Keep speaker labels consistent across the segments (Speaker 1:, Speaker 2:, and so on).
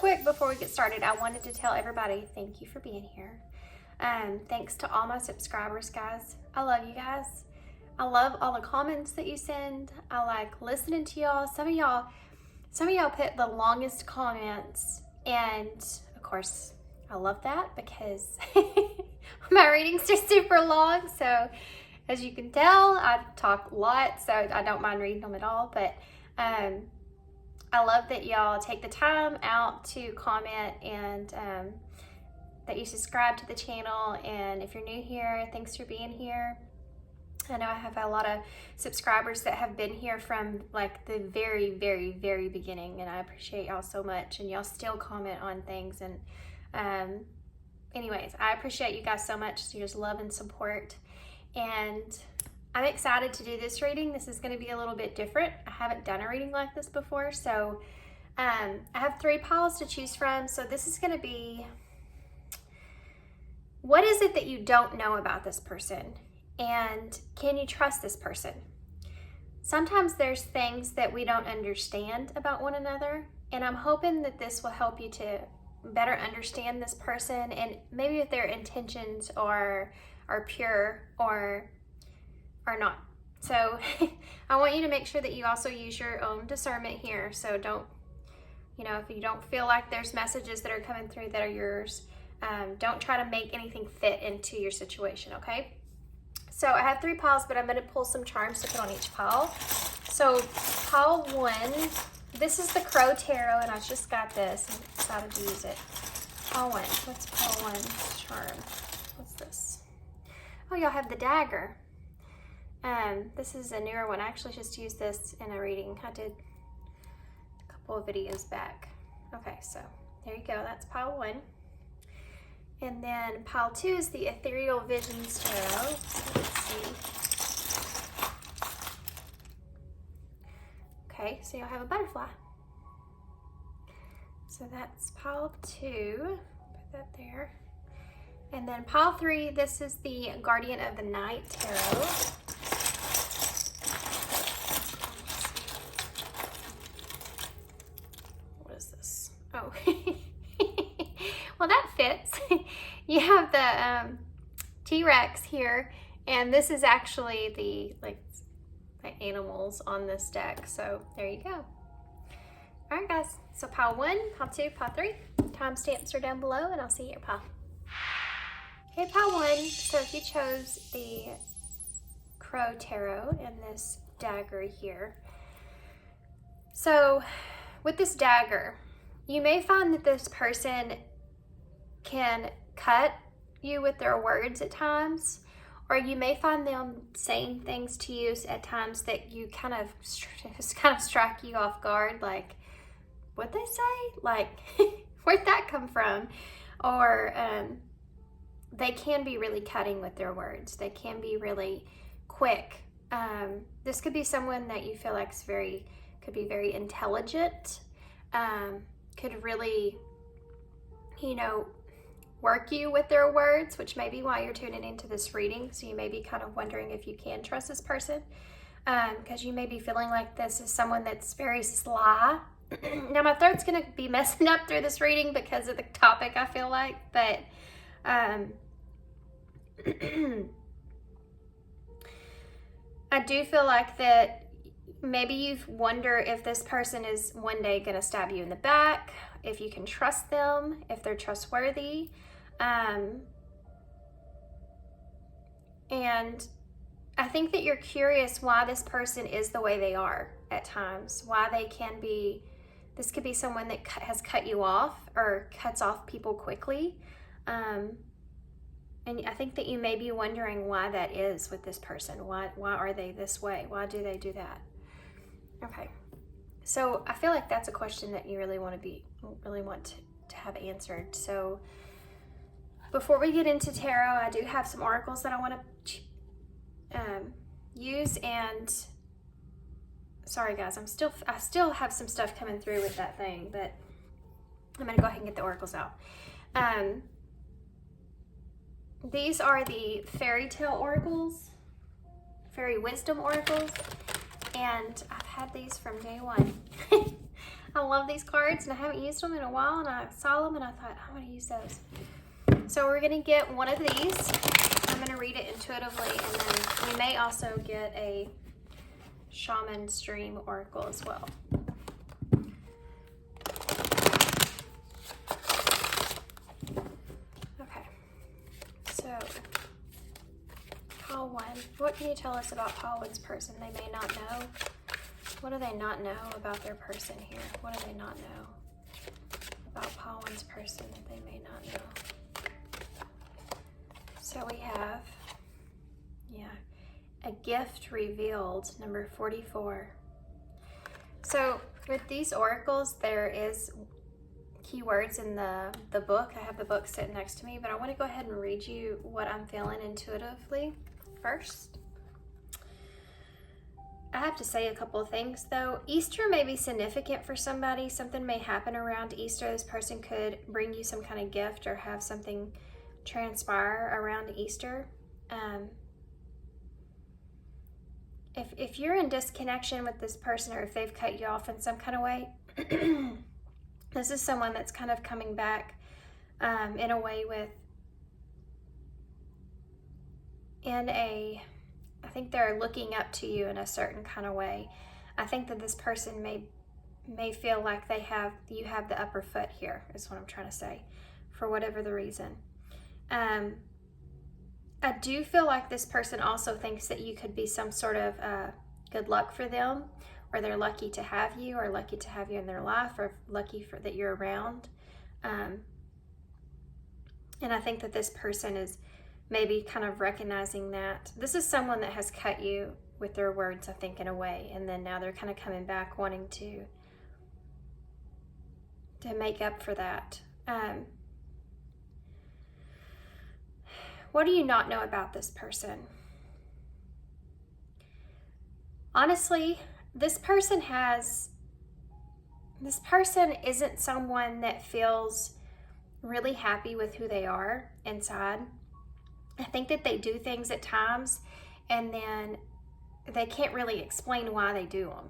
Speaker 1: quick before we get started, I wanted to tell everybody thank you for being here. Thanks to all my subscribers, guys. I love you guys. I love all the comments that you send. I like listening to y'all. Some of y'all put the longest comments, and of course I love that because my readings are super long. So as you can tell, I talk a lot, so I don't mind reading them at all. But I love that y'all take the time out to comment, and that you subscribe to the channel. And if you're new here, thanks for being here. I know I have a lot of subscribers that have been here from like the very, very, very beginning, and I appreciate y'all so much, and y'all still comment on things. And anyways, I appreciate you guys so much. So just love and support, and I'm excited to do this reading. This is going to be a little bit different. I haven't done a reading like this before, so I have 3 piles to choose from. So this is going to be, what is it that you don't know about this person? And can you trust this person? Sometimes there's things that we don't understand about one another, and I'm hoping that this will help you to better understand this person, and maybe if their intentions are pure or are not. So I want you to make sure that you also use your own discernment here. So don't, if you don't feel like there's messages that are coming through that are yours, don't try to make anything fit into your situation, okay? So I have 3 piles, but I'm going to pull some charms to put on each pile. So pile 1, this is the Crow Tarot, and I just got this and decided to use it. Pile 1, what's pile 1's charm? What's this? Oh, y'all have the dagger. This is a newer one. I actually just used this in a reading I did a couple of videos back. Okay, so there you go. That's pile 1. And then pile 2 is the Ethereal Visions Tarot. So let's see. Okay, so you'll have a butterfly. So that's pile 2. Put that there. And then pile 3, this is the Guardian of the Night Tarot. What is this? Oh. Well, that fits. You have the T-Rex here, and this is actually the animals on this deck. So there you go. All right, guys. So pile 1, pile 2, pile 3. Timestamps are down below, and I'll see your pile. Okay, pile 1. So if you chose the Crow Tarot and this dagger here. So with this dagger, you may find that this person can cut you with their words at times, or you may find them saying things to you at times that you kind of strike you off guard, like, what'd they say? Like, where'd that come from? Or they can be really cutting with their words. They can be really quick. This could be someone that you feel like could be very intelligent, could really, work you with their words, which may be why you're tuning into this reading. So you may be kind of wondering if you can trust this person, because you may be feeling like this is someone that's very sly. Now my throat's gonna be messing up through this reading because of the topic, I feel like, but I do feel like that maybe you wonder if this person is one day gonna stab you in the back, if you can trust them, if they're trustworthy. And I think that you're curious why this person is the way they are at times, why they can be, this could be someone that has cut you off or cuts off people quickly. And I think that you may be wondering why that is with this person. Why are they this way? Why do they do that? Okay. So I feel like that's a question that you really want to have answered. So before we get into tarot, I do have some oracles that I want to use. And sorry guys, I still have some stuff coming through with that thing, but I'm gonna go ahead and get the oracles out. These are the fairy tale oracles, fairy wisdom oracles, and I've had these from day one. I love these cards and I haven't used them in a while, and I saw them and I thought, I'm going to use those. So we're going to get one of these. I'm going to read it intuitively, and then we may also get a Shaman Stream Oracle as well. Okay, so Pile 1. What can you tell us about Pile 1's person they may not know? What do they not know about their person here? What do they not know about Pile 1's person that they may not know? So we have, a gift revealed, number 44. So with these oracles, there is keywords in the book. I have the book sitting next to me, but I want to go ahead and read you what I'm feeling intuitively first. I have to say a couple of things though. Easter may be significant for somebody. Something may happen around Easter. This person could bring you some kind of gift or have something transpire around Easter. If you're in disconnection with this person, or if they've cut you off in some kind of way, this is someone that's kind of coming back in a way I think they're looking up to you in a certain kind of way. I think that this person may feel like you have the upper foot here, is what I'm trying to say, for whatever the reason. I do feel like this person also thinks that you could be some sort of good luck for them, or they're lucky to have you, or lucky to have you in their life, or lucky that you're around. And I think that this person is maybe kind of recognizing that this is someone that has cut you with their words, I think, in a way, and then now they're kind of coming back wanting to make up for that. What do you not know about this person? Honestly, this person isn't someone that feels really happy with who they are inside. I think that they do things at times and then they can't really explain why they do them.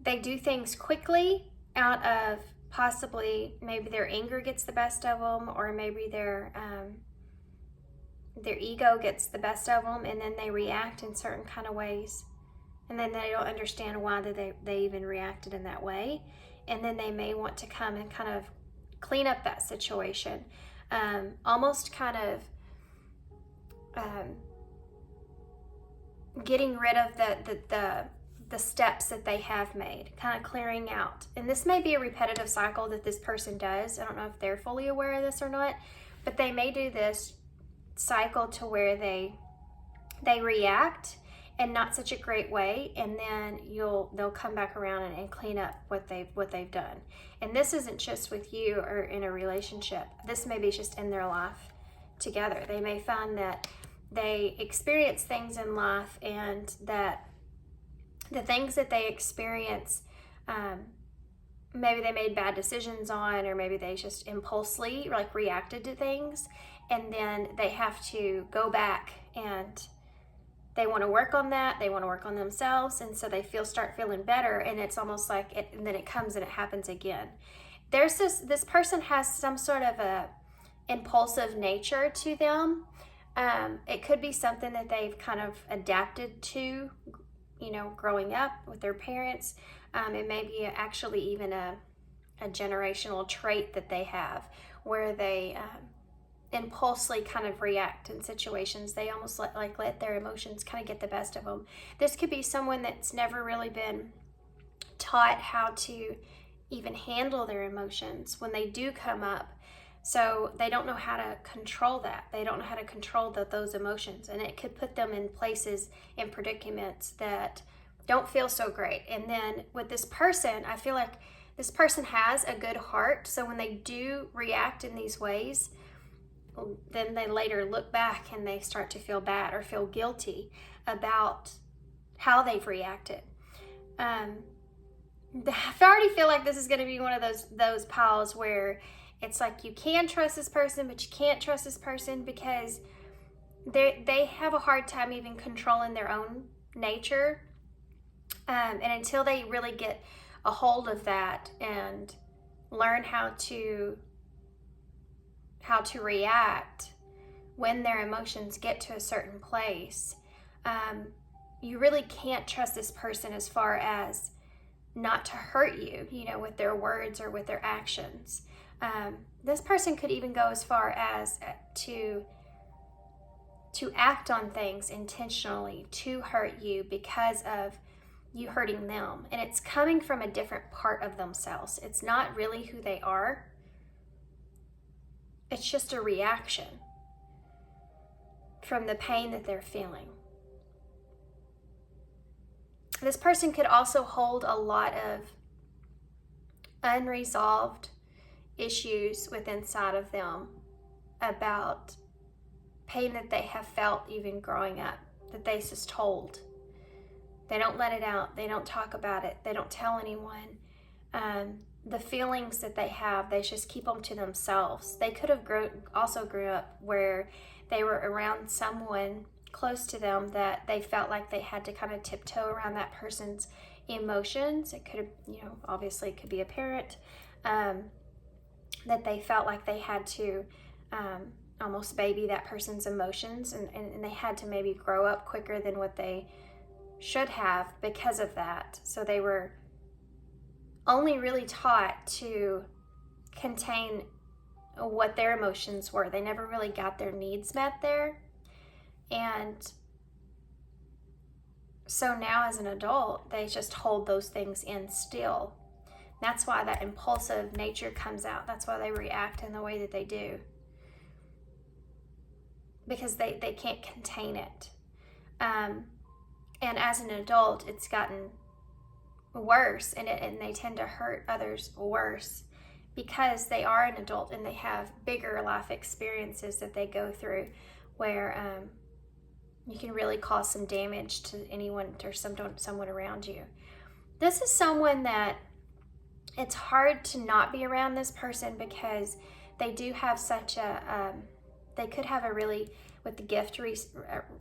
Speaker 1: They do things quickly out of possibly maybe their anger gets the best of them, or maybe their ego gets the best of them, and then they react in certain kind of ways, and then they don't understand why they even reacted in that way, and then they may want to come and kind of clean up that situation, almost kind of getting rid of the steps that they have made, kind of clearing out. And this may be a repetitive cycle that this person does. I don't know if they're fully aware of this or not, but they may do this cycle to where they react in not such a great way, and then they'll come back around and clean up what they've done. And this isn't just with you or in a relationship. This may be just in their life together. They may find that they experience things in life, and that the things that they experience, maybe they made bad decisions on, or maybe they just impulsively reacted to things, and then they have to go back and they want to work on that. They want to work on themselves, and so they start feeling better, and it's almost like it, and then it comes and it happens again. There's this person has some sort of a impulsive nature to them. It could be something that they've kind of adapted to, growing up with their parents. It may be actually even a generational trait that they have, where they impulsively kind of react in situations. They almost let their emotions kind of get the best of them. This could be someone that's never really been taught how to even handle their emotions when they do come up. So they don't know how to control that. They don't know how to control those emotions, and it could put them in places, in predicaments that don't feel so great. And then with this person, I feel like this person has a good heart. So when they do react in these ways, then they later look back and they start to feel bad or feel guilty about how they've reacted. I already feel like this is going to be one of those piles where it's like you can trust this person, but you can't trust this person because they have a hard time even controlling their own nature. And until they really get a hold of that and learn how to react when their emotions get to a certain place, you really can't trust this person as far as not to hurt you, with their words or with their actions. This person could even go as far as to act on things intentionally to hurt you because of you hurting them. And it's coming from a different part of themselves. It's not really who they are. It's just a reaction from the pain that they're feeling. This person could also hold a lot of unresolved issues within inside of them about pain that they have felt even growing up, that they just hold. They don't let it out. They don't talk about it. They don't tell anyone. The feelings that they have, they just keep them to themselves. They could have also grew up where they were around someone close to them that they felt like they had to kind of tiptoe around that person's emotions. It could have, obviously it could be a parent, that they felt like they had to almost baby that person's emotions, and they had to maybe grow up quicker than what they should have because of that. So they were only really taught to contain what their emotions were. They never really got their needs met there. And so now as an adult, they just hold those things in still. That's why that impulsive nature comes out. That's why they react in the way that they do. Because they can't contain it. And as an adult, it's gotten worse, and they tend to hurt others worse because they are an adult and they have bigger life experiences that they go through where you can really cause some damage to anyone or someone around you. This is someone that it's hard to not be around this person because they do have such they could have a really, with the gift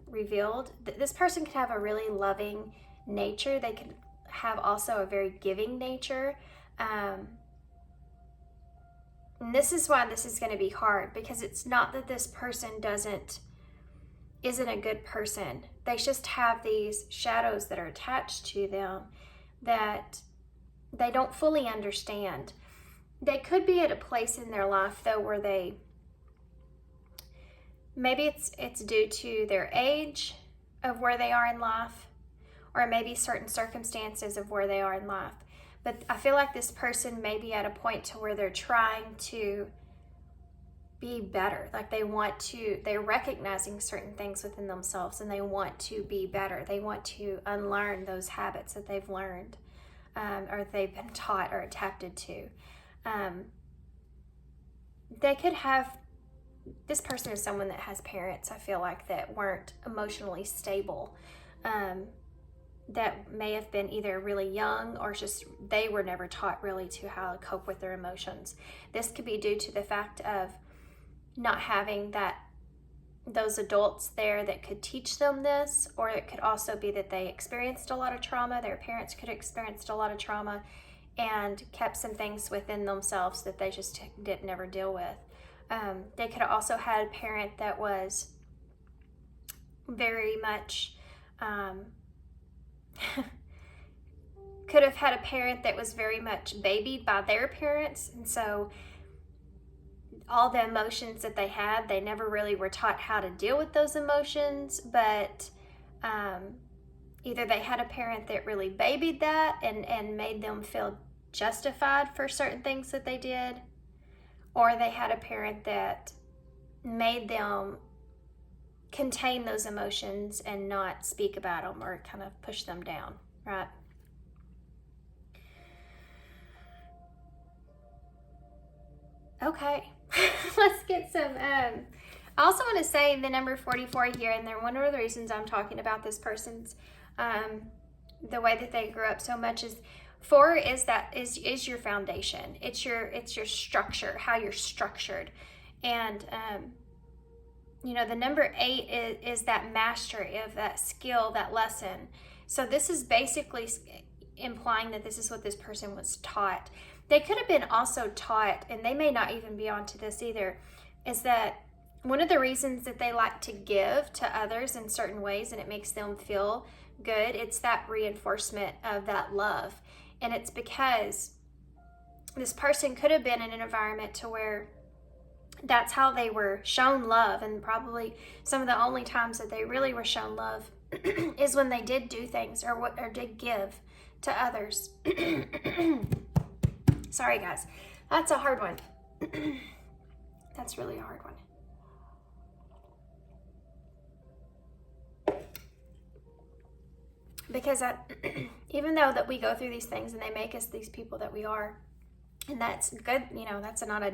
Speaker 1: revealed, this person could have a really loving nature. They could have also a very giving nature. And this is why this is going to be hard, because it's not that this person isn't a good person. They just have these shadows that are attached to them that they don't fully understand. They could be at a place in their life though where maybe it's due to their age of where they are in life, or maybe certain circumstances of where they are in life. But I feel like this person may be at a point to where they're trying to be better. Like they're recognizing certain things within themselves and they want to be better. They want to unlearn those habits that they've learned or they've been taught or adapted to. They could have, this person is someone that has parents, I feel like, that weren't emotionally stable. That may have been either really young or just they were never taught really to how to cope with their emotions. This could be due to the fact of not having those adults there that could teach them this, or it could also be that they experienced a lot of trauma. Their parents could have experienced a lot of trauma and kept some things within themselves that they just didn't never deal with. They could have also had a parent that was very much could have had a parent that was very much babied by their parents, and so all the emotions that they had, they never really were taught how to deal with those emotions. But either they had a parent that really babied that and made them feel justified for certain things that they did, or they had a parent that made them contain those emotions and not speak about them or kind of push them down, right? Okay, let's get some, I also want to say the number 44 here, and then one of the reasons I'm talking about this person's, the way that they grew up so much is 4 is your foundation. It's your structure, how you're structured. And, the number 8 is that mastery of that skill, that lesson. So this is basically implying that this is what this person was taught. They could have been also taught, and they may not even be onto this either, is that one of the reasons that they like to give to others in certain ways and it makes them feel good, it's that reinforcement of that love. And it's because this person could have been in an environment to where that's how they were shown love, and probably some of the only times that they really were shown love is when they did do things or did give to others. Sorry guys, that's a hard one. That's really a hard one. Because even though that we go through these things and they make us these people that we are, and that's good, you know, that's not a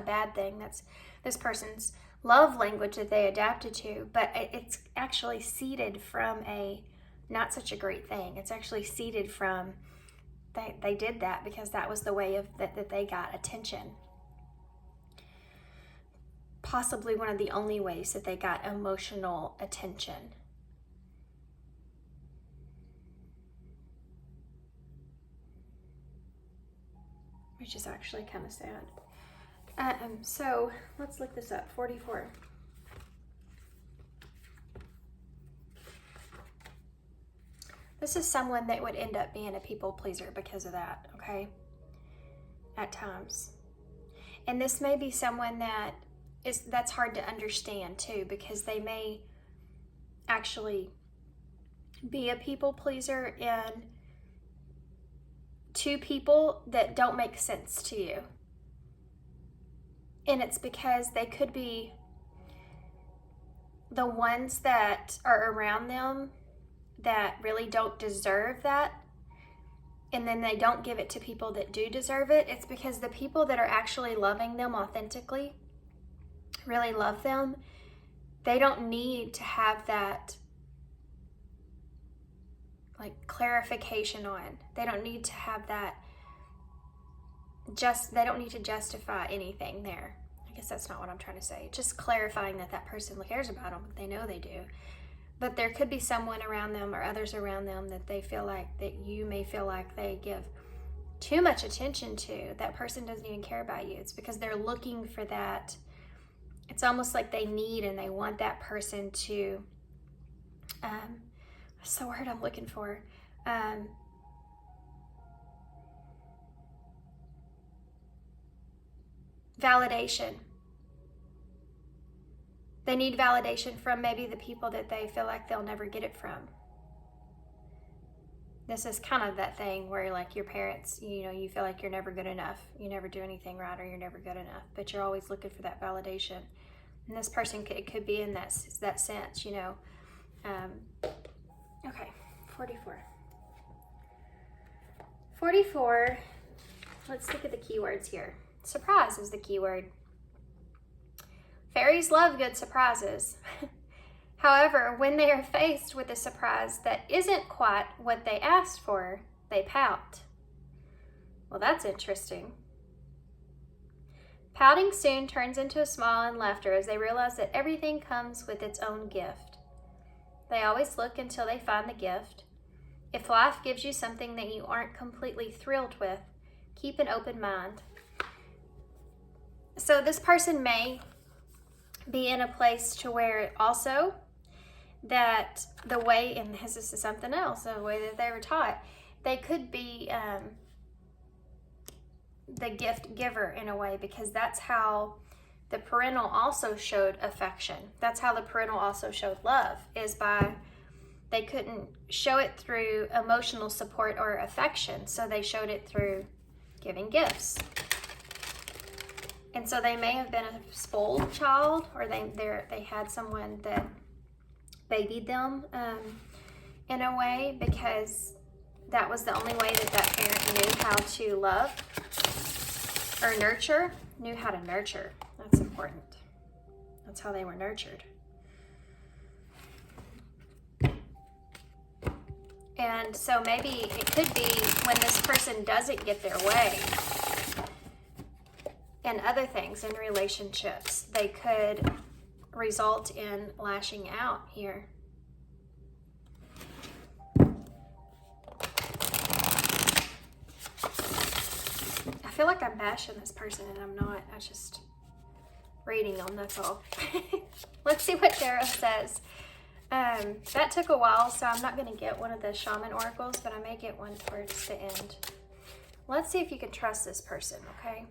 Speaker 1: bad thing. That's this person's love language that they adapted to, but it's actually seeded from a not such a great thing. It's actually seeded from they did that because that was the way of that they got attention. Possibly one of the only ways that they got emotional attention. Which is actually kind of sad. So let's look this up. 44. This is someone that would end up being a people pleaser because of that, okay? At times. And this may be someone that's hard to understand too, because they may actually be a people pleaser in to people that don't make sense to you. And it's because they could be the ones that are around them that really don't deserve that, and then they don't give it to people that do deserve it. It's because the people that are actually loving them authentically, really love them, they don't need to have that like clarification on. They don't need to have that they don't need to justify anything there. I guess that's not what I'm trying to say. Just clarifying that person cares about them. They know they do. But there could be someone around them or others around them that they feel like, that you may feel like they give too much attention to. That person doesn't even care about you. It's because they're looking for that. It's almost like they need and they want that person to, what's the word I'm looking for? Validation. They need validation from maybe the people that they feel like they'll never get it from. This is kind of that thing where like your parents, you know, you feel like you're never good enough. You never do anything right, or you're never good enough, but you're always looking for that validation. And this person could be in that sense, you know. Okay, 44. 44, let's look at the keywords here. Surprise is the keyword. Fairies love good surprises. However, when they are faced with a surprise that isn't quite what they asked for, they pout. Well, that's interesting. Pouting soon turns into a smile and laughter as they realize that everything comes with its own gift. They always look until they find the gift. If life gives you something that you aren't completely thrilled with, keep an open mind. So this person may be in a place to where also that the way, and this is something else, the way that they were taught, they could be the gift giver in a way, because that's how the parental also showed affection. That's how the parental also showed love, is by, they couldn't show it through emotional support or affection, so they showed it through giving gifts. And so they may have been a spoiled child, or they had someone that babied them in a way, because that was the only way that parent knew how to love or nurture, knew how to nurture. That's important. That's how they were nurtured. And so maybe it could be when this person doesn't get their way, and other things in relationships, they could result in lashing out here. feel like I'm bashing this person and I'm not. I just reading them, that's all. Let's see what tarot says. That took a while, so I'm not going to get one of the shaman oracles, but I may get one towards the end. Let's see if you can trust this person, okay?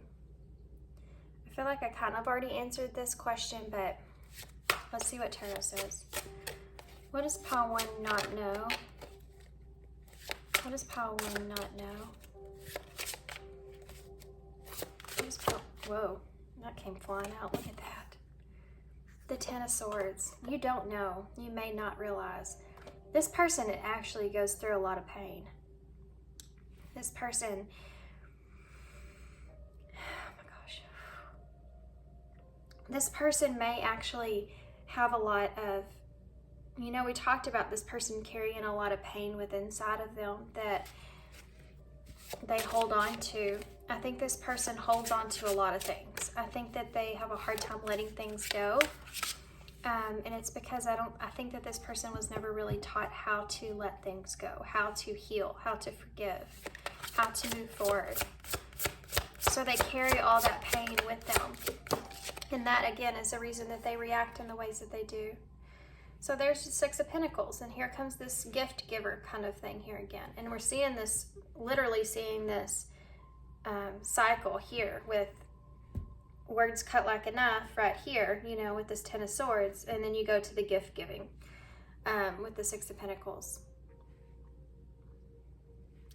Speaker 1: I feel like I kind of already answered this question, but let's see what tarot says. What does pile 1 not know? What does pile 1 not know? What is pile, whoa, that came flying out. Look at that. The Ten of Swords. You don't know. You may not realize. This person, it actually goes through a lot of pain. This person, oh my gosh. This person may actually have a lot of, you know, we talked about this person carrying a lot of pain within inside of them that they hold on to. I think this person holds on to a lot of things. I think that they have a hard time letting things go. And it's because I think that this person was never really taught how to let things go, how to heal, how to forgive, how to move forward. So they carry all that pain with them. And that, again, is the reason that they react in the ways that they do. So there's the Six of Pentacles, and here comes this gift giver kind of thing here again. And we're seeing this, literally seeing this cycle here with words cut like a knife right here, you know, with this Ten of Swords, and then you go to the gift giving with the Six of Pentacles.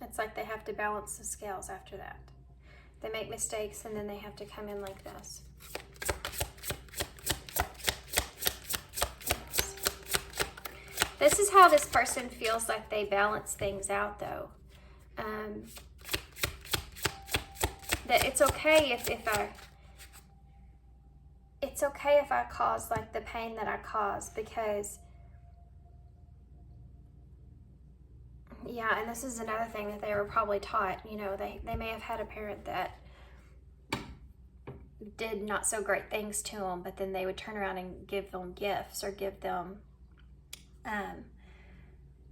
Speaker 1: It's like they have to balance the scales after that. They make mistakes and then they have to come in like this. This is how this person feels like they balance things out, though. That it's okay if I cause like the pain that I cause, because yeah, and this is another thing that they were probably taught, you know, they may have had a parent that did not so great things to them, but then they would turn around and give them gifts or give them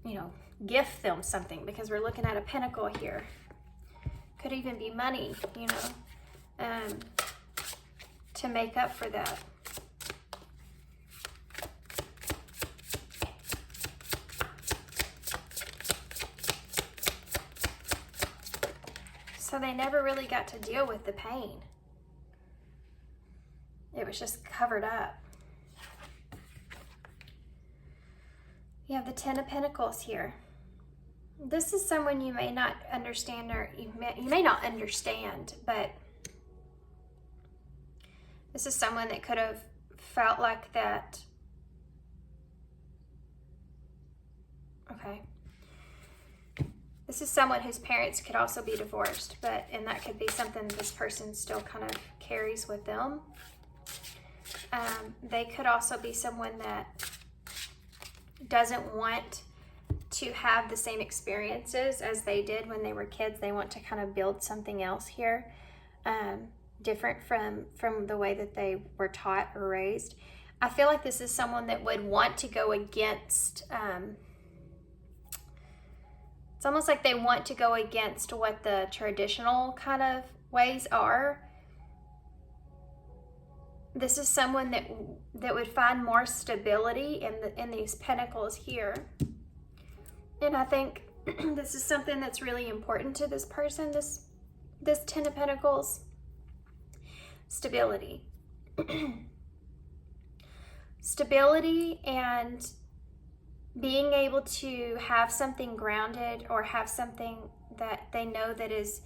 Speaker 1: you know, gift them something, because we're looking at a pentacle here. Could even be money, you know, to make up for that. So they never really got to deal with the pain. It was just covered up. You have the Ten of Pentacles here. This is someone you may not understand, or you may not understand, but this is someone that could have felt like that. Okay. This is someone whose parents could also be divorced, and that could be something this person still kind of carries with them. They could also be someone that doesn't want to have the same experiences as they did when they were kids. They want to kind of build something else here, different from the way that they were taught or raised. I feel like this is someone that would want to go against, it's almost like they want to go against what the traditional kind of ways are. This is someone that would find more stability in these pentacles here. And I think this is something that's really important to this person, this Ten of Pentacles. Stability. Stability and being able to have something grounded, or have something that they know that is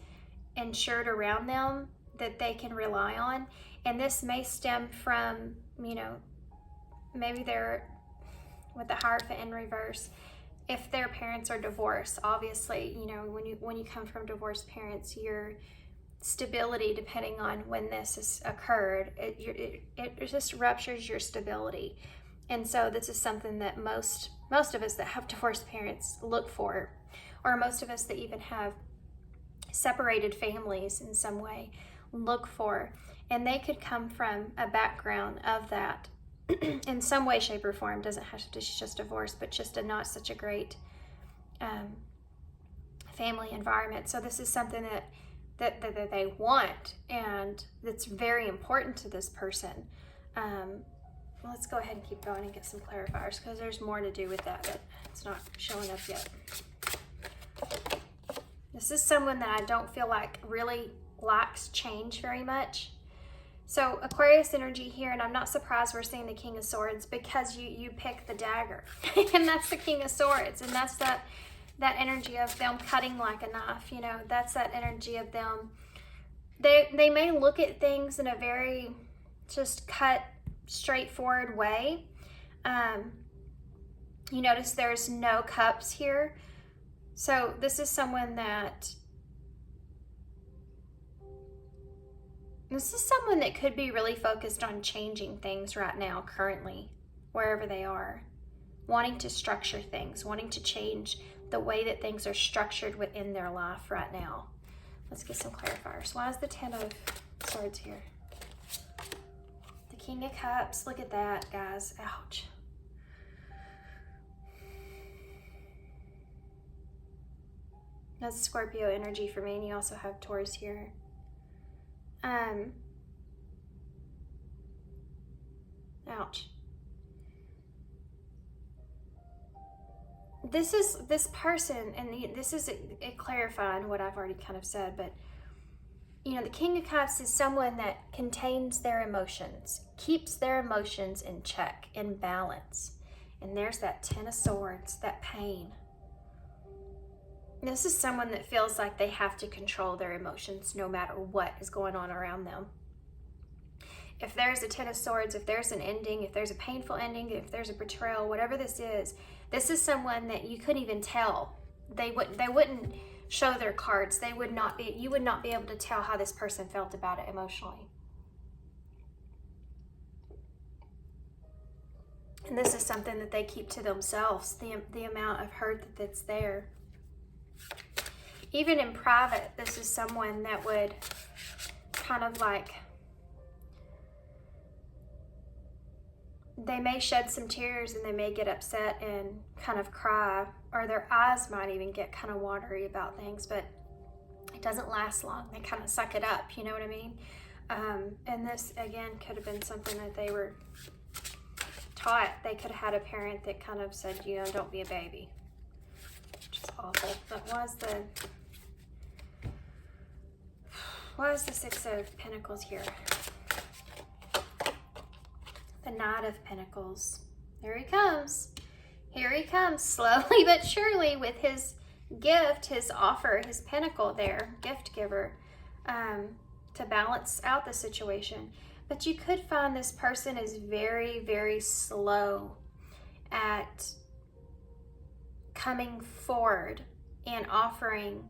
Speaker 1: insured around them, that they can rely on. And this may stem from, you know, maybe they're with the Hierophant in reverse. If their parents are divorced, obviously, you know, when you come from divorced parents, your stability, depending on when this has occurred, it just ruptures your stability. And so this is something that most of us that have divorced parents look for, or most of us that even have separated families in some way look for. And they could come from a background of that in some way, shape, or form. Doesn't have to just divorce, but just not such a great family environment. So this is something that that they want, and that's very important to this person. Let's go ahead and keep going and get some clarifiers, because there's more to do with that, but it's not showing up yet. This is someone that I don't feel like really likes change very much. So Aquarius energy here, and I'm not surprised we're seeing the King of Swords, because you pick the dagger and that's the King of Swords, and that's that energy of them cutting like a knife. You know, that's that energy of them. They may look at things in a very just cut, straightforward way. You notice there's no cups here. So this is someone that could be really focused on changing things right now, currently, wherever they are. Wanting to structure things, wanting to change the way that things are structured within their life right now. Let's get some clarifiers. Why is the Ten of Swords here? The King of Cups, look at that, guys. Ouch. That's Scorpio energy for me, and you also have Taurus here. Ouch. This person, and this is it clarifying what I've already kind of said, but you know, the King of Cups is someone that contains their emotions, keeps their emotions in check, in balance. And there's that Ten of Swords, that pain. This is someone that feels like they have to control their emotions no matter what is going on around them. If there's a Ten of Swords, if there's an ending, if there's a painful ending, if there's a betrayal, whatever this is someone that you couldn't even tell. They wouldn't show their cards. You would not be able to tell how this person felt about it emotionally. And this is something that they keep to themselves, the amount of hurt that's there. Even in private, this is someone that would kind of like, they may shed some tears and they may get upset and kind of cry, or their eyes might even get kind of watery about things, but it doesn't last long. They kind of suck it up, you know what I mean? And this, again, could have been something that they were taught. They could have had a parent that kind of said, you know, don't be a baby, which is awful. But why is the Six of Pentacles here? The Knight of Pentacles. Here he comes. Here he comes, slowly but surely, with his gift, his offer, his pentacle there, gift giver, to balance out the situation. But you could find this person is very, very slow at coming forward and offering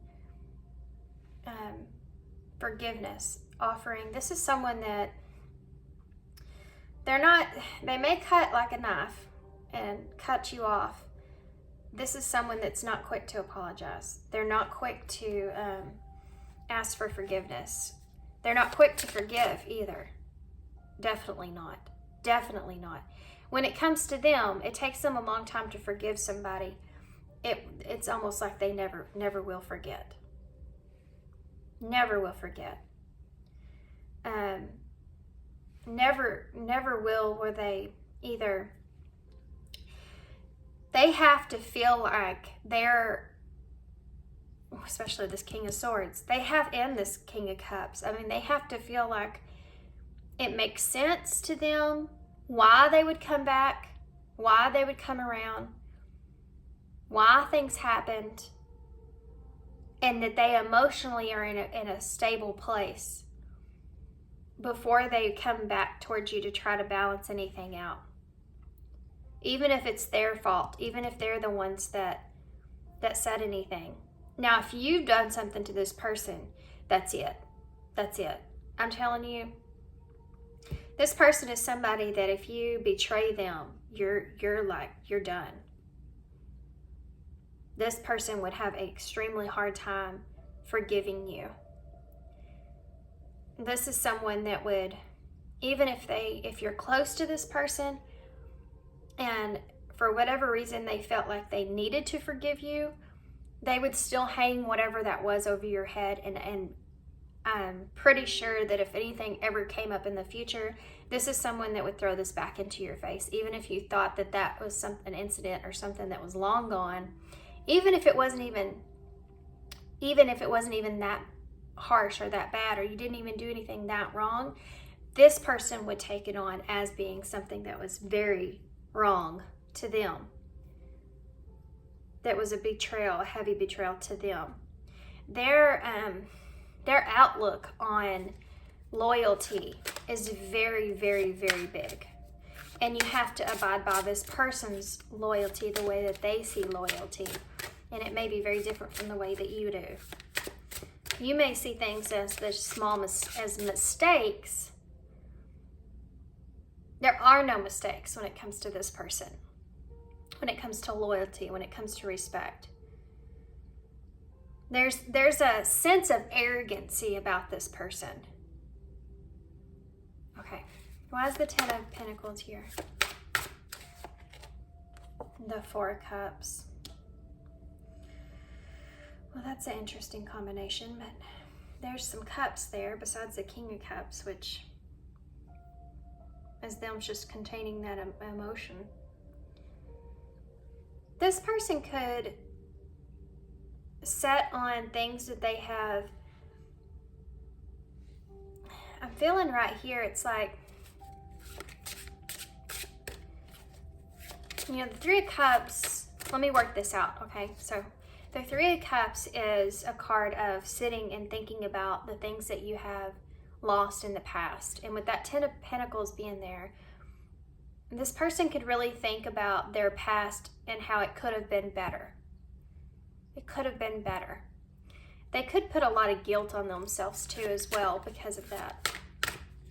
Speaker 1: forgiveness. This is someone that they may cut like a knife and cut you off. This is someone that's not quick to apologize. They're not quick to ask for forgiveness. They're not quick to forgive either. Definitely not. Definitely not. When it comes to them, it takes them a long time to forgive somebody. It's almost like they never will forget. Never will forget. Never will, where they have to feel like they're, especially this King of Swords, and this King of Cups, I mean, they have to feel like it makes sense to them why they would come back, why they would come around, why things happened, and that they emotionally are in a stable place before they come back towards you to try to balance anything out. Even if it's their fault, even if they're the ones that said anything. Now, if you've done something to this person, that's it. That's it. I'm telling you, this person is somebody that if you betray them, you're done. This person would have an extremely hard time forgiving you. This is someone that would, even if you're close to this person and for whatever reason they felt like they needed to forgive you, they would still hang whatever that was over your head and I'm pretty sure that if anything ever came up in the future, this is someone that would throw this back into your face, even if you thought that that was an incident or something that was long gone, even if it wasn't even that harsh or that bad, or you didn't even do anything that wrong. This person would take it on as being something that was very wrong to them. That was a betrayal, a heavy betrayal to them. Their outlook on loyalty is very, very, very big. And you have to abide by this person's loyalty the way that they see loyalty. And it may be very different from the way that you do. You may see things as small as mistakes. There are no mistakes when it comes to this person. When it comes to loyalty, when it comes to respect. There's a sense of arrogancy about this person. Okay, why is the Ten of Pentacles here? The Four of Cups. Well, that's an interesting combination, but there's some cups there besides the King of Cups, which is them just containing that emotion. This person could set on things that they have. I'm feeling right here, it's like, you know, the Three of Cups, let me work this out, okay? So the Three of Cups is a card of sitting and thinking about the things that you have lost in the past. And with that Ten of Pentacles being there, this person could really think about their past and how it could have been better. It could have been better. They could put a lot of guilt on themselves too as well because of that.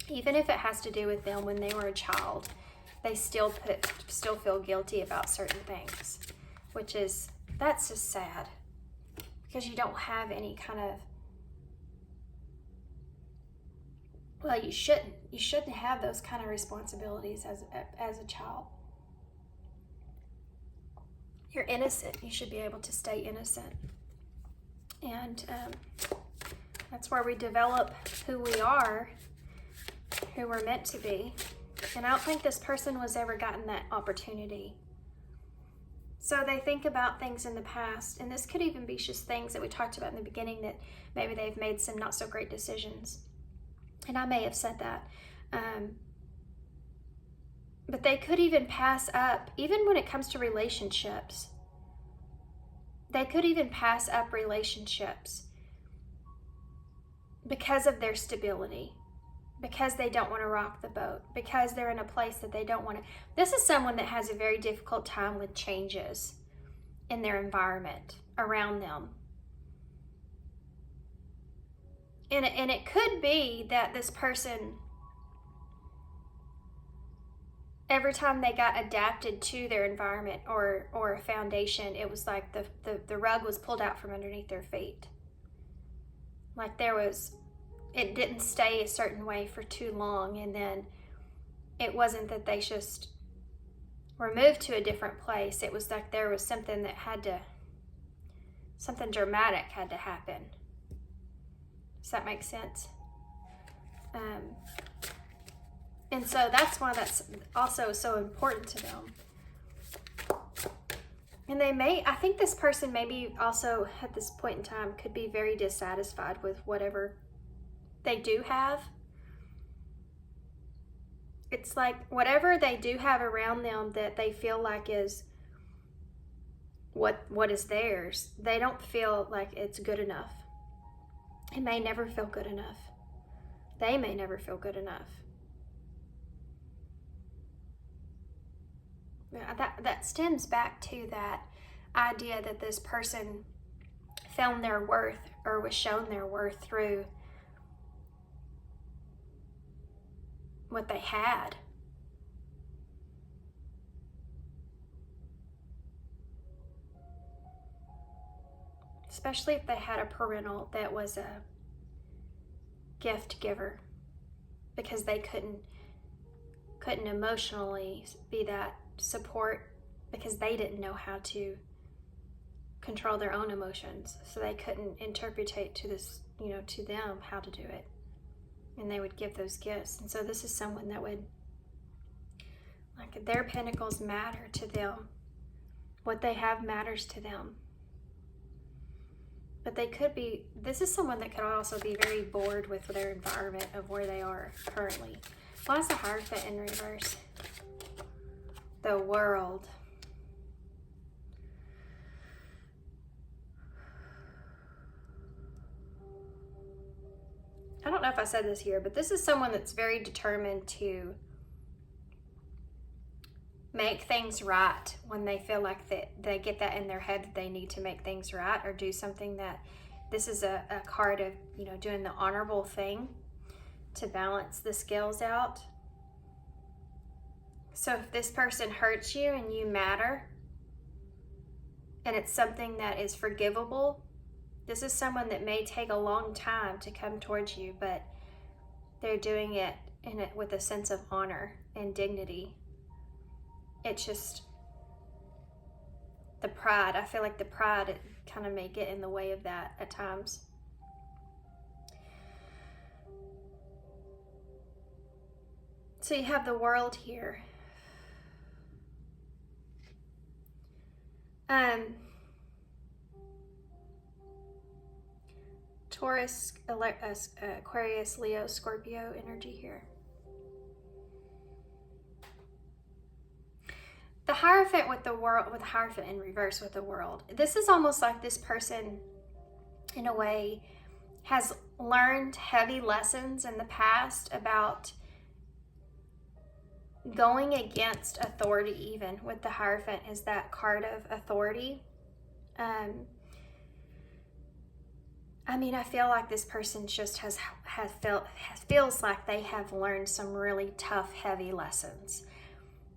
Speaker 1: Even if it has to do with them when they were a child, they still feel guilty about certain things, which is, that's just sad because you don't have any kind of, well, you shouldn't have those kind of responsibilities as a child. You're innocent. You should be able to stay innocent. And that's where we develop who we are, who we're meant to be. And I don't think this person was ever gotten that opportunity. So they think about things in the past, and this could even be just things that we talked about in the beginning, that maybe they've made some not so great decisions. And I may have said that. But they could even pass up, even when it comes to relationships, they could even pass up relationships because of their stability, because they don't want to rock the boat, because they're in a place that they don't want to. This is someone that has a very difficult time with changes in their environment around them. And it could be that this person, every time they got adapted to their environment or a foundation, it was like the rug was pulled out from underneath their feet. Like it didn't stay a certain way for too long, and then it wasn't that they just were moved to a different place. It was like there was something something dramatic had to happen. Does that make sense? And so that's why that's also so important to them. And I think this person maybe also at this point in time could be very dissatisfied with whatever they do have. It's like whatever they do have around them that they feel like is what is theirs, they don't feel like it's good enough. It may never feel good enough. They may never feel good enough. That stems back to that idea that this person found their worth or was shown their worth through what they had. Especially if they had a parental that was a gift giver, because they couldn't emotionally be that support because they didn't know how to control their own emotions. So they couldn't interpretate to this, to them how to do it. And they would give those gifts. And so this is someone that would, like, their pentacles matter to them. What they have matters to them. But this is someone that could also be very bored with their environment of where they are currently. Why is the Hierophant in reverse? The World. I don't know if I said this here, but this is someone that's very determined to make things right when they feel like they get that in their head that they need to make things right or do something that, this is a card of, doing the honorable thing to balance the scales out. So if this person hurts you and you matter, and it's something that is forgivable, this is someone that may take a long time to come towards you, but they're doing it with a sense of honor and dignity. It's just the pride. I feel like the pride kind of may get in the way of that at times. So you have the World here. Taurus, Aquarius, Leo, Scorpio energy here. The Hierophant with the World, with the Hierophant in reverse with the World. This is almost like this person, in a way, has learned heavy lessons in the past about going against authority. Even with the Hierophant is that card of authority. I feel like this person just feels like they have learned some really tough, heavy lessons,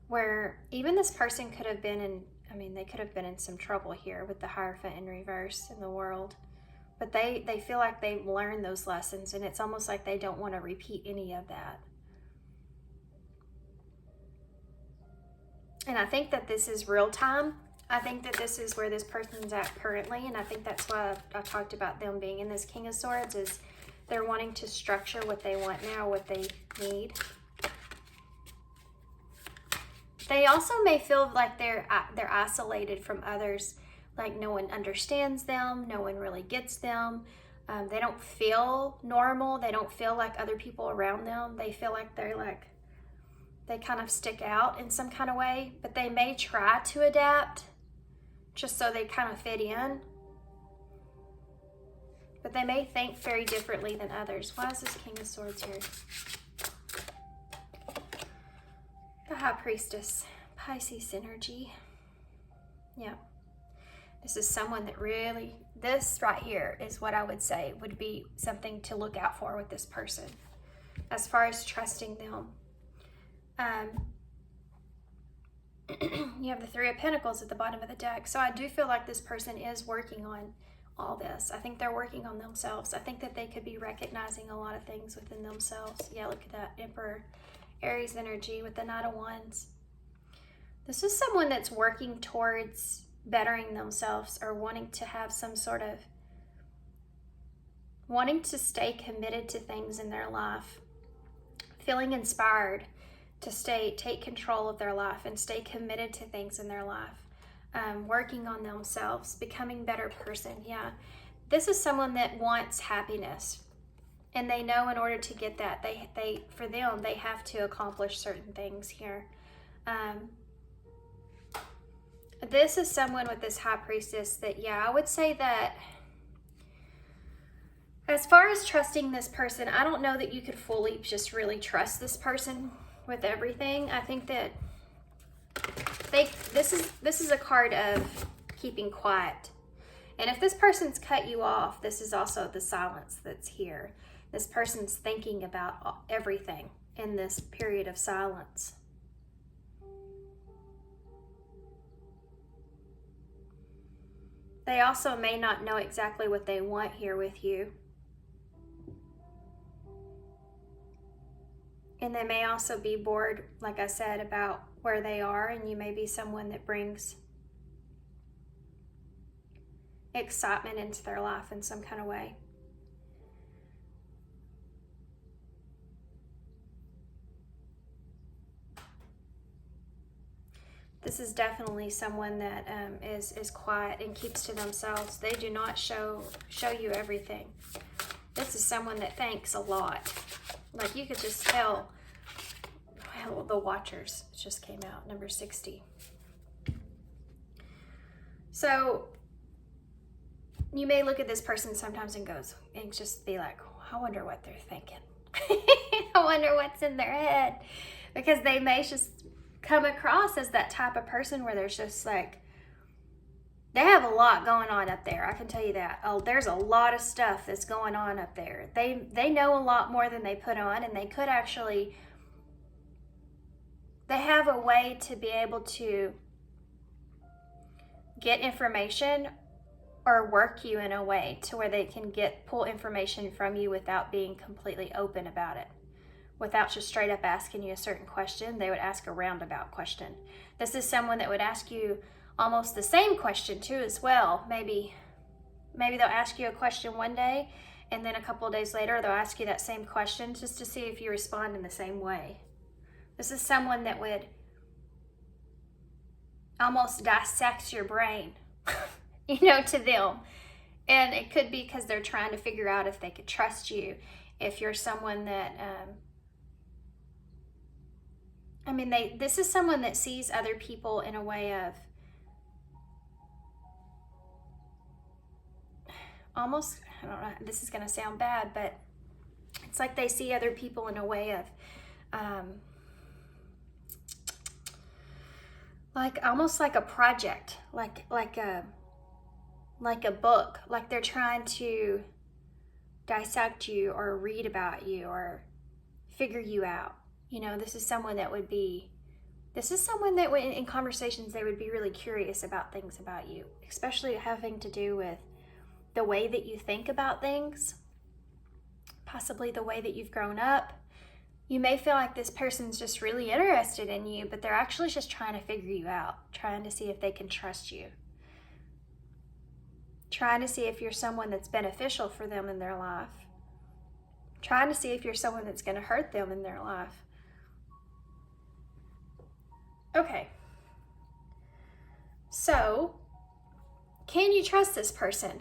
Speaker 1: where even this person could have been in, they could have been in some trouble here with the Hierophant in reverse in the World, but they feel like they've learned those lessons, and it's almost like they don't want to repeat any of that. And I think that this is real time. I think that this is where this person's at currently, and I think that's why I talked about them being in this King of Swords, is they're wanting to structure what they want now, what they need. They also may feel like they're isolated from others, like no one understands them, no one really gets them. They don't feel normal. They don't feel like other people around them. They feel like they kind of stick out in some kind of way, but they may try to adapt just so they kind of fit in. But they may think very differently than others. Why is this King of Swords here? The High Priestess, Pisces energy. Yeah. This is someone that really, this right here is what I would say would be something to look out for with this person as far as trusting them. You have the Three of Pentacles at the bottom of the deck. So I do feel like this person is working on all this. I think they're working on themselves. I think that they could be recognizing a lot of things within themselves. Yeah, look at that Emperor, Aries energy with the Knight of Wands. This is someone that's working towards bettering themselves, or wanting to have some sort of, wanting to stay committed to things in their life, feeling inspired to take control of their life and stay committed to things in their life, working on themselves, becoming a better person. Yeah, this is someone that wants happiness, and they know in order to get that, for them, they have to accomplish certain things here. This is someone with this High Priestess that, yeah, I would say that as far as trusting this person, I don't know that you could fully just really trust this person with everything. I think that this is a card of keeping quiet. And if this person's cut you off, this is also the silence that's here. This person's thinking about everything in this period of silence. They also may not know exactly what they want here with you. And they may also be bored, like I said, about where they are, and you may be someone that brings excitement into their life in some kind of way. This is definitely someone that is quiet and keeps to themselves. They do not show you everything. This is someone that thinks a lot. Like you could just tell. Well, the Watchers just came out, number 60. So you may look at this person sometimes and just be like, I wonder what they're thinking. I wonder what's in their head. Because they may just come across as that type of person where there's just like, they have a lot going on up there. I can tell you that. Oh, there's a lot of stuff that's going on up there. They know a lot more than they put on, and they could actually, they have a way to be able to get information or work you in a way to where they can pull information from you without being completely open about it. Without just straight up asking you a certain question, they would ask a roundabout question. This is someone that would ask you almost the same question too as well. Maybe they'll ask you a question one day, and then a couple of days later they'll ask you that same question just to see if you respond in the same way. This is someone that would almost dissect your brain, to them. And it could be because they're trying to figure out if they could trust you, if you're someone that, this is someone that sees other people in a way of almost, I don't know, this is going to sound bad, but it's like they see other people in a way of, like almost like a project, like a book, like they're trying to dissect you or read about you or figure you out. This is someone that would, in conversations, they would be really curious about things about you, especially having to do with the way that you think about things, possibly the way that you've grown up. You may feel like this person's just really interested in you, but they're actually just trying to figure you out, trying to see if they can trust you, trying to see if you're someone that's beneficial for them in their life, trying to see if you're someone that's going to hurt them in their life. Okay. So, can you trust this person?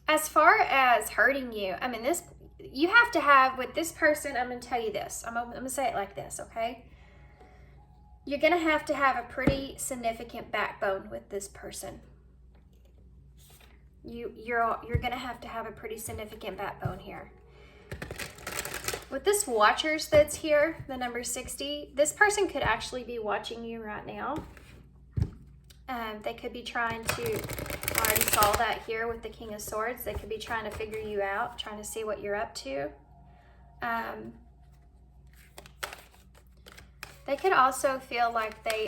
Speaker 1: As far as hurting you, you have to have, with this person, I'm going to tell you this. I'm going to say it like this, okay? You're going to have a pretty significant backbone with this person. You're going to have a pretty significant backbone here. With this Watchers that's here, the number 60, this person could actually be watching you right now. They could be trying to, I already saw that here with the King of Swords, they could be trying to figure you out, trying to see what you're up to. They could also feel like they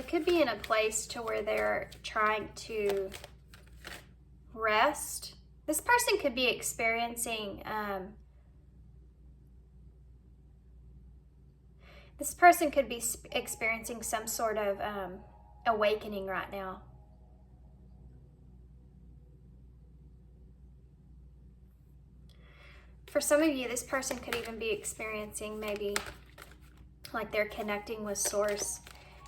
Speaker 1: could be in a place to where they're trying to rest. This person could be experiencing, some sort of awakening right now. For some of you, this person could even be experiencing maybe like they're connecting with Source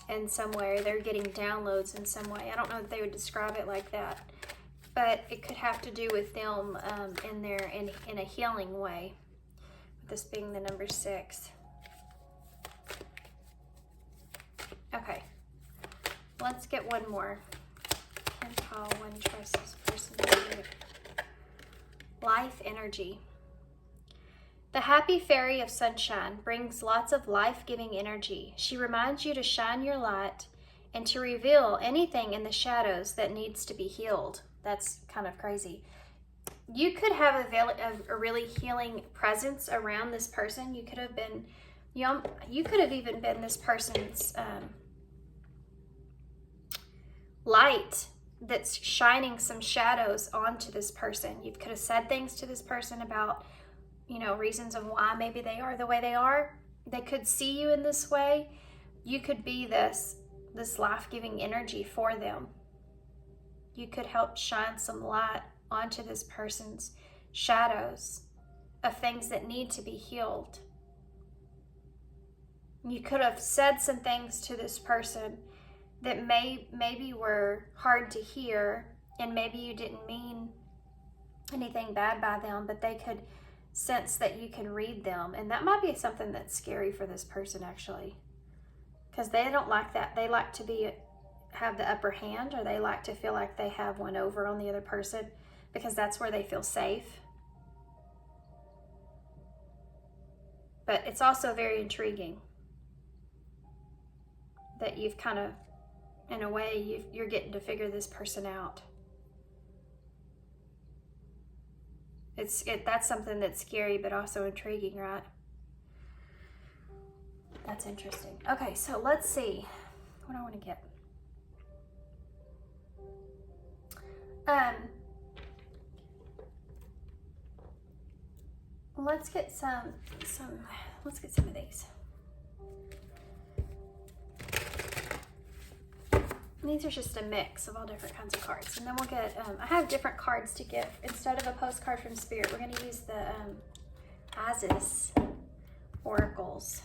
Speaker 1: in some way, or they're getting downloads in some way. I don't know that they would describe it like that, but it could have to do with them in a healing way, with this being the number 6. Okay, let's get one more. And how one trusts this person to do. Life energy. The happy fairy of sunshine brings lots of life-giving energy. She reminds you to shine your light and to reveal anything in the shadows that needs to be healed. That's kind of crazy. You could have a really healing presence around this person. You could have been, you could have even been this person's light that's shining some shadows onto this person. You could have said things to this person about, reasons of why maybe they are the way they are. They could see you in this way. You could be this life-giving energy for them. you could help shine some light onto this person's shadows of things that need to be healed. You could have said some things to this person that maybe were hard to hear, and maybe you didn't mean anything bad by them, but they could sense that you can read them. And that might be something that's scary for this person, actually, because they don't like that. They like to have the upper hand, or they like to feel like they have one over on the other person, because that's where they feel safe. But it's also very intriguing that you've kind of, in a way, you're getting to figure this person out. That's something that's scary, but also intriguing, right? That's interesting. Okay, so let's see. What do I want to get? Let's get some of these. These are just a mix of all different kinds of cards. And then we'll get, I have different cards to give. Instead of a postcard from Spirit, we're going to use the Isis Oracles.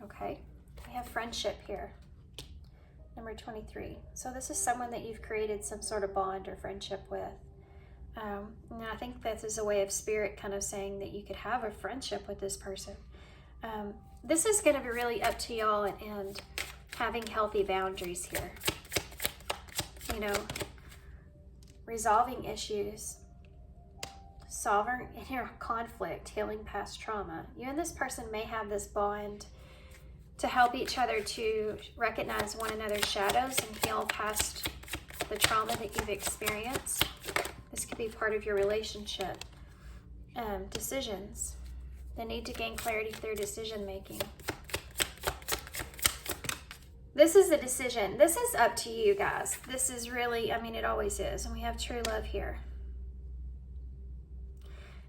Speaker 1: Okay, we have friendship here, number 23. So this is someone that you've created some sort of bond or friendship with. And I think this is a way of Spirit kind of saying that you could have a friendship with this person. This is going to be really up to y'all and having healthy boundaries here. You know, resolving issues, solving inner conflict, healing past trauma. You and this person may have this bond to help each other to recognize one another's shadows and heal past the trauma that you've experienced. This could be part of your relationship. Decisions. The need to gain clarity through decision making. This is a decision. This is up to you guys. This is really, I mean, it always is. And we have true love here.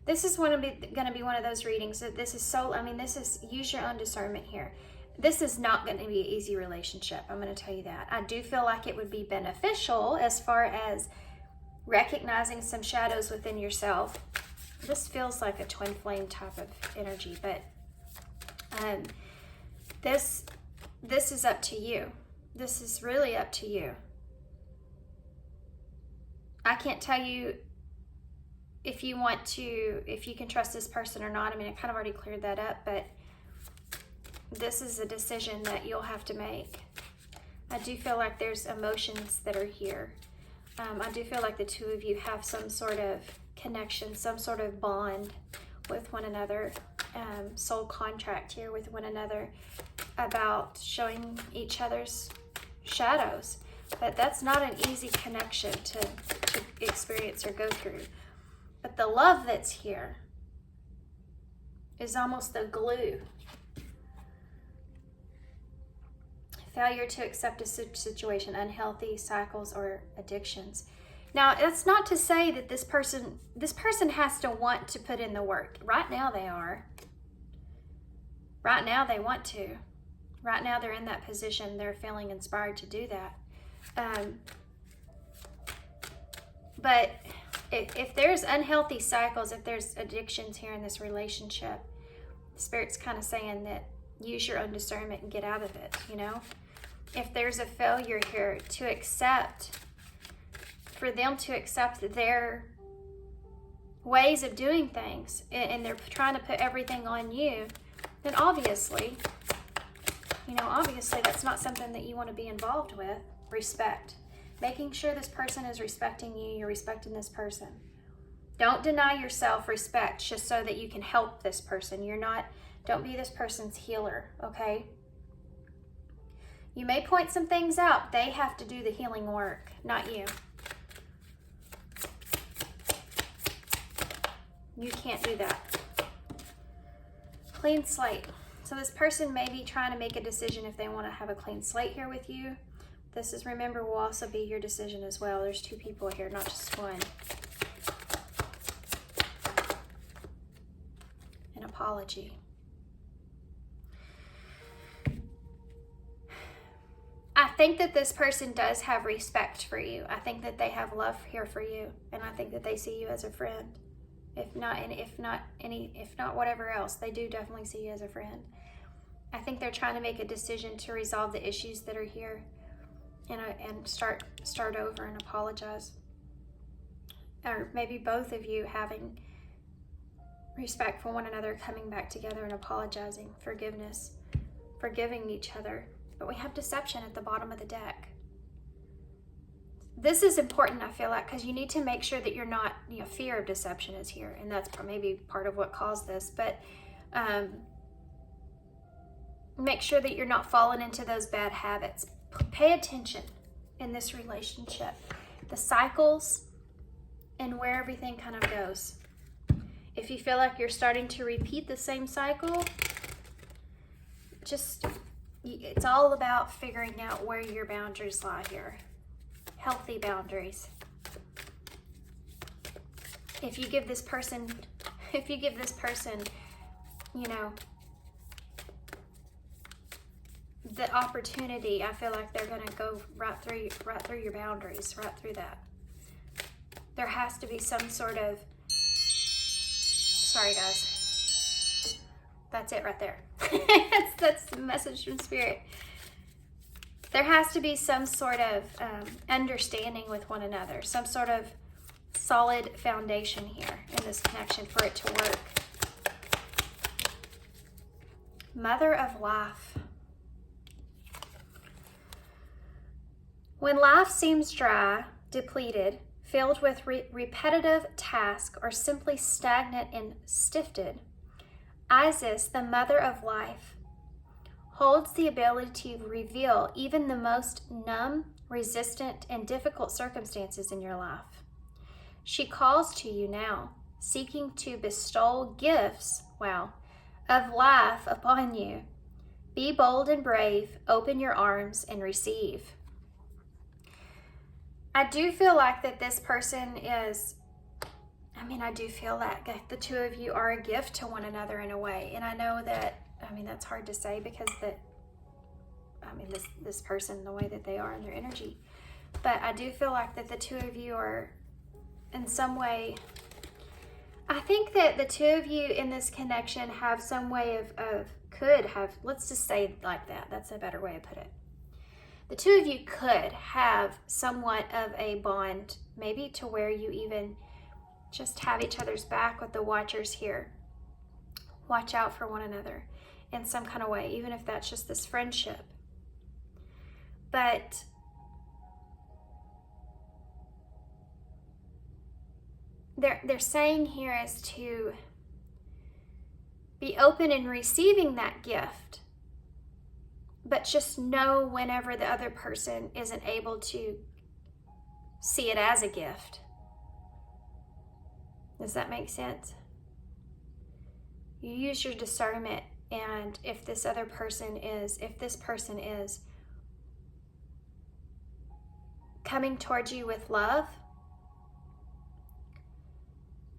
Speaker 1: This is going to be one of those readings that this is so, I mean, this is, use your own discernment here. This is not going to be an easy relationship. I'm going to tell you that. I do feel like it would be beneficial as far as recognizing some shadows within yourself. This feels like a twin flame type of energy, but this is up to you. This is really up to you. I can't tell you if you want to, if you can trust this person or not. I mean, I kind of already cleared that up, but this is a decision that you'll have to make. I do feel like there's emotions that are here. I do feel like the two of you have some sort of connection, some sort of bond with one another, soul contract here with one another about showing each other's shadows. But that's not an easy connection to experience or go through. But the love that's here is almost the glue. Failure to accept a situation, unhealthy cycles or addictions. Now, that's not to say that this person has to want to put in the work. Right now they are. Right now they want to. Right now they're in that position. They're feeling inspired to do that. But if there's unhealthy cycles, if there's addictions here in this relationship, Spirit's kind of saying that use your own discernment and get out of it, you know? If there's a failure here to accept, for them to accept their ways of doing things, and they're trying to put everything on you, then obviously, you know, obviously that's not something that you want to be involved with. Respect. Making sure this person is respecting you, you're respecting this person. Don't deny yourself respect just so that you can help this person. Don't be this person's healer, okay? You may point some things out. They have to do the healing work, not you. You can't do that. Clean slate. So this person may be trying to make a decision if they want to have a clean slate here with you. This is, remember, will also be your decision as well. There's two people here, not just one. An apology. I think that this person does have respect for you. I think that they have love here for you, and I think that they see you as a friend. If not whatever else, they do definitely see you as a friend. I think they're trying to make a decision to resolve the issues that are here, and start over and apologize. Or maybe both of you having respect for one another, coming back together and apologizing, forgiveness, forgiving each other. But we have deception at the bottom of the deck. This is important, I feel like, because you need to make sure that you're not, fear of deception is here, and that's maybe part of what caused this. But make sure that you're not falling into those bad habits. Pay attention in this relationship, the cycles, and where everything kind of goes. If you feel like you're starting to repeat the same cycle, it's all about figuring out where your boundaries lie here. Healthy boundaries. If you give this person, the opportunity, I feel like they're gonna go right through your boundaries, right through that. There has to be some sort of, sorry guys, that's it right there. that's the message from Spirit. There has to be some sort of understanding with one another, some sort of solid foundation here in this connection for it to work. Mother of Life. When life seems dry, depleted, filled with repetitive tasks, or simply stagnant and stifted, Isis, the Mother of Life, holds the ability to reveal even the most numb, resistant, and difficult circumstances in your life. She calls to you now, seeking to bestow gifts, of life upon you. Be bold and brave, open your arms and receive. I do feel like that this person is, I do feel like the two of you are a gift to one another in a way. And I know that, that's hard to say because this person, the way that they are in their energy. But I do feel like that the two of you are in some way, I think that the two of you in this connection have some way could have, let's just say it like that. That's a better way to put it. The two of you could have somewhat of a bond, maybe to where you even just have each other's back with the watchers here. Watch out for one another in some kind of way, even if that's just this friendship. But they're saying here is to be open in receiving that gift, but just know whenever the other person isn't able to see it as a gift. Does that make sense? You use your discernment, and if this person is coming towards you with love,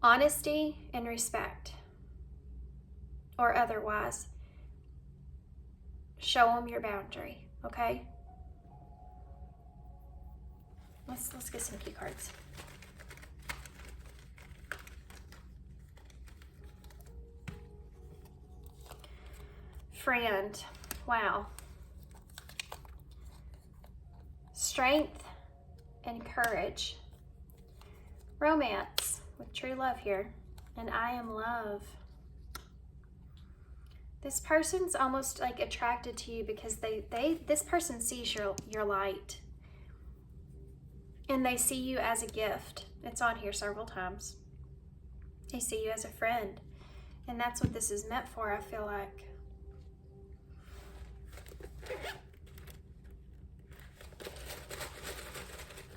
Speaker 1: honesty, and respect, or otherwise, show them your boundary, okay? Let's get some key cards. Friend, wow. Strength and courage. Romance with true love here. And I am love. This person's almost like attracted to you because this person sees your light. And they see you as a gift. It's on here several times. They see you as a friend. And that's what this is meant for, I feel like.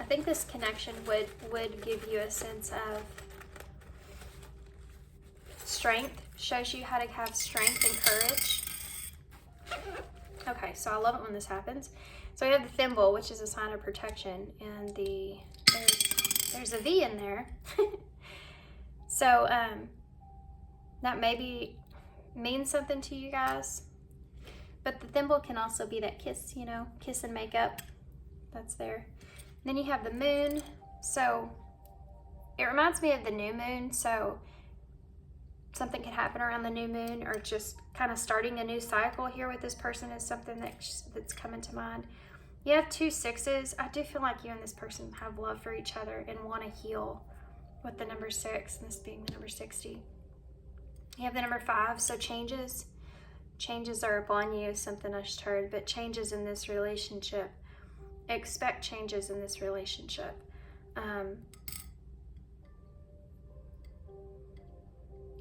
Speaker 1: I think this connection would give you a sense of strength. Shows you how to have strength and courage. Okay, so I love it when this happens. So we have the thimble, which is a sign of protection, and there's a V in there. So that maybe means something to you guys. But the thimble can also be that kiss, kiss and make up. that's there. Then you have the moon. So it reminds me of the new moon. So something can happen around the new moon, or just kind of starting a new cycle here with this person is something that's coming to mind. You have 2 6s. I do feel like you and this person have love for each other and want to heal with the number 6, and this being the number 60. You have the number 5, so changes. Changes are upon you, something I just heard, but changes in this relationship. Expect changes in this relationship.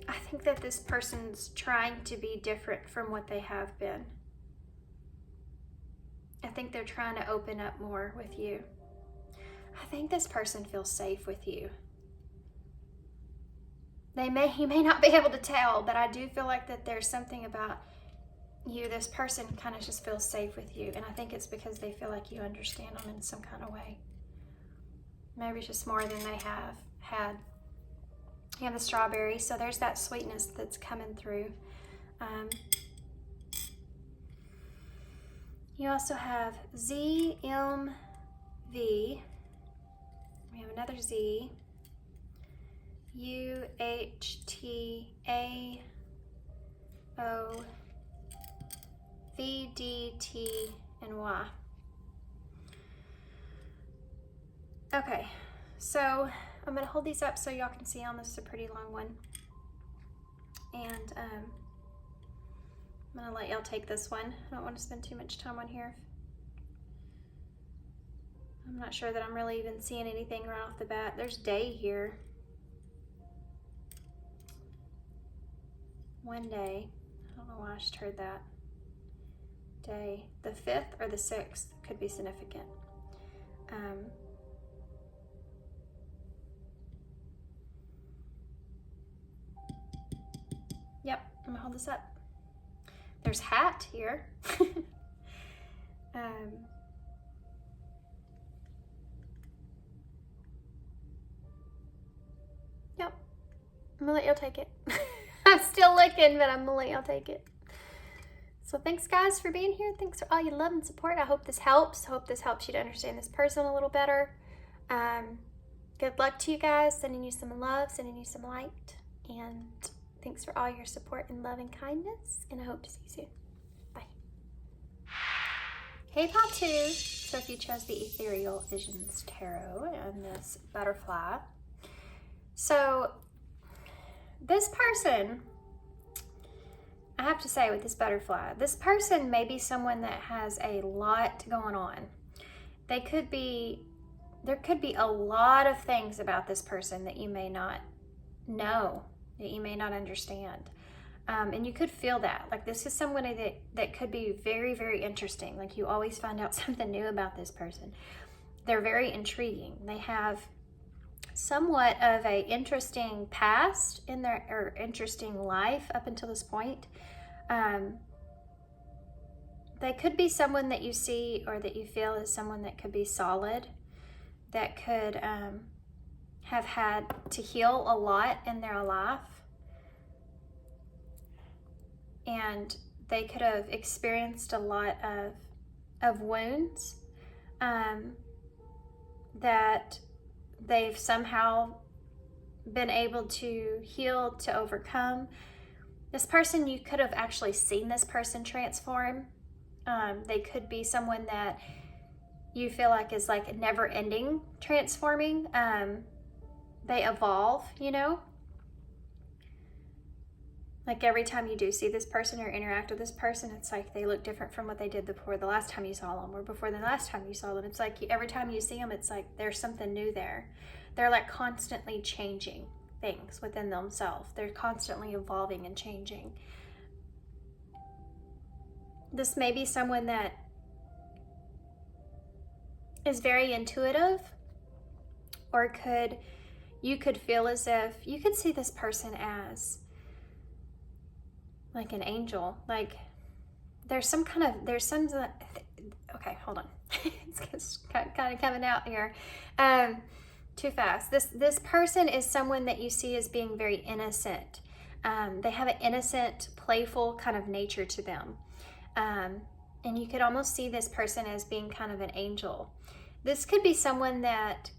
Speaker 1: I think that this person's trying to be different from what they have been. I think they're trying to open up more with you. I think this person feels safe with you. You may not be able to tell, but I do feel like that there's something about you. This person kind of just feels safe with you, and I think it's because they feel like you understand them in some kind of way. Maybe it's just more than they have had. You have the strawberry, so there's that sweetness that's coming through. You also have Z, M, V. We have another Z. U, H, T, A, O, V, D, T, and Y. Okay, so I'm going to hold these up so y'all can see them. This is a pretty long one. And I'm going to let y'all take this one. I don't want to spend too much time on here. I'm not sure that I'm really even seeing anything right off the bat. There's day here. One day. I don't know why I just heard that. Day. The 5th or the 6th could be significant. Yep, I'm gonna hold this up. There's hat here. Yep, I'm gonna let y'all take it. I'm still looking, but I'm gonna let y'all take it. So thanks guys for being here. Thanks for all your love and support. I hope this helps. I hope this helps you to understand this person a little better. Good luck to you guys. Sending you some love, sending you some light, and thanks for all your support and love and kindness, and I hope to see you soon. Bye. Hey, Pile 2. So if you chose the Ethereal Visions Tarot and this butterfly. So this person, I have to say with this butterfly, this person may be someone that has a lot going on. There could be a lot of things about this person that you may not know, that you may not understand. And you could feel that. Like this is somebody that could be very, very interesting. Like you always find out something new about this person. They're very intriguing. They have somewhat of a interesting past in their, or interesting life up until this point. They could be someone that you see or that you feel is someone that could be solid, that could have had to heal a lot in their life. And they could have experienced a lot of wounds that they've somehow been able to heal, to overcome. This person, you could have actually seen this person transform. They could be someone that you feel like is like never ending transforming. They evolve, you know? Like every time you do see this person or interact with this person, it's like they look different from what they did before the last time you saw them, or before the last time you saw them. It's like every time you see them, it's like there's something new there. They're like constantly changing things within themselves. They're constantly evolving and changing. This may be someone that is very intuitive, or you could feel as if you could see this person as like an angel. Like there's some, okay, hold on. It's kind of coming out here too fast. This person is someone that you see as being very innocent. They have an innocent, playful kind of nature to them. And you could almost see this person as being kind of an angel. This could be someone that,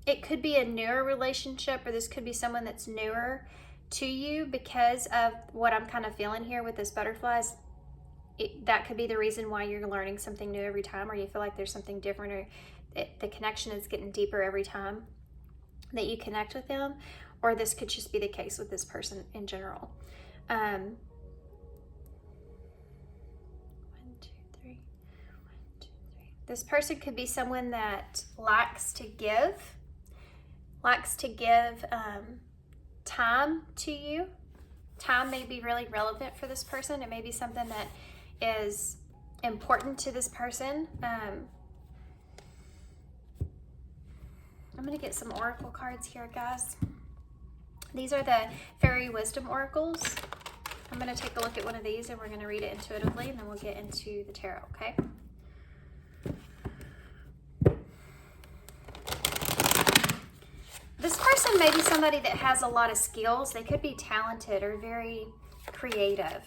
Speaker 1: it could be a newer relationship, or this could be someone that's newer to you because of what I'm kind of feeling here with this butterflies. That could be the reason why you're learning something new every time, or you feel like there's something different, or the connection is getting deeper every time that you connect with them. Or this could just be the case with this person in general. 1, 2, 3. 1, 2, 3. This person could be someone that likes to give time to you. Time may be really relevant for this person. It may be something that is important to this person. I'm going to get some oracle cards here, guys. These are the Fairy Wisdom Oracles. I'm going to take a look at one of these and we're going to read it intuitively, and then we'll get into the tarot, okay? This person may be somebody that has a lot of skills. They could be talented or very creative.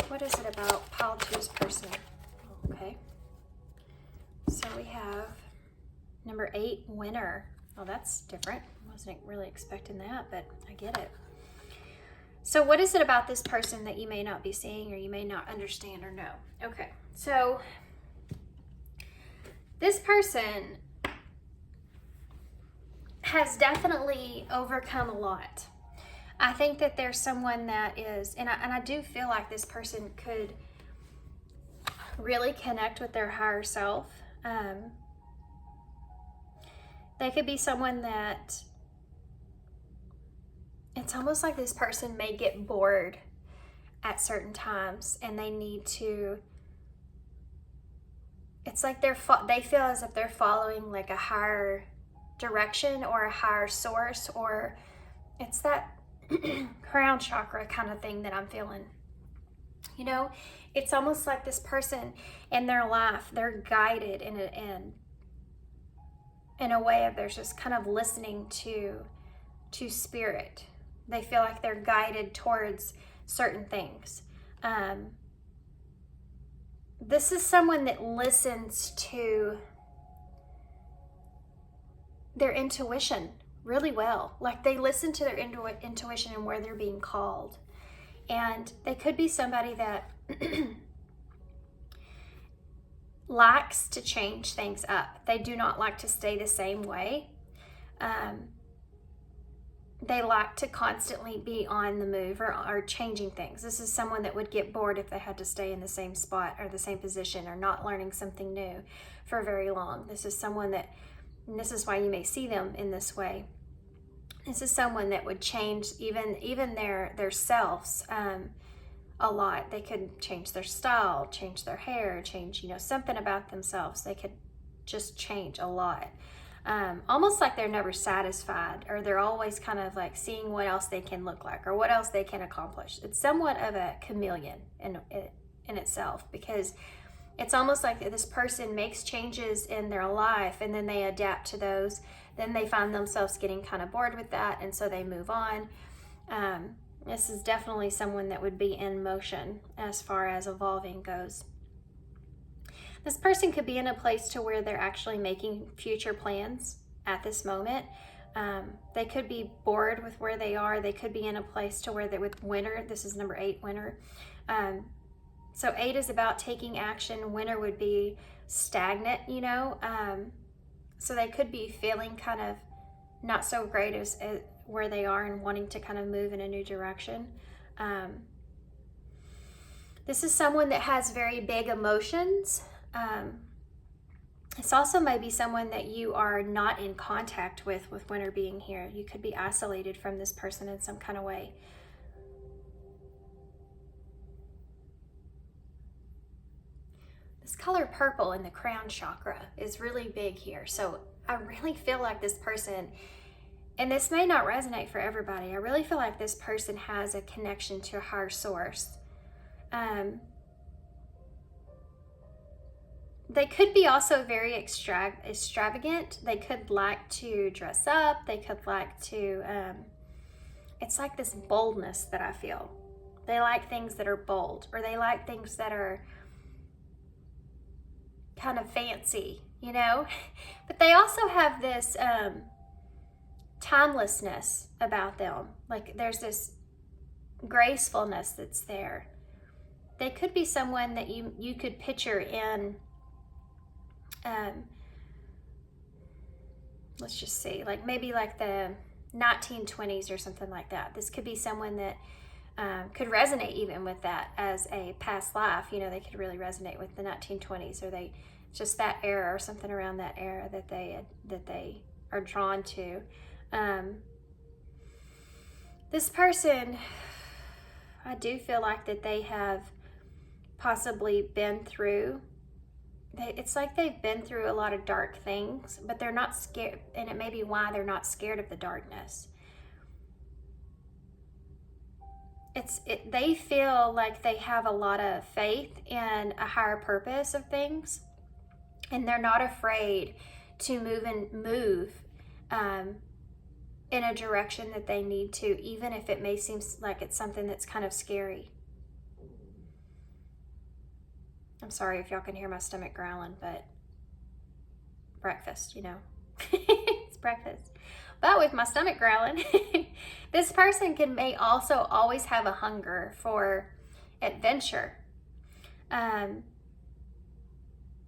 Speaker 1: What is it about pile two's person? Okay. So we have number 8, winner. Oh, that's different. I wasn't really expecting that, but I get it. So what is it about this person that you may not be seeing, or you may not understand or know? Okay. So this person has definitely overcome a lot. I think that there's someone that is, and I do feel like this person could really connect with their higher self. They could be someone that, it's almost like this person may get bored at certain times, and they need to, it's like they feel as if they're following like a higher direction or a higher source, or it's that crown chakra kind of thing that I'm feeling. You know, it's almost like this person in their life, they're guided in a way of, they're just kind of listening to spirit. They feel like they're guided towards certain things. This is someone that listens to their intuition really well. Like, they listen to their intuition and where they're being called. And they could be somebody that likes to change things up. They do not like to stay the same way. They like to constantly be on the move or changing things. This is someone that would get bored if they had to stay in the same spot or the same position, or not learning something new for very long. This is someone that, and this is why you may see them in this way. This is someone that would change even their selves a lot. They could change their style, change their hair, change, something about themselves. They could just change a lot. Almost like they're never satisfied, or they're always kind of like seeing what else they can look like or what else they can accomplish. It's somewhat of a chameleon in itself, because it's almost like this person makes changes in their life and then they adapt to those. Then they find themselves getting kind of bored with that, and so they move on. This is definitely someone that would be in motion as far as evolving goes. This person could be in a place to where they're actually making future plans at this moment. They could be bored with where they are. They could be in a place to where they're with winner. This is number 8, winner. So 8 is about taking action. Winner would be stagnant, so they could be feeling kind of not so great as where they are and wanting to kind of move in a new direction. This is someone that has very big emotions. It's also maybe someone that you are not in contact with winter being here. You could be isolated from this person in some kind of way. This color purple in the crown chakra is really big here. So I really feel like this person, and this may not resonate for everybody, I really feel like this person has a connection to a higher source. They could be also very extravagant. They could like to dress up. They could like to, it's like this boldness that I feel. They like things that are bold, or they like things that are kind of fancy, you know? But they also have this timelessness about them. Like there's this gracefulness that's there. They could be someone that you could picture in, let's just see, like maybe like the 1920s or something like that. This could be someone that could resonate even with that as a past life. You know, they could really resonate with the 1920s, or they just that era or something around that era that they are drawn to. This person, I do feel like that they have possibly been through, it's like they've been through a lot of dark things, but they're not scared, and it may be why they're not scared of the darkness. They feel like they have a lot of faith in a higher purpose of things, and they're not afraid to move in a direction that they need to, even if it may seem like it's something that's kind of scary. I'm sorry if y'all can hear my stomach growling, but breakfast, you know. It's breakfast. But with my stomach growling, this person may also always have a hunger for adventure,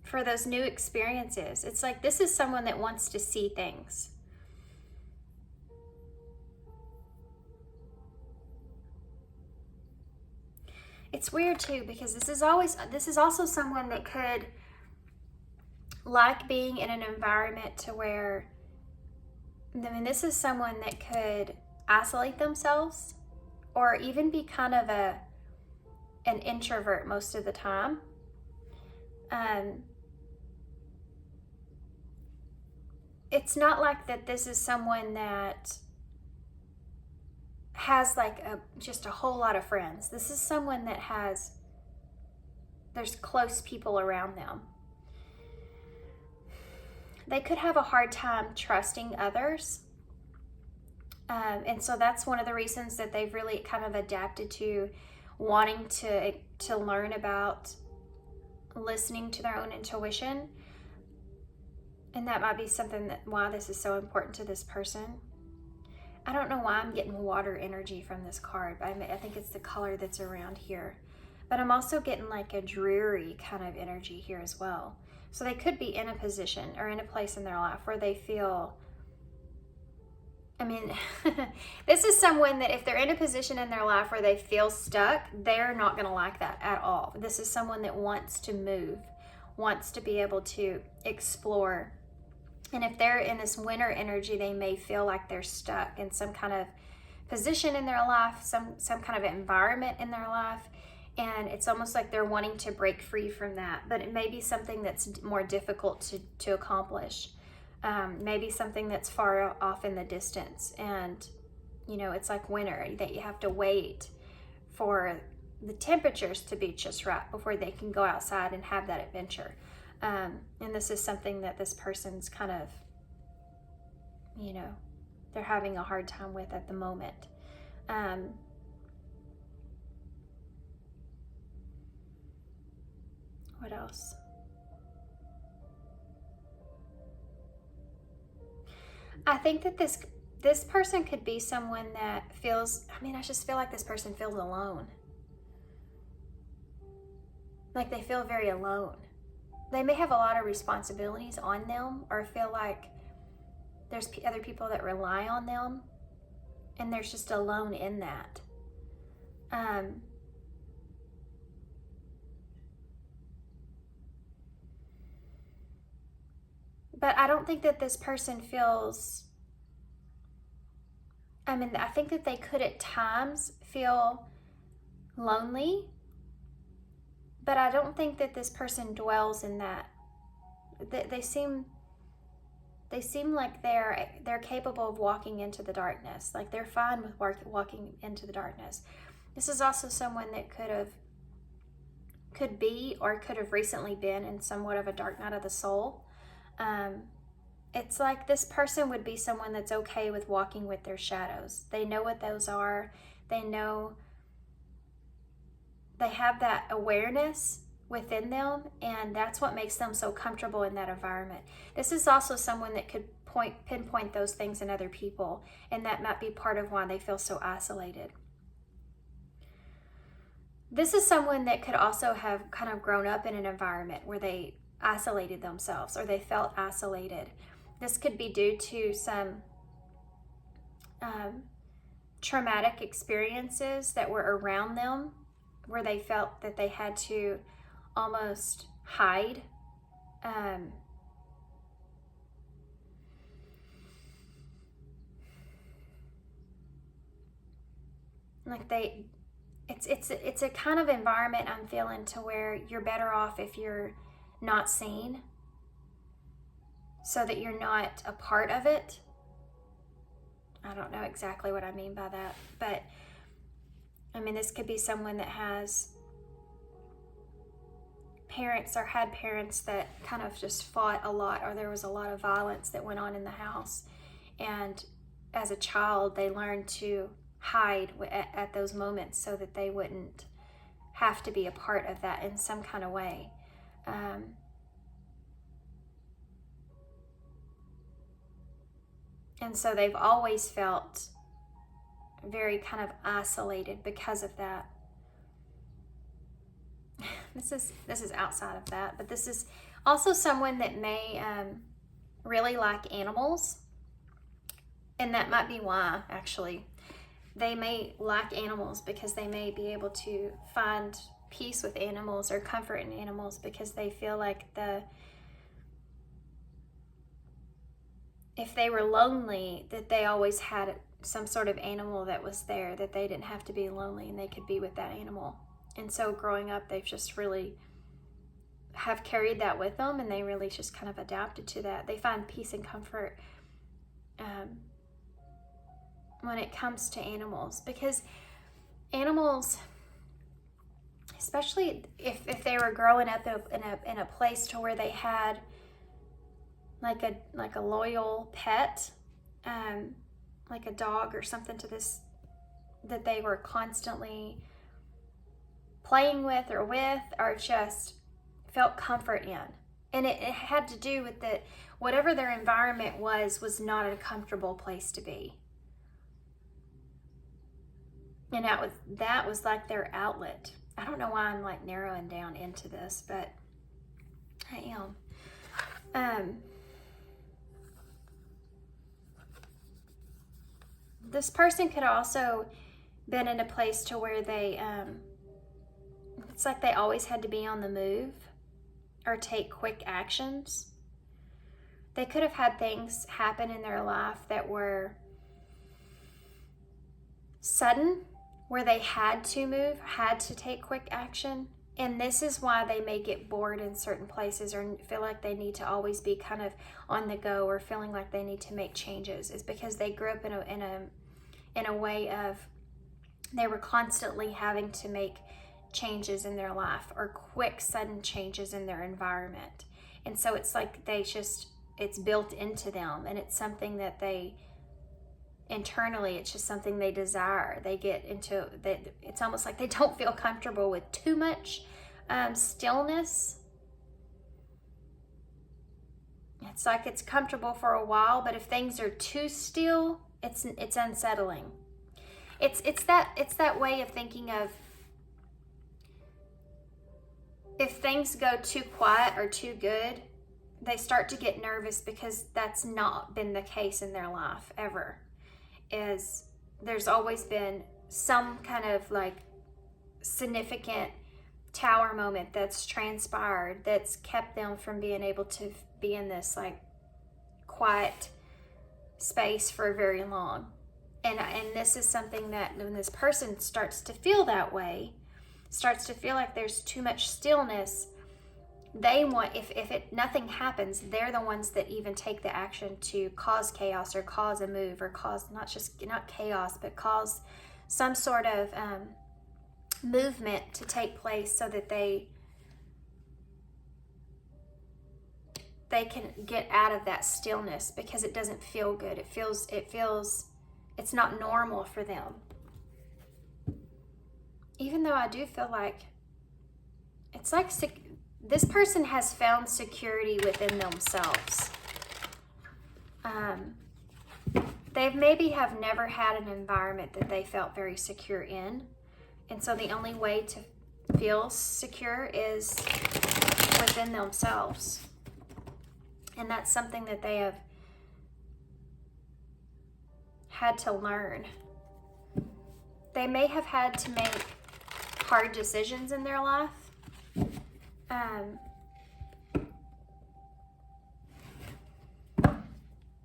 Speaker 1: for those new experiences. It's like this is someone that wants to see things. It's weird too, because this is also someone that could like being in an environment to where, I mean, this is someone that could isolate themselves or even be kind of an introvert most of the time. It's not like that this is someone that has like just a whole lot of friends. This is someone that there's close people around them. They could have a hard time trusting others. And so that's one of the reasons that they've really kind of adapted to wanting to learn about listening to their own intuition. And that might be something why this is so important to this person. I don't know why I'm getting water energy from this card, but I think it's the color that's around here. But I'm also getting like a dreary kind of energy here as well. So they could be in a position or in a place in their life where they feel, I mean, this is someone that if they're in a position in their life where they feel stuck, they're not going to like that at all. This is someone that wants to move, wants to be able to explore. And if they're in this winter energy, they may feel like they're stuck in some kind of position in their life, some kind of environment in their life. And it's almost like they're wanting to break free from that. But it may be something that's more difficult to accomplish. Maybe something that's far off in the distance. And, you know, it's like winter, that you have to wait for the temperatures to be just right before they can go outside and have that adventure. And this is something that this person's kind of, you know, they're having a hard time with at the moment. What else? I think that this person could be someone that feels, I mean, I just feel like this person feels alone. Like they feel very alone. They may have a lot of responsibilities on them, or feel like there's other people that rely on them, and they're just alone in that. But I don't think that this person feels, I mean, I think that they could at times feel lonely, but I don't think that this person dwells in that. They seem like they're capable of walking into the darkness. Like they're fine with walking into the darkness. This is also someone that could be or could have recently been in somewhat of a dark night of the soul. It's like this person would be someone that's okay with walking with their shadows. They know what those are. They know, they have that awareness within them, and that's what makes them so comfortable in that environment. This is also someone that could pinpoint those things in other people, and that might be part of why they feel so isolated. This is someone that could also have kind of grown up in an environment where they isolated themselves or they felt isolated. This could be due to some traumatic experiences that were around them where they felt that they had to almost hide. It's a kind of environment I'm feeling to where you're better off if you're not seen, so that you're not a part of it. I don't know exactly what I mean by that, but I mean, this could be someone that has parents or had parents that kind of just fought a lot, or there was a lot of violence that went on in the house. And as a child, they learned to hide at those moments so that they wouldn't have to be a part of that in some kind of way. And so they've always felt very kind of isolated because of that. This is outside of that, but this is also someone that may really like animals, and that might be why, actually. They may like animals because they may be able to find peace with animals or comfort in animals, because they feel like if they were lonely, that they always had some sort of animal that was there, that they didn't have to be lonely and they could be with that animal. And so growing up, they've just really have carried that with them, and they really just kind of adapted to that. They find peace and comfort when it comes to animals, because animals, especially if they were growing up in a place to where they had like a loyal pet, like a dog or something that they were constantly playing with or just felt comfort in. And it had to do with that whatever their environment was not a comfortable place to be. And that was like their outlet. I don't know why I'm like narrowing down into this, but I am. This person could also been in a place to where they, it's like they always had to be on the move or take quick actions. They could have had things happen in their life that were sudden, where they had to move, had to take quick action. And this is why they may get bored in certain places or feel like they need to always be kind of on the go, or feeling like they need to make changes, is because they grew up in a way of they were constantly having to make changes in their life, or quick, sudden changes in their environment. And so it's like it's built into them, and it's something that they internally, it's just something they desire. They get into that. It's almost like they don't feel comfortable with too much stillness. It's like it's comfortable for a while, but if things are too still, it's unsettling. It's that way of thinking of, if things go too quiet or too good, they start to get nervous, because that's not been the case in their life ever. There's always been some kind of like significant tower moment that's transpired that's kept them from being able to be in this like quiet space for very long. And this is something that when this person starts to feel that way, starts to feel like there's too much stillness, they want, if nothing happens, they're the ones that even take the action to cause chaos, or cause a move, or cause not chaos, but cause some sort of movement to take place, so that they can get out of that stillness, because it doesn't feel good. It feels it's not normal for them. Even though I do feel like it's like this person has found security within themselves. They maybe have never had an environment that they felt very secure in. And so the only way to feel secure is within themselves. And that's something that they have had to learn. They may have had to make hard decisions in their life. And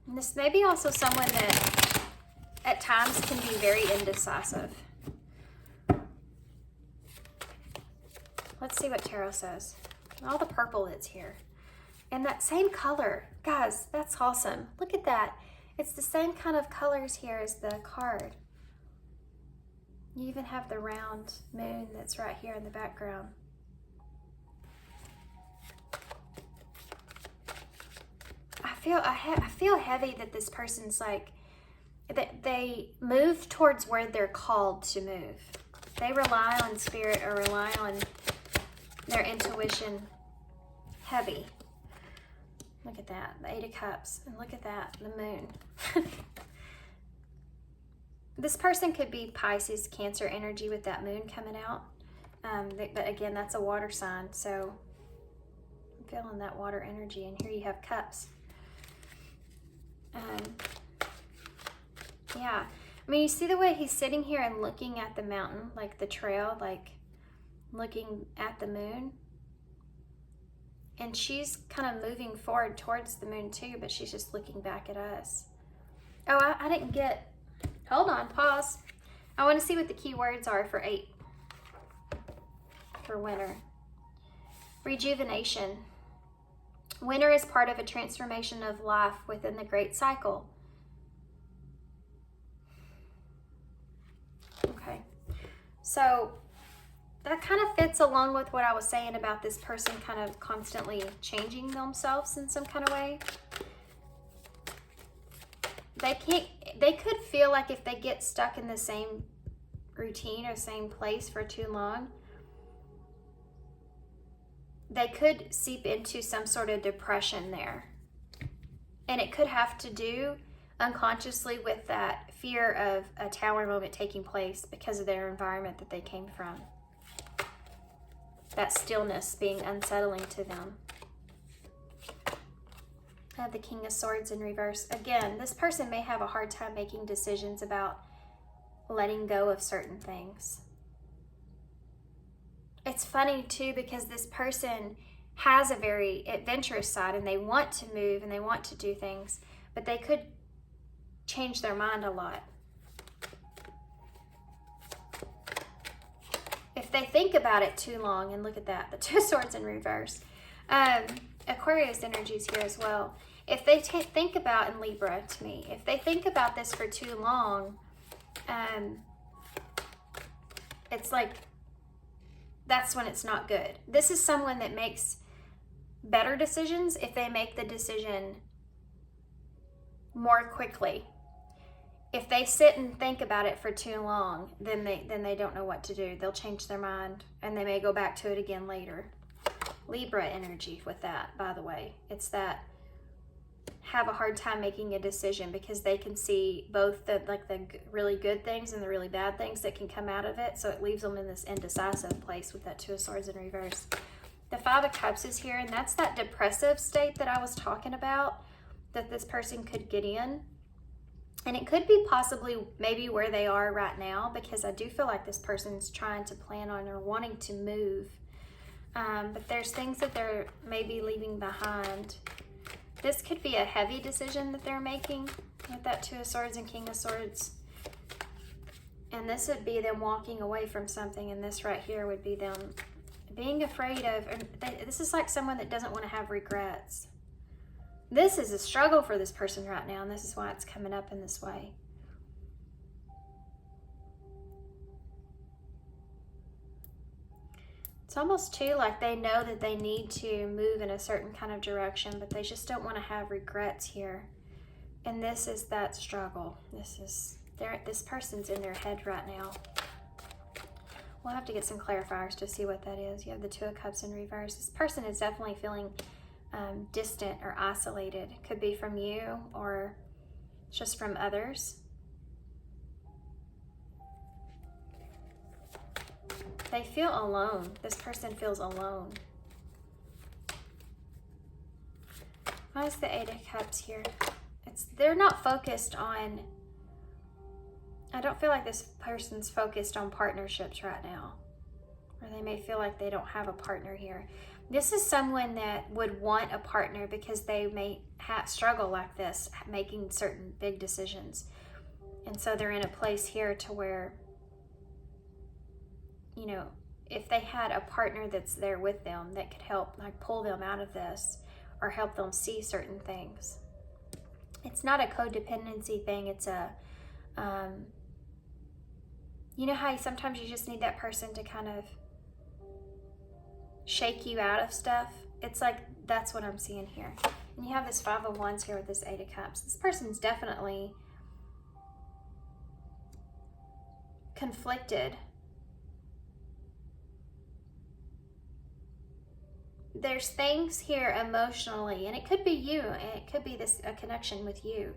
Speaker 1: this may be also someone that at times can be very indecisive. Let's see what tarot says. All the purple that's here. And that same color. Guys, that's awesome. Look at that. It's the same kind of colors here as the card. You even have the round moon that's right here in the background. I feel heavy that this person's like, that they move towards where they're called to move. They rely on spirit or rely on their intuition heavy. Look at that, the 8 of Cups, and look at that, the moon. This person could be Pisces, Cancer energy with that moon coming out. But again, that's a water sign, so I'm feeling that water energy. And here you have Cups. Yeah, I mean, you see the way he's sitting here and looking at the mountain, like the trail, like looking at the moon. And she's kind of moving forward towards the moon too, but she's just looking back at us. Oh, I didn't get, hold on, pause. I want to see what the key words are for 8. For winter. Rejuvenation. Winter is part of a transformation of life within the great cycle. Okay, so that kind of fits along with what I was saying about this person kind of constantly changing themselves in some kind of way. They could feel like if they get stuck in the same routine or same place for too long, they could seep into some sort of depression there. And it could have to do unconsciously with that fear of a tower moment taking place because of their environment that they came from. That stillness being unsettling to them. I have the King of Swords in reverse. Again, this person may have a hard time making decisions about letting go of certain things. It's funny too because this person has a very adventurous side and they want to move and they want to do things, but they could change their mind a lot. If they think about it too long, and look at that, the 2 of Swords in reverse. Aquarius energies here as well. If they think about, in Libra to me, if they think about this for too long, it's like, that's when it's not good. This is someone that makes better decisions if they make the decision more quickly. If they sit and think about it for too long, then they don't know what to do. They'll change their mind and they may go back to it again later. Libra energy with that, by the way. It's that have a hard time making a decision because they can see both the really good things and the really bad things that can come out of it. So it leaves them in this indecisive place with that 2 of Swords in reverse. The 5 of Cups is here, and that's that depressive state that I was talking about that this person could get in. And it could be possibly maybe where they are right now, because I do feel like this person's trying to plan on or wanting to move. But there's things that they're maybe leaving behind. This could be a heavy decision that they're making with that 2 of Swords and King of Swords. And this would be them walking away from something, and this right here would be them being afraid of, this is like someone that doesn't want to have regrets. This is a struggle for this person right now, and this is why it's coming up in this way. It's almost too like they know that they need to move in a certain kind of direction, but they just don't want to have regrets here. And this is that struggle. This person's in their head right now. We'll have to get some clarifiers to see what that is. You have the Two of Cups in reverse. This person is definitely feeling distant or isolated. Could be from you or just from others. They feel alone. This person feels alone. Why is the Eight of Cups here? They're not focused on, I don't feel like this person's focused on partnerships right now. Or they may feel like they don't have a partner here. This is someone that would want a partner because they may struggle like this, making certain big decisions. And so they're in a place here to where, you know, if they had a partner that's there with them that could help like pull them out of this or help them see certain things. It's not a codependency thing. It's a, you know how sometimes you just need that person to kind of shake you out of stuff? It's like, that's what I'm seeing here. And you have this Five of Wands here with this Eight of Cups. This person's definitely conflicted. There's things here emotionally, and it could be you, and it could be a connection with you.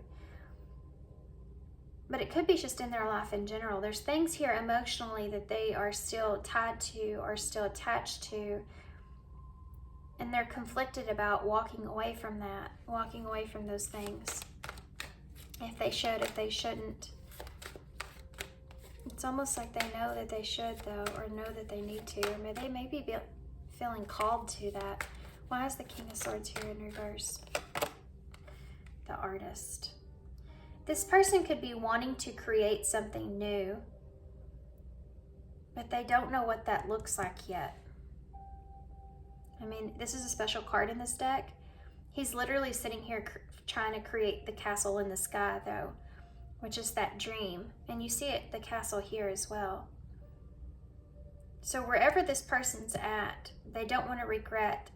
Speaker 1: But it could be just in their life in general. There's things here emotionally that they are still tied to or still attached to. And they're conflicted about walking away from that, walking away from those things. If they should, if they shouldn't. It's almost like they know that they should, though, or know that they need to. Or they may be feeling called to that. Why is the King of Swords here in reverse? The Artist. This person could be wanting to create something new, but they don't know what that looks like yet. I mean, this is a special card in this deck. He's literally sitting here trying to create the castle in the sky, though, which is that dream. And you see it, the castle here as well. So wherever this person's at, they don't want to regret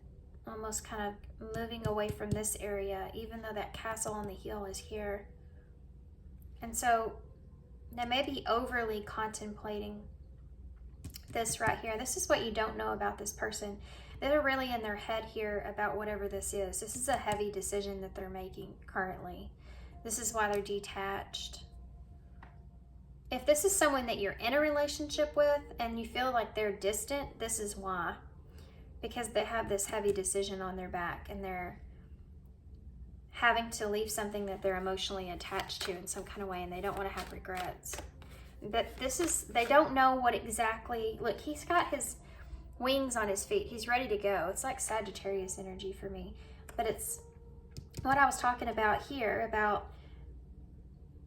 Speaker 1: almost kind of moving away from this area, even though that castle on the hill is here. And so they may be overly contemplating this right here. This is what you don't know about this person. They're really in their head here about whatever this is. This is a heavy decision that they're making currently. This is why they're detached. If this is someone that you're in a relationship with and you feel like they're distant, this is why. Because they have this heavy decision on their back and they're having to leave something that they're emotionally attached to in some kind of way, and they don't want to have regrets. But this is, they don't know what exactly, look, he's got his wings on his feet. He's ready to go. It's like Sagittarius energy for me. But it's what I was talking about here, about,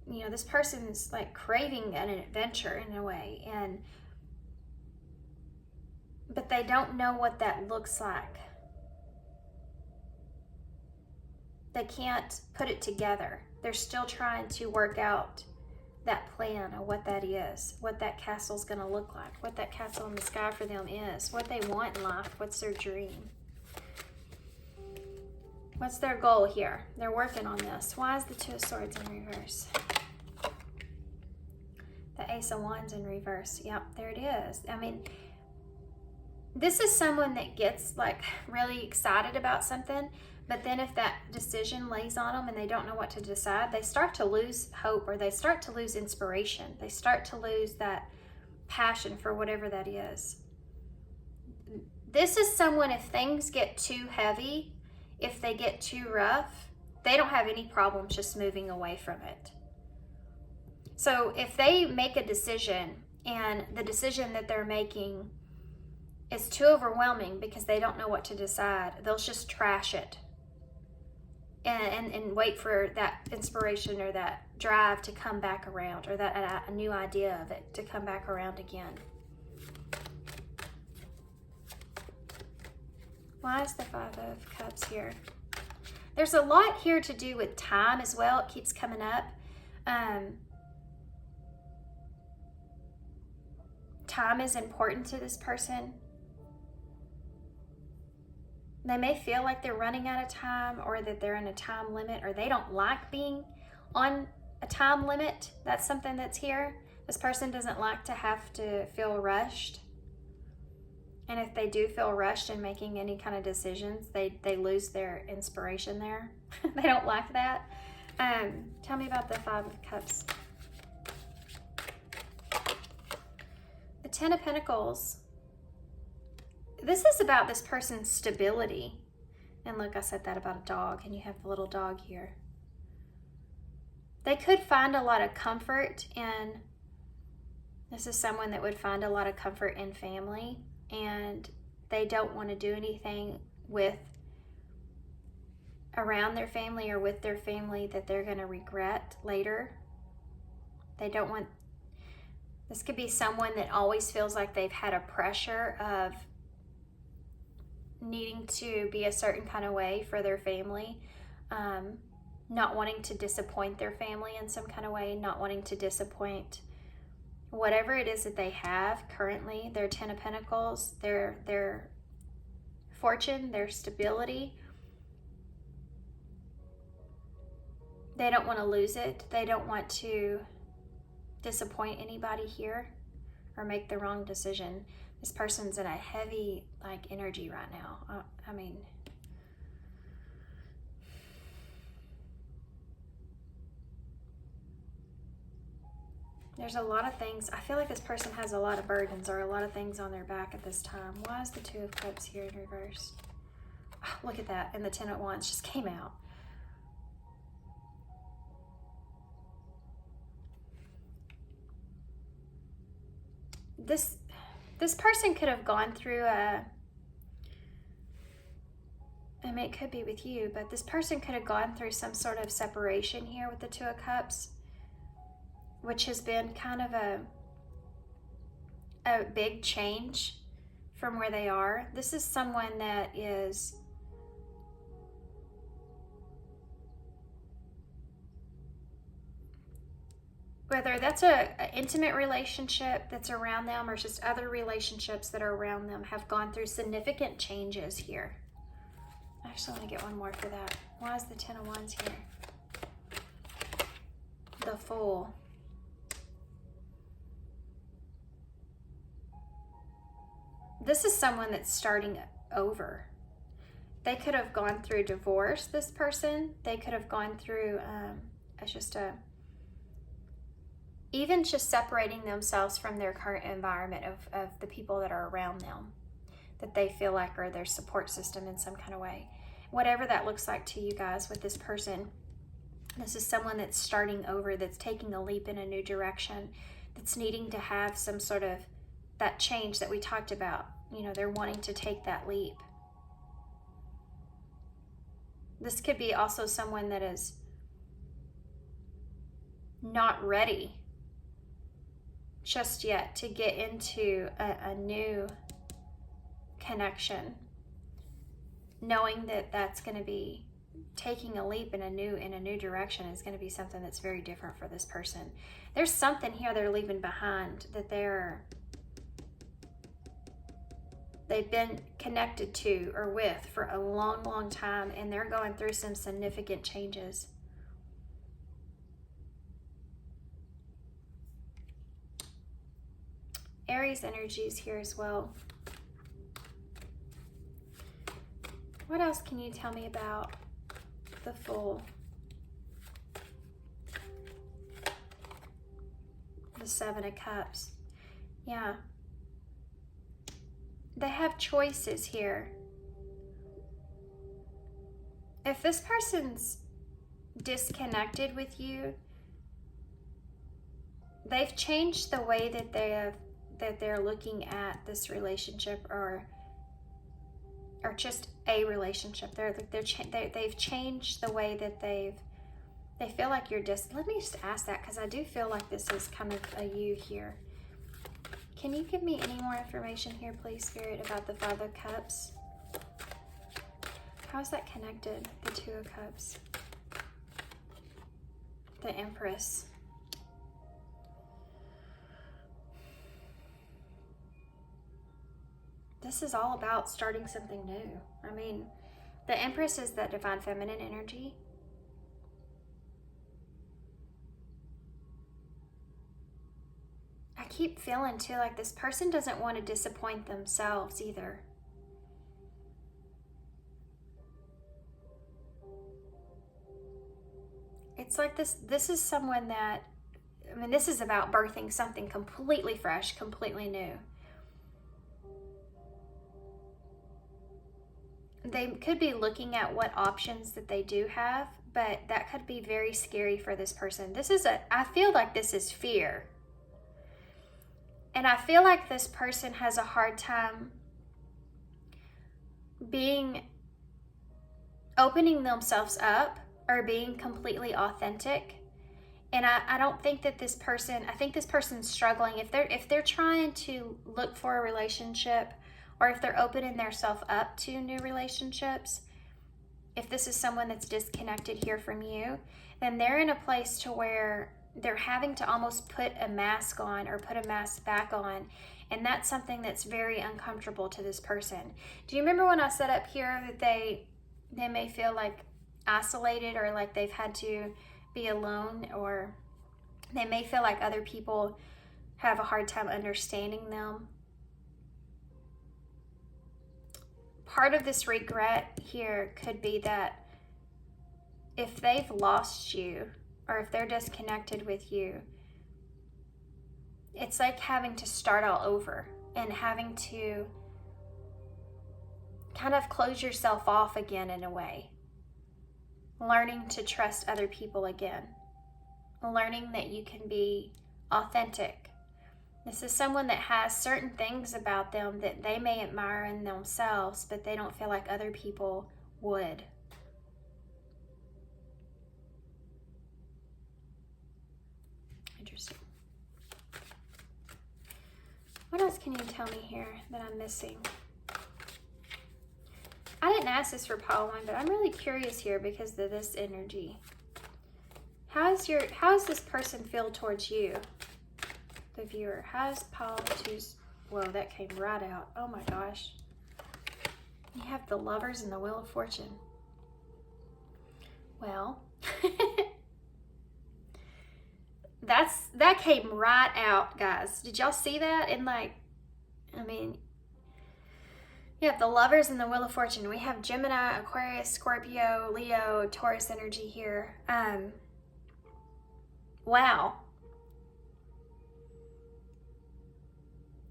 Speaker 1: you know, this person's like craving an adventure in a way, but they don't know what that looks like. They can't put it together. They're still trying to work out that plan of what that is, what that castle's going to look like, what that castle in the sky for them is, what they want in life, what's their dream. What's their goal here? They're working on this. Why is the Two of Swords in reverse? The Ace of Wands in reverse. Yep, there it is. I mean, this is someone that gets like really excited about something, but then if that decision lays on them and they don't know what to decide, they start to lose hope, or they start to lose inspiration. They start to lose that passion for whatever that is. This is someone, if things get too heavy, if they get too rough, they don't have any problems just moving away from it. So if they make a decision and the decision that they're making is too overwhelming because they don't know what to decide, they'll just trash it and wait for that inspiration or that drive to come back around, or that a new idea of it to come back around again. Why is the Five of Cups here? There's a lot here to do with time as well. It keeps coming up. Time is important to this person. They may feel like they're running out of time, or that they're in a time limit, or they don't like being on a time limit. That's something that's here. This person doesn't like to have to feel rushed. And if they do feel rushed in making any kind of decisions, they lose their inspiration there. They don't like that. Tell me about the Five of Cups. The Ten of Pentacles. This is about this person's stability. And look, I said that about a dog, and you have the little dog here. They could find a lot of comfort in, this is someone that would find a lot of comfort in family, and they don't want to do anything with, around their family or with their family that they're going to regret later. They don't want, this could be someone that always feels like they've had a pressure of needing to be a certain kind of way for their family, not wanting to disappoint their family in some kind of way, not wanting to disappoint whatever it is that they have currently, their Ten of Pentacles, their fortune, their stability. They don't want to lose it. They don't want to disappoint anybody here or make the wrong decision. This person's in a heavy energy right now. I mean, there's a lot of things. I feel like this person has a lot of burdens or a lot of things on their back at this time. Why is the Two of Cups here in reverse? Oh, look at that. And the Ten of Wands just came out. This person could have gone through I mean, it could be with you, but this person could have gone through some sort of separation here with the Two of Cups, which has been kind of a big change from where they are. This is someone that is whether that's an intimate relationship that's around them or just other relationships that are around them have gone through significant changes here. I actually want to get one more for that. Why is the Ten of Wands here? The Fool. This is someone that's starting over. They could have gone through divorce, this person. They could have gone through even just separating themselves from their current environment of the people that are around them, that they feel like are their support system in some kind of way. Whatever that looks like to you guys with this person, this is someone that's starting over, that's taking a leap in a new direction, that's needing to have some sort of that change that we talked about. You know, they're wanting to take that leap. This could be also someone that is not ready just yet to get into a new connection, knowing that that's going to be taking a leap in a new direction is going to be something that's very different for this person. There's something here they're leaving behind that they've been connected to or with for a long, long time, and they're going through some significant changes. Aries energy is here as well. What else can you tell me about the Fool? The Seven of Cups. Yeah. They have choices here. If this person's disconnected with you, they've changed the way that they're looking at this relationship or just a relationship. They've changed the way that they feel like you're let me just ask that, because I do feel like this is kind of a you here. Can you give me any more information here, please, Spirit, about the Five of Cups? How is that connected? The Two of Cups. The Empress. This is all about starting something new. I mean, the Empress is that divine feminine energy. I keep feeling too like this person doesn't want to disappoint themselves either. It's like this is someone that, I mean, this is about birthing something completely fresh, completely new. They could be looking at what options that they do have, but that could be very scary for this person. I feel like this is fear. And I feel like this person has a hard time opening themselves up or being completely authentic. And I don't think that this person, I think this person's struggling. If they're trying to look for a relationship, or if they're opening themselves up to new relationships, if this is someone that's disconnected here from you, then they're in a place to where they're having to almost put a mask on or put a mask back on. And that's something that's very uncomfortable to this person. Do you remember when I said up here that they may feel like isolated, or like they've had to be alone, or they may feel like other people have a hard time understanding them? Part of this regret here could be that if they've lost you, or if they're disconnected with you, it's like having to start all over and having to kind of close yourself off again in a way. Learning to trust other people again. Learning that you can be authentic. This is someone that has certain things about them that they may admire in themselves, but they don't feel like other people would. Interesting. What else can you tell me here that I'm missing? I didn't ask this for pile 1, but I'm really curious here because of this energy. How does this person feel towards you? The viewer. How does pile 2's, whoa, that came right out. Oh my gosh. You have the Lovers and the Wheel of Fortune. Well, that came right out, guys. Did y'all see that? And like, I mean, you have the Lovers and the Wheel of Fortune. We have Gemini, Aquarius, Scorpio, Leo, Taurus energy here. Wow.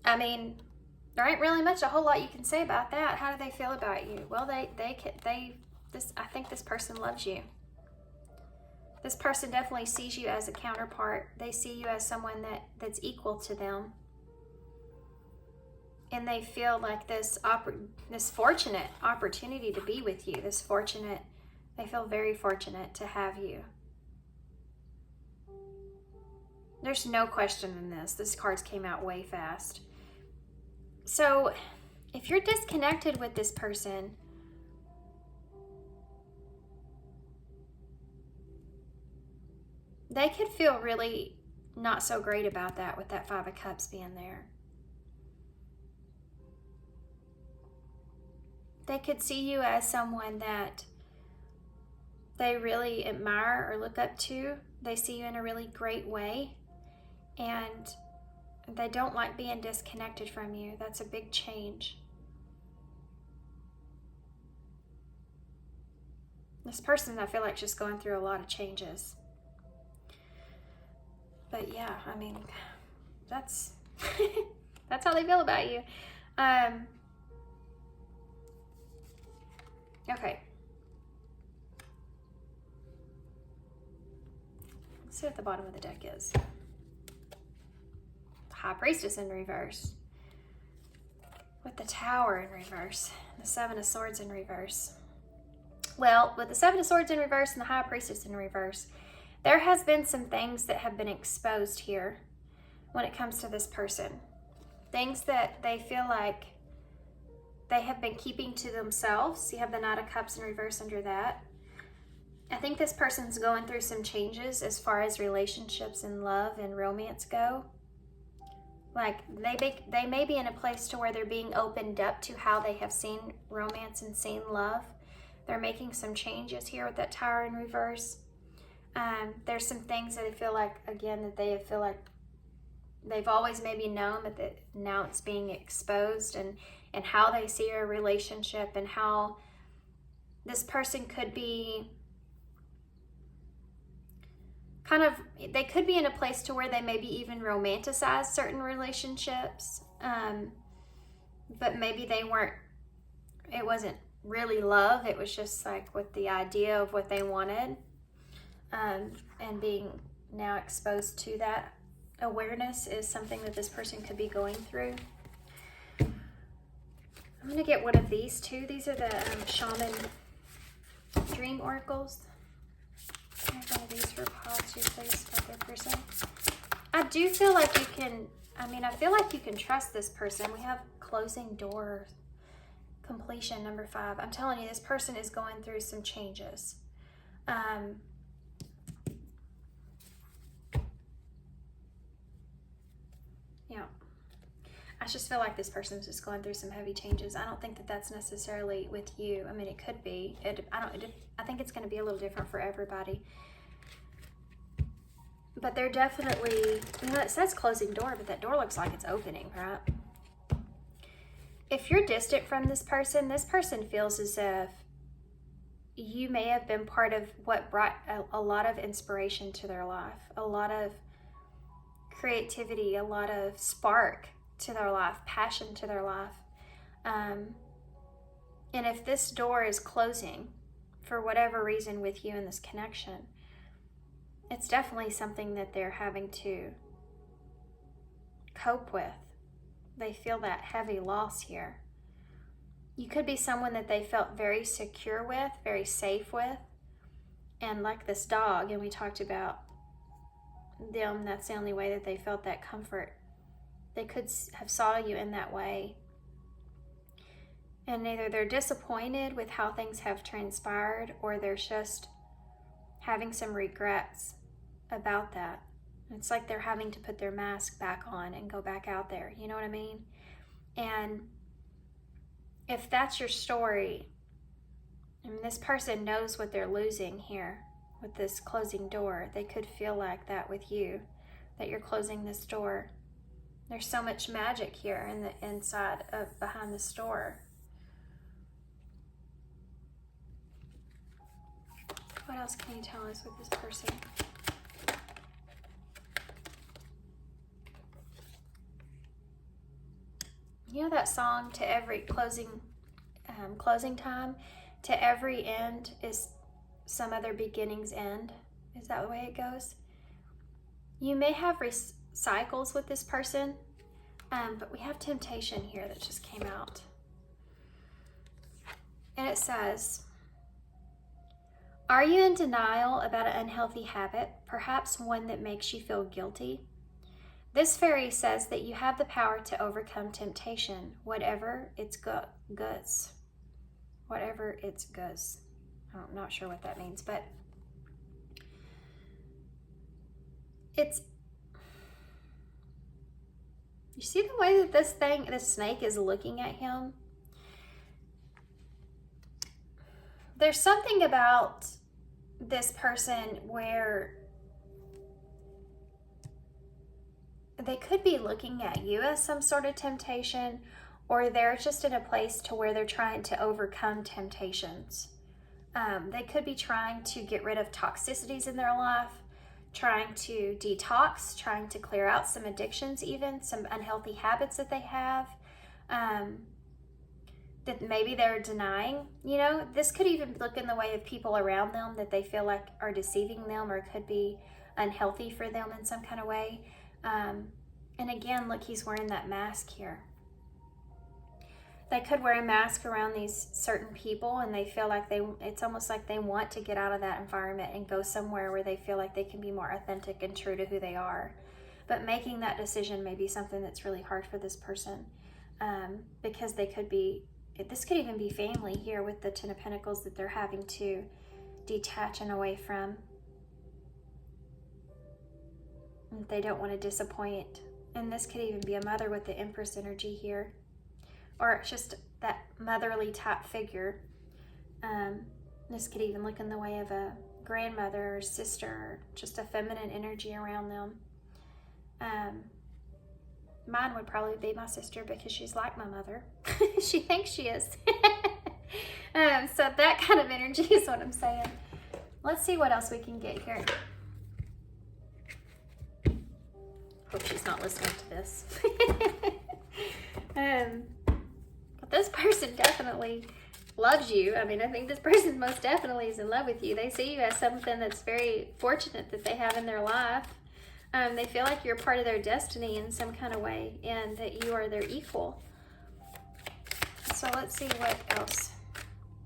Speaker 1: I mean, there ain't really much a whole lot you can say about that. How do they feel about you? Well, I think this person loves you. This person definitely sees you as a counterpart. They see you as someone that's equal to them. And they feel like this fortunate opportunity to be with you. They feel very fortunate to have you. There's no question in this. This cards came out way fast. So if you're disconnected with this person, they could feel really not so great about that, with that 5 of Cups being there. They could see you as someone that they really admire or look up to. They see you in a really great way, and they don't like being disconnected from you. That's a big change. This person, I feel like, just going through a lot of changes. But yeah, I mean, that's how they feel about you. Okay. Let's see what the bottom of the deck is. High Priestess in reverse. With the Tower in reverse. The 7 of Swords in reverse. Well, with the 7 of Swords in reverse and the High Priestess in reverse, there has been some things that have been exposed here when it comes to this person. Things that they feel like they have been keeping to themselves. You have the Knight of Cups in reverse under that. I think this person's going through some changes as far as relationships and love and romance go. Like, they may be in a place to where they're being opened up to how they have seen romance and seen love. They're making some changes here with that Tower in reverse. There's some things that I feel like, again, that they feel like they've always maybe known, but that now it's being exposed, and how they see a relationship, and how this person could be they could be in a place to where they maybe even romanticize certain relationships, but maybe it wasn't really love, it was just like with the idea of what they wanted, and being now exposed to that awareness is something that this person could be going through. I'm going to get one of these two. These are the Shaman Dream Oracles. I have one of these for apology, please, about their person. I do feel like you can, I feel like you can trust this person. We have closing door, completion, number 5. I'm telling you, this person is going through some changes. Yeah. I just feel like this person's just going through some heavy changes. I don't think that that's necessarily with you. It could be. I think it's going to be a little different for everybody. But they're definitely, it says closing door, but that door looks like it's opening, right? If you're distant from this person feels as if you may have been part of what brought a lot of inspiration to their life, a lot of creativity, a lot of spark to their life, passion to their life. And if this door is closing for whatever reason with you in this connection, it's definitely something that they're having to cope with. They feel that heavy loss here. You could be someone that they felt very secure with, very safe with, and like this dog, and we talked about them, that's the only way that they felt that comfort. They could have saw you in that way, and either they're disappointed with how things have transpired, or they're just having some regrets about that. It's like they're having to put their mask back on and go back out there, you know what I mean? And if that's your story, this person knows what they're losing here with this closing door. They could feel like that with you, that you're closing this door. There's so much magic here in the inside of behind this door. What else can you tell us with this person? You know that song, to every closing time, to every end is some other beginning's end? Is that the way it goes? You may have cycles with this person, but we have temptation here that just came out. And it says, are you in denial about an unhealthy habit, perhaps one that makes you feel guilty? This fairy says that you have the power to overcome temptation, whatever its goods. Whatever its goods. I'm not sure what that means, but it's, you see the way that this snake is looking at him? There's something about this person where they could be looking at you as some sort of temptation, or they're just in a place to where they're trying to overcome temptations. They could be trying to get rid of toxicities in their life, trying to detox, trying to clear out some addictions, even some unhealthy habits that they have, that maybe they're denying. You know, this could even look in the way of people around them that they feel like are deceiving them, or could be unhealthy for them in some kind of way. And again, look, he's wearing that mask here. They could wear a mask around these certain people, and they feel like it's almost like they want to get out of that environment and go somewhere where they feel like they can be more authentic and true to who they are. But making that decision may be something that's really hard for this person, because this could even be family here with the Ten of Pentacles that they're having to detach and away from. They don't want to disappoint. And this could even be a mother with the Empress energy here, or just that motherly type figure. This could even look in the way of a grandmother or sister, or just a feminine energy around them. Mine would probably be my sister because she's like my mother. She thinks she is. So that kind of energy is what I'm saying. Let's see what else we can get here. Hope she's not listening to this. But this person definitely loves you. I mean, I think this person most definitely is in love with you. They see you as something that's very fortunate that they have in their life. They feel like you're part of their destiny in some kind of way and that you are their equal. So let's see what else.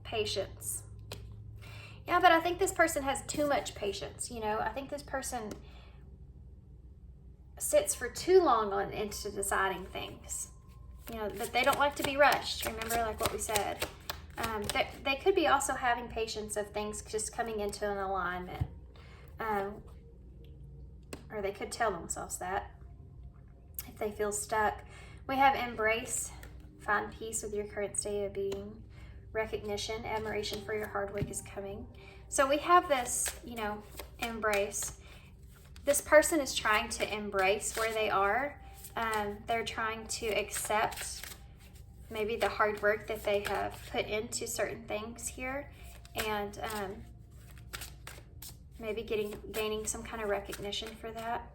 Speaker 1: Patience. Yeah, but I think this person has too much patience. You know, I think this person sits for too long on into deciding things. You know, that they don't like to be rushed. Remember, like what we said. They could be also having patience of things just coming into an alignment. Or they could tell themselves that if they feel stuck. We have embrace, find peace with your current state of being. Recognition, admiration for your hard work is coming. So we have this, you know, embrace. This person is trying to embrace where they are. They're trying to accept maybe the hard work that they have put into certain things here, and maybe gaining some kind of recognition for that.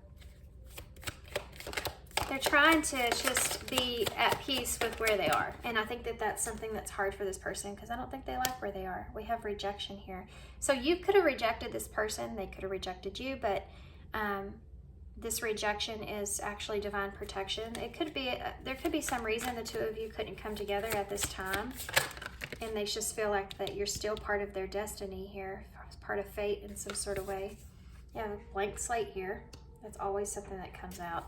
Speaker 1: They're trying to just be at peace with where they are. And I think that that's something that's hard for this person because I don't think they like where they are. We have rejection here. So you could have rejected this person. They could have rejected you, but this rejection is actually divine protection. It could be, there could be some reason the two of you couldn't come together at this time. And they just feel like that you're still part of their destiny here, part of fate in some sort of way. You have a blank slate here. That's always something that comes out.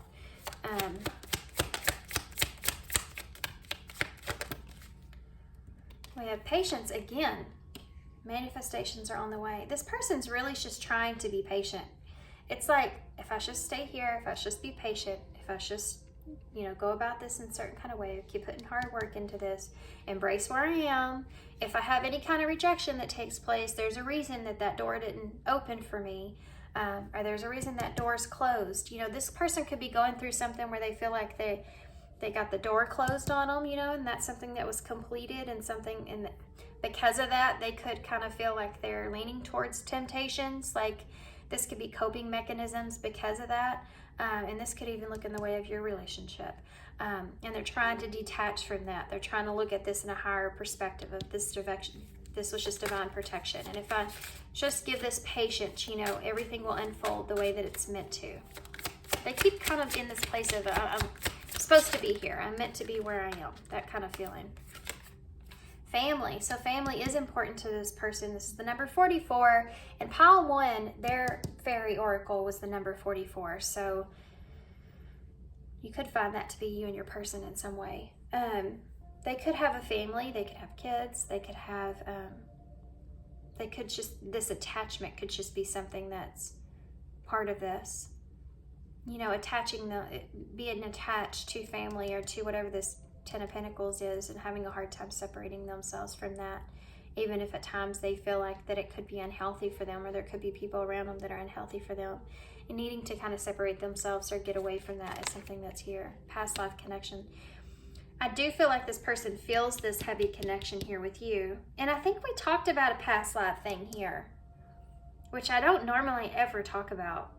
Speaker 1: We have patience again. Manifestations are on the way. This person's really just trying to be patient. It's like, if I just stay here, if I just be patient, if I just, you know, go about this in a certain kind of way, keep putting hard work into this, embrace where I am. If I have any kind of rejection that takes place, there's a reason that that door didn't open for me. Or there's a reason that door's closed. You know, this person could be going through something where they feel like they got the door closed on them, you know, and that's something that was completed, and something, and because of that, they could kind of feel like they're leaning towards temptations. Like this could be coping mechanisms because of that. And this could even look in the way of your relationship. And they're trying to detach from that. They're trying to look at this in a higher perspective of this direction. This was just divine protection. And if I just give this patience, you know, everything will unfold the way that it's meant to. They keep kind of in this place of, I'm supposed to be here. I'm meant to be where I am. That kind of feeling. Family. So family is important to this person. This is the number 44. And pile 1, their fairy oracle was the number 44. So you could find that to be you and your person in some way. They could have a family. They could have kids. They could have, this attachment could just be something that's part of this. You know, being attached to family or to whatever this 10 of Pentacles is, and having a hard time separating themselves from that, even if at times they feel like that it could be unhealthy for them, or there could be people around them that are unhealthy for them, and needing to kind of separate themselves or get away from that is something that's here. Past life connection. I do feel like this person feels this heavy connection here with you, and I think we talked about a past life thing here, which I don't normally ever talk about.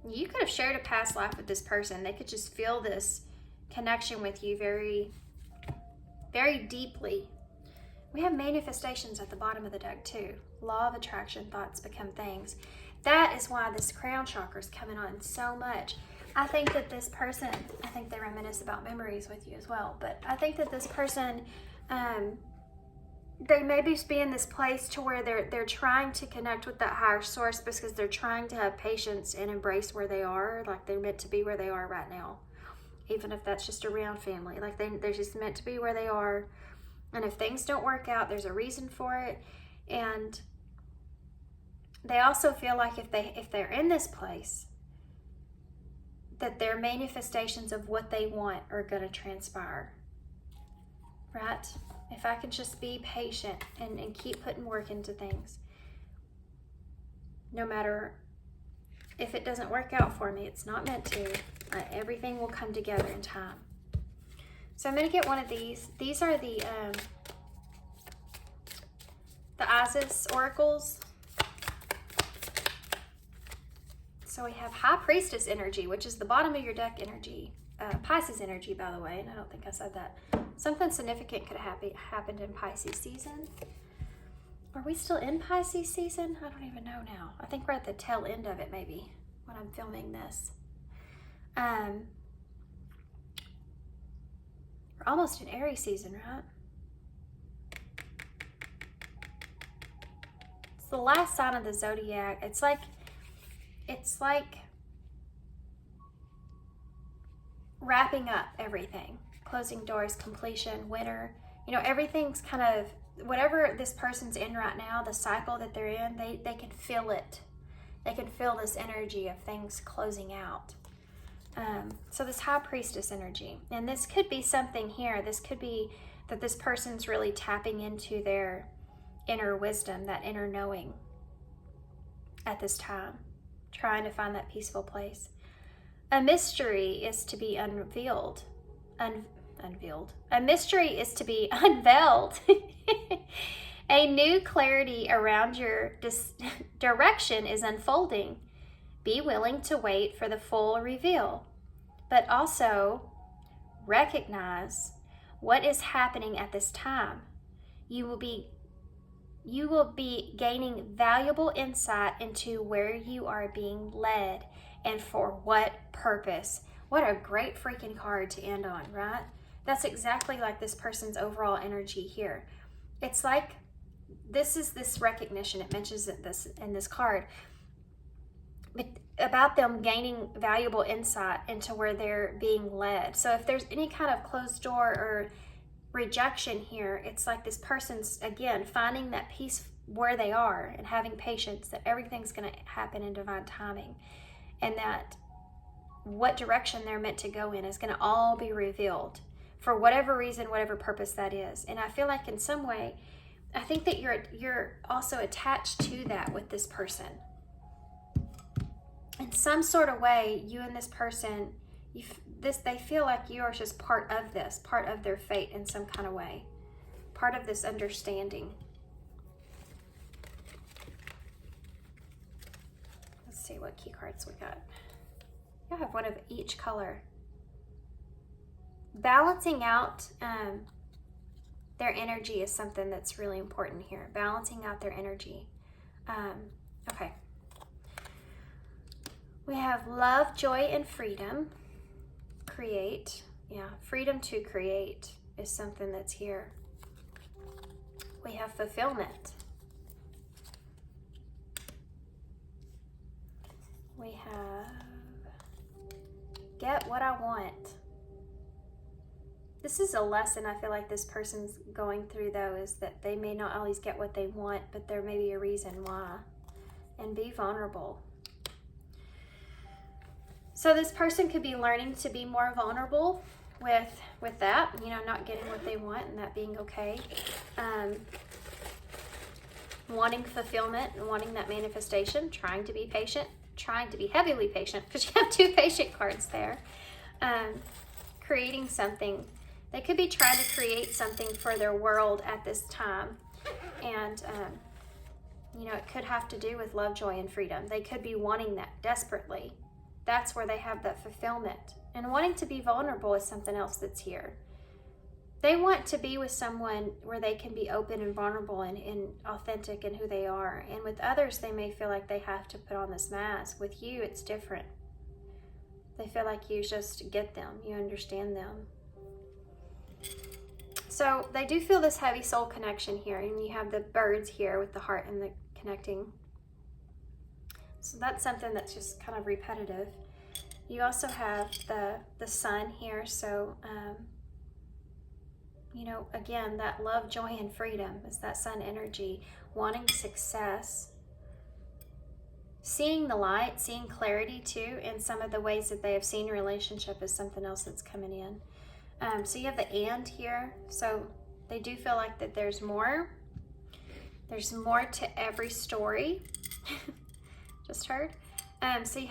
Speaker 1: You could have shared a past life with this person. They could just feel this connection with you very, very deeply. We have manifestations at the bottom of the deck too. Law of attraction, thoughts become things. That is why this crown chakra is coming on so much. I think that this person, I think they reminisce about memories with you as well, but I think that this person, they maybe be in this place to where they're trying to connect with that higher source because they're trying to have patience and embrace where they are, like they're meant to be where they are right now. Even if that's just around family, like they're just meant to be where they are. And if things don't work out, there's a reason for it. And they also feel like if they're in this place, that their manifestations of what they want are going to transpire, right? If I could just be patient and keep putting work into things, no matter if it doesn't work out for me, it's not meant to. Everything will come together in time. So I'm going to get one of these. These are the Isis Oracles. So we have High Priestess energy, which is the bottom of your deck energy. Pisces energy, by the way, and I don't think I said that. Something significant could have happened in Pisces season. Are we still in Pisces season? I don't even know now. I think we're at the tail end of it, maybe, when I'm filming this. We're almost in Aries season, right? It's the last sign of the zodiac. It's like wrapping up everything, closing doors, completion, winter. You know, everything's kind of, whatever this person's in right now, the cycle that they're in, they can feel it. They can feel this energy of things closing out. So this High Priestess energy, and this could be something here. This could be that this person's really tapping into their inner wisdom, that inner knowing at this time, trying to find that peaceful place. A mystery is to be unveiled. Unveiled. A mystery is to be unveiled. A new clarity around your direction is unfolding. Be willing to wait for the full reveal, but also recognize what is happening at this time. You will be gaining valuable insight into where you are being led and for what purpose. What a great freaking card to end on, right? That's exactly like this person's overall energy here. It's like this is this recognition. It mentions it in this card, but about them gaining valuable insight into where they're being led. So if there's any kind of closed door or rejection here, it's like this person's, again, finding that peace where they are and having patience that everything's going to happen in divine timing, and that what direction they're meant to go in is going to all be revealed for whatever reason, whatever purpose that is. And I feel like in some way, I think that you're also attached to that with this person. In some sort of way, you and this person, they feel like you are just part of this, part of their fate in some kind of way, part of this understanding. Let's see what key cards we got. You'll have one of each color. Balancing out their energy is something that's really important here. Balancing out their energy. Okay. We have love, joy, and freedom. Create. Yeah, freedom to create is something that's here. We have fulfillment. We have get what I want. This is a lesson I feel like this person's going through, though, is that they may not always get what they want, but there may be a reason why. And be vulnerable. So this person could be learning to be more vulnerable with that, you know, not getting what they want and that being okay. Wanting fulfillment and wanting that manifestation, trying to be patient, trying to be heavily patient, because you have two patient cards there. Creating something. They could be trying to create something for their world at this time. And, you know, it could have to do with love, joy, and freedom. They could be wanting that desperately. That's where they have that fulfillment. And wanting to be vulnerable is something else that's here. They want to be with someone where they can be open and vulnerable and authentic in who they are. And with others, they may feel like they have to put on this mask. With you, it's different. They feel like you just get them. You understand them. So they do feel this heavy soul connection here. And you have the birds here with the heart and the connecting. So that's something that's just kind of repetitive. You also have the sun here. So, you know, again, that love, joy, and freedom is that sun energy. Wanting success. Seeing the light, seeing clarity too, in some of the ways that they have seen relationship is something else that's coming in. So you have the and here. So they do feel like that there's more. There's more to every story. Just heard. So you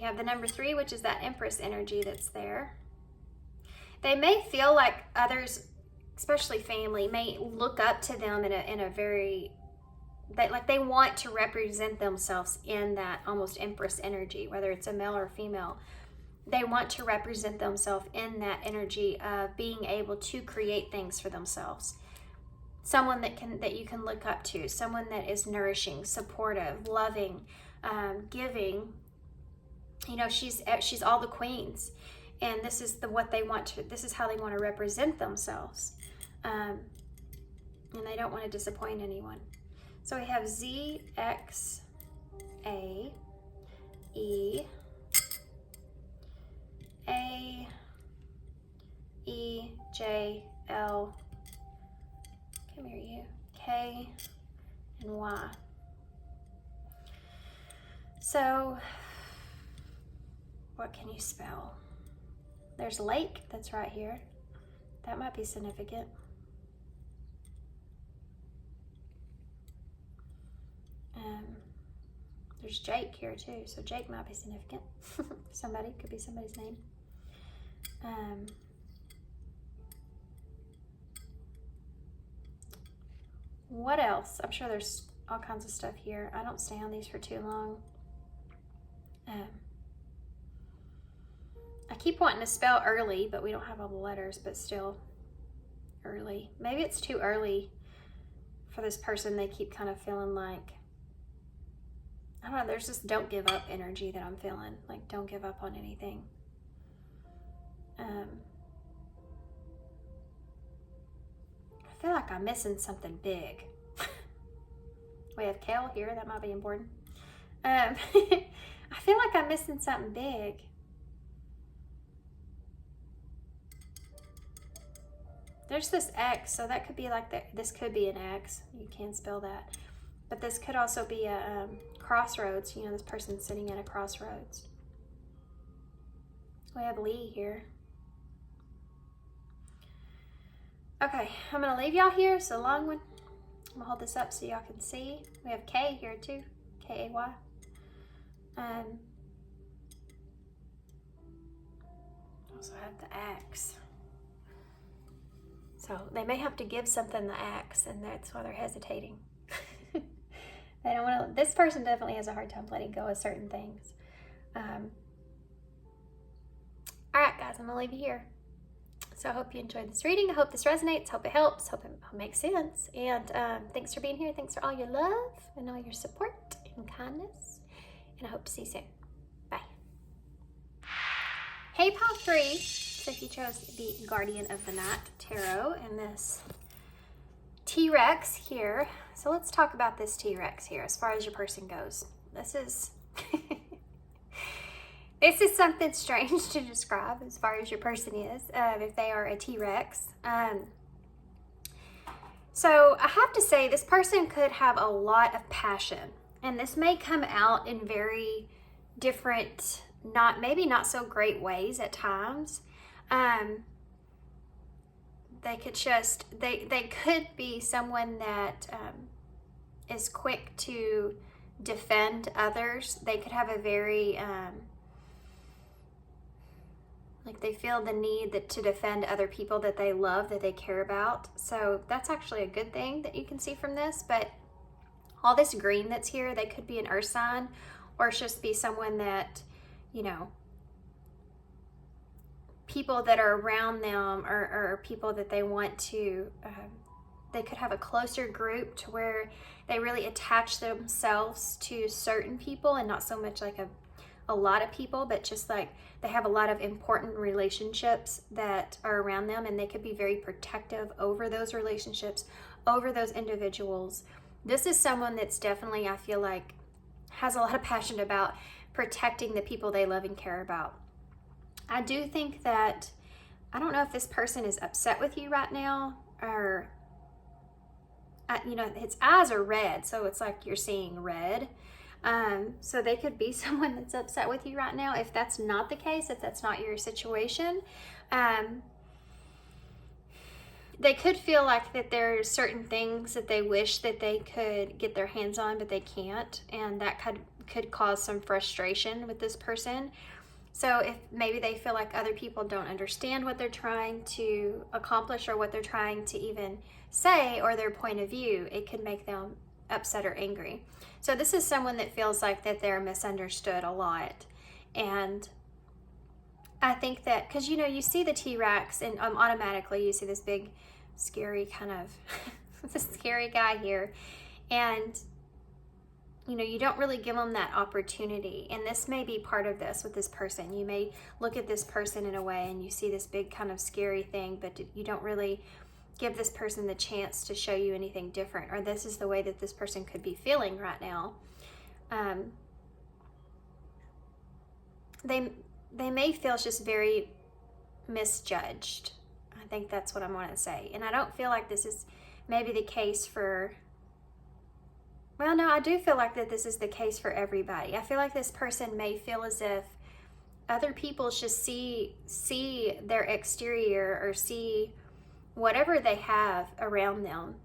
Speaker 1: have the number 3, which is that Empress energy that's there. They may feel like others, especially family, may look up to them in a very, like they want to represent themselves in that almost Empress energy, whether it's a male or female. They want to represent themselves in that energy of being able to create things for themselves. Someone that you can look up to, someone that is nourishing, supportive, loving, giving. You know, she's all the queens, and this is this is how they want to represent themselves, and they don't want to disappoint anyone. So we have Z, X, A, E, A, E, J, L, come here you, K, and Y. So, what can you spell? There's lake, that's right here. That might be significant. There's Jake here too, so Jake might be significant. Somebody, could be somebody's name. What else? I'm sure there's all kinds of stuff here. I don't stay on these for too long. I keep wanting to spell early, but we don't have all the letters, but still early. Maybe it's too early for this person. They keep kind of feeling like, I don't know, there's this don't give up energy that I'm feeling. Like, don't give up on anything. I feel like I'm missing something big. We have kale here, that might be important. I feel like I'm missing something big. There's this X, so that could be like this could be an X. You can spell that. But this could also be a crossroads. You know, this person's sitting at a crossroads. We have Lee here. Okay, I'm gonna leave y'all here. It's a long one. I'm gonna hold this up so y'all can see. We have K here too, K-A-Y. Also have the axe. So they may have to give something the axe, and that's why they're hesitating. They don't want to. This person definitely has a hard time letting go of certain things. All right, guys, I'm gonna leave you here. So I hope you enjoyed this reading. I hope this resonates. Hope it helps. Hope it makes sense. And thanks for being here. Thanks for all your love and all your support and kindness. And I hope to see you soon. Bye. Hey, pile 3. So if you chose the Guardian of the Night Tarot and this T-Rex here. So let's talk about this T-Rex here as far as your person goes. This is this is something strange to describe as far as your person is, if they are a T-Rex. So I have to say this person could have a lot of passion, and this may come out in very different, maybe not so great ways at times. They could they could be someone that is quick to defend others. They could have a very like they feel the need to defend other people that they love, that they care about. So that's actually a good thing that you can see from this. But all this green that's here, they could be an earth sign, or it's just be someone that, you know, people that are around them or people that they want to, they could have a closer group to where they really attach themselves to certain people, and not so much like a lot of people, but just like they have a lot of important relationships that are around them, and they could be very protective over those relationships, over those individuals. This is someone that's definitely, I feel like, has a lot of passion about protecting the people they love and care about. I do think that, I don't know if this person is upset with you right now, or, you know, its eyes are red, so it's like you're seeing red. So they could be someone that's upset with you right now. If that's not the case, if that's not your situation, they could feel like that there are certain things that they wish that they could get their hands on, but they can't. And that could cause some frustration with this person. So if maybe they feel like other people don't understand what they're trying to accomplish or what they're trying to even say or their point of view, it could make them upset or angry. So this is someone that feels like that they're misunderstood a lot. And I think that, because you see the T-Rex and automatically you see this big scary kind of this scary guy here, and you don't really give them that opportunity. And this may be part of this with this person. You may look at this person in a way and you see this big kind of scary thing, but you don't really give this person the chance to show you anything different, or this is the way that this person could be feeling right now. They may feel just very misjudged. I think that's what I want to say. And I don't feel like this is maybe the case for, well, no, I do feel like that this is the case for everybody. I feel like this person may feel as if other people just see their exterior or see whatever they have around them,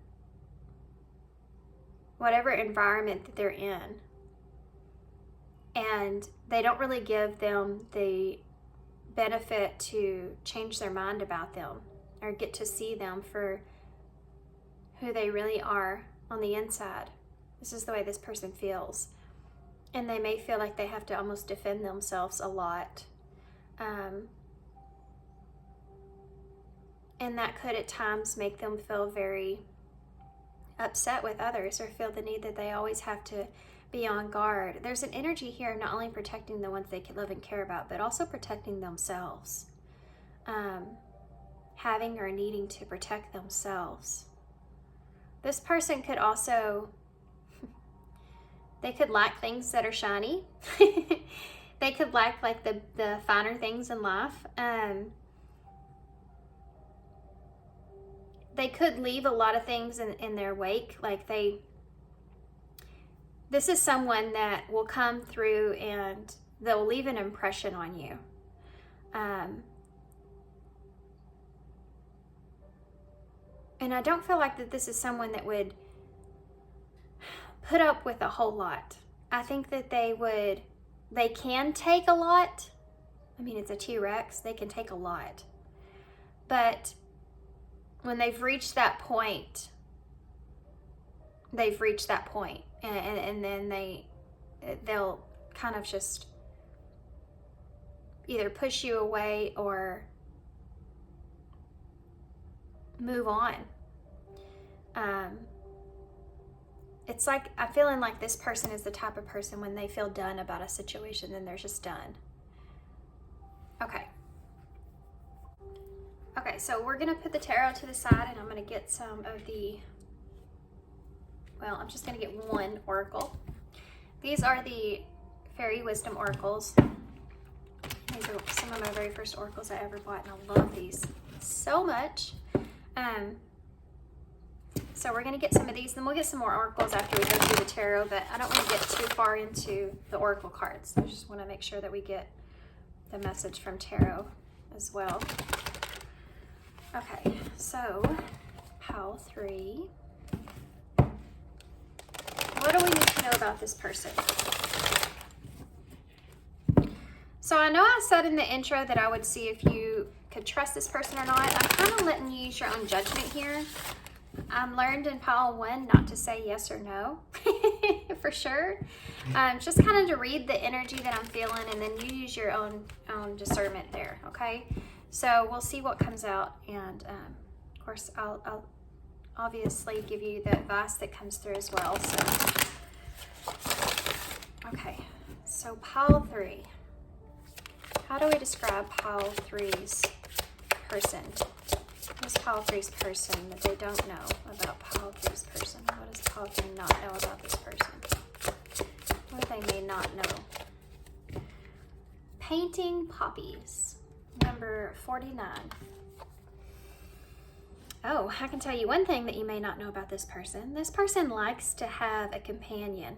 Speaker 1: whatever environment that they're in, and they don't really give them the benefit to change their mind about them or get to see them for who they really are on the inside. This is the way this person feels. And they may feel like they have to almost defend themselves a lot. And that could at times make them feel very upset with others or feel the need that they always have to be on guard. There's an energy here not only protecting the ones they love and care about, but also protecting themselves. Having or needing to protect themselves. This person could also, they could lack things that are shiny. They could lack like the finer things in life. They could leave a lot of things in their wake. Like this is someone that will come through and they'll leave an impression on you. And I don't feel like that this is someone that would put up with a whole lot. I think that they can take a lot. I mean, it's a T-Rex, they can take a lot. But when they've reached that point, they've reached that point. And then they'll kind of just either push you away or move on. It's like, I'm feeling like this person is the type of person when they feel done about a situation, then they're just done. Okay, so we're going to put the tarot to the side and I'm going to get some of the, well, I'm just going to get one oracle. These are the Fairy Wisdom Oracles. These are some of my very first oracles I ever bought, and I love these so much. So we're going to get some of these, then we'll get some more oracles after we go through the tarot, but I don't want to get too far into the oracle cards. I just want to make sure that we get the message from tarot as well. Okay, so pile 3. What do we need to know about this person? So I know I said in the intro that I would see if you could trust this person or not. I'm kind of letting you use your own judgment here. I'm learned in pile 1 not to say yes or no, for sure. Just kind of to read the energy that I'm feeling, and then you use your own discernment there, okay? So we'll see what comes out, and of course I'll obviously give you the advice that comes through as well. So, okay, so pile 3. How do we describe pile 3's person? What's pile 3's person that they don't know about pile 3's person? What does pile 3 not know about this person? What they may not know? Painting poppies, number 49. Oh, I can tell you one thing that you may not know about this person. This person likes to have a companion.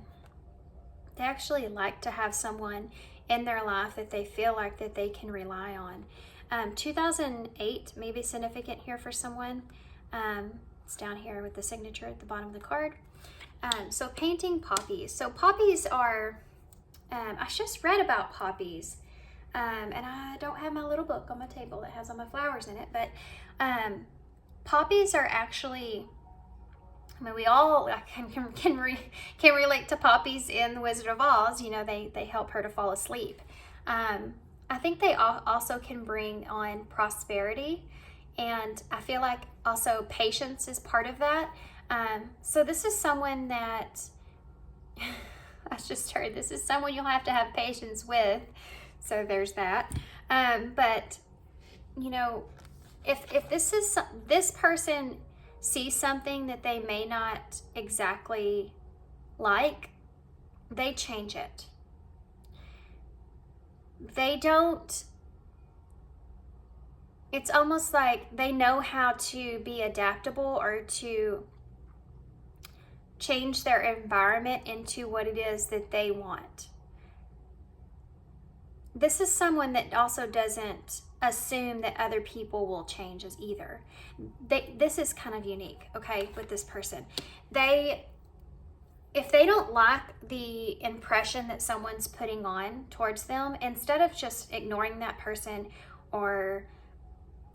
Speaker 1: They actually like to have someone in their life that they feel like that they can rely on. 2008 may be significant here for someone. It's down here with the signature at the bottom of the card. So painting poppies. So poppies are I just read about poppies, and I don't have my little book on my table that has all my flowers in it, but poppies are actually, I mean, we all can relate to poppies in The Wizard of Oz. You know, they help her to fall asleep. I think they also can bring on prosperity, and I feel like also patience is part of that. So this is someone that I just heard, this is someone you'll have to have patience with. So there's that. But you know, if this person sees something that they may not exactly like, they change it. They don't, it's almost like they know how to be adaptable or to change their environment into what it is that they want. This is someone that also doesn't assume that other people will change as either. This is kind of unique, okay, with this person. If they don't like the impression that someone's putting on towards them, instead of just ignoring that person or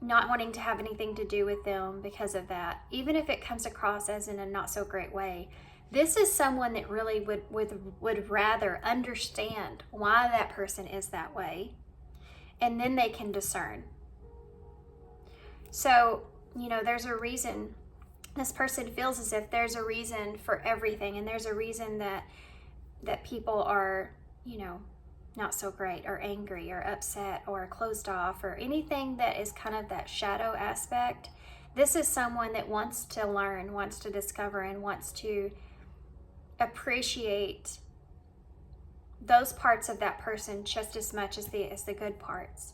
Speaker 1: not wanting to have anything to do with them because of that, even if it comes across as in a not so great way, this is someone that really would rather understand why that person is that way, and then they can discern. So, you know, there's a reason. This person feels as if there's a reason for everything, and there's a reason that people are, you know, not so great or angry or upset or closed off or anything that is kind of that shadow aspect. This is someone that wants to learn, wants to discover, and wants to appreciate those parts of that person just as much as the good parts.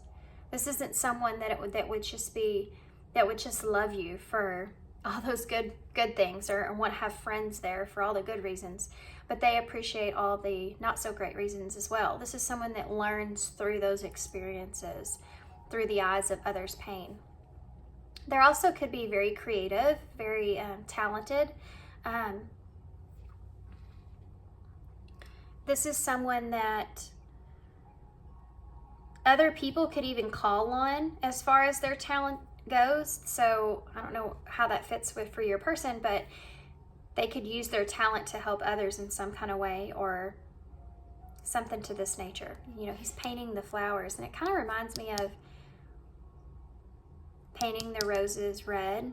Speaker 1: This isn't someone that would just love you for all those good things or want to have friends there for all the good reasons, but they appreciate all the not so great reasons as well. This is someone that learns through those experiences, through the eyes of others' pain. There also could be very creative, very talented. This is someone that other people could even call on as far as their talent goes. So I don't know how that fits for your person, but they could use their talent to help others in some kind of way or something to this nature. You know, he's painting the flowers, and it kind of reminds me of painting the roses red.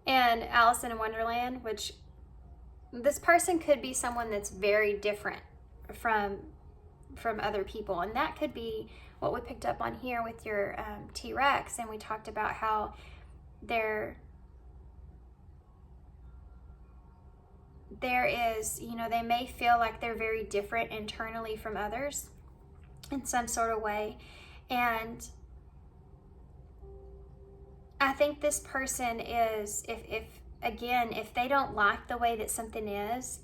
Speaker 1: And Alice in Wonderland, which this person could be someone that's very different from other people, and that could be what we picked up on here with your T-Rex, and we talked about how there is, you know, they may feel like they're very different internally from others in some sort of way, and I think this person is, if they don't like the way that something is,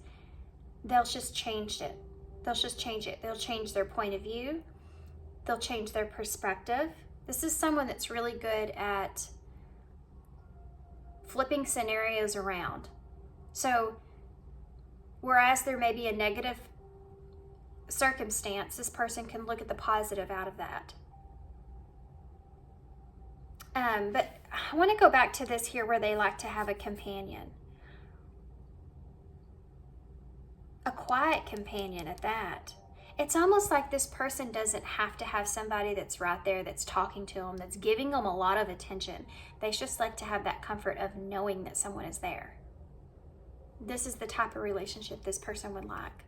Speaker 1: they'll just change it. They'll just change it. They'll change their point of view. They'll change their perspective. This is someone that's really good at flipping scenarios around. So, whereas there may be a negative circumstance, this person can look at the positive out of that. But I want to go back to this here where they like to have a companion. A quiet companion at that. It's almost like this person doesn't have to have somebody that's right there, that's talking to them, that's giving them a lot of attention. They just like to have that comfort of knowing that someone is there. This is the type of relationship this person would like.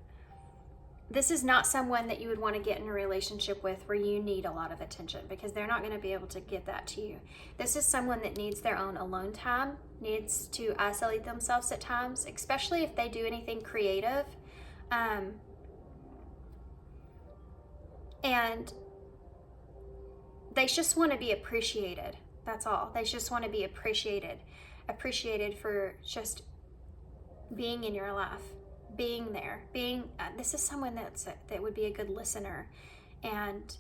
Speaker 1: This is not someone that you would want to get in a relationship with where you need a lot of attention, because they're not going to be able to give that to you. This is someone that needs their own alone time, needs to isolate themselves at times, especially if they do anything creative. And they just want to be appreciated. That's all. They just want to be appreciated for just being in your life, being there, this is someone that would be a good listener. And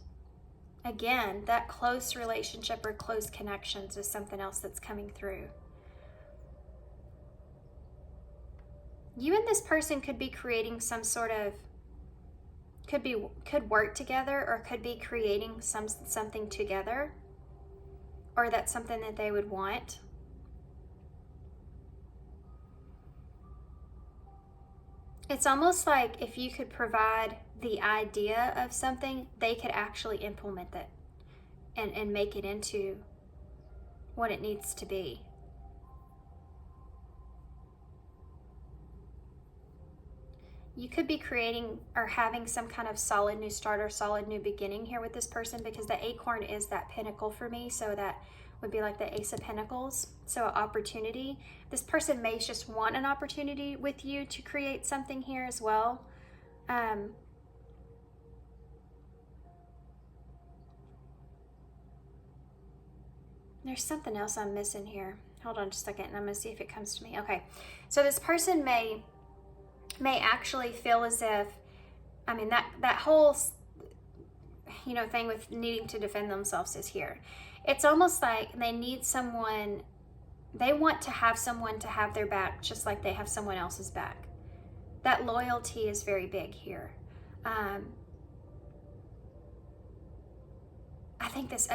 Speaker 1: again, that close relationship or close connections is something else that's coming through. You and this person could be creating some sort of, could work together, or could be creating something together, or that's something that they would want. It's almost like if you could provide the idea of something, they could actually implement it and make it into what it needs to be. You could be creating or having some kind of solid new start or solid new beginning here with this person, because the acorn is that pinnacle for me. So that would be like the Ace of Pentacles. So an opportunity. This person may just want an opportunity with you to create something here as well. There's something else I'm missing here. Hold on just a second and I'm going to see if it comes to me. Okay. So this person may actually feel as if, I mean, that whole, you know, thing with needing to defend themselves is here. It's almost like they need someone, they want to have someone to have their back just like they have someone else's back. That loyalty is very big here. I think this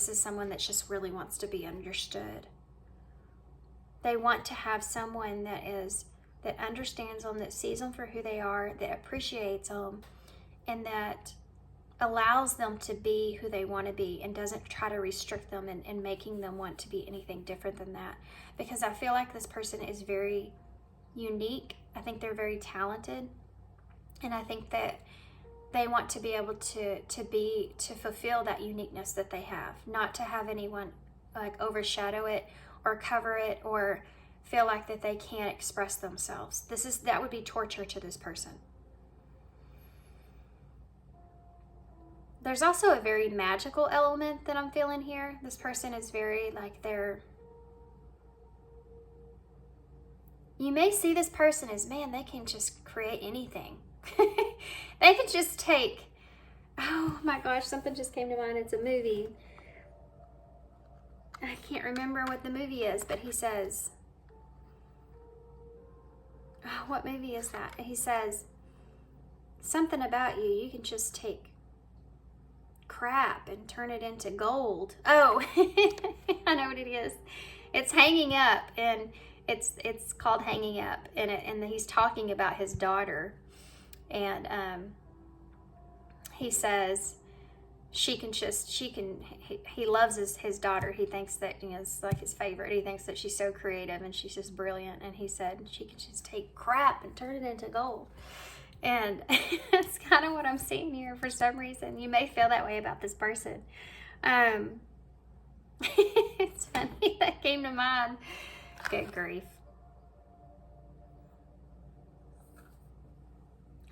Speaker 1: is someone that just really wants to be understood. They want to have someone that understands them, that sees them for who they are, that appreciates them, and that allows them to be who they want to be and doesn't try to restrict them and making them want to be anything different than that. Because I feel like this person is very unique. I think they're very talented. And I think that they want to be able to fulfill that uniqueness that they have, not to have anyone like overshadow it or cover it or feel like that they can't express themselves. That would be torture to this person. There's also a very magical element that I'm feeling here. This person is very like you may see this person as, man, they can just create anything. They can just take, oh my gosh, something just came to mind. It's a movie. I can't remember what the movie is, but he says, oh, what movie is that? He says, something about you can just take crap and turn it into gold. Oh, I know what it is. It's Hanging Up, and it's called Hanging Up, and he's talking about his daughter, and he says he loves his daughter. He thinks that, you know, it's like his favorite. He thinks that she's so creative and she's just brilliant, and he said she can just take crap and turn it into gold. And that's kind of what I'm seeing here for some reason. You may feel that way about this person. It's funny, that came to mind. Good grief.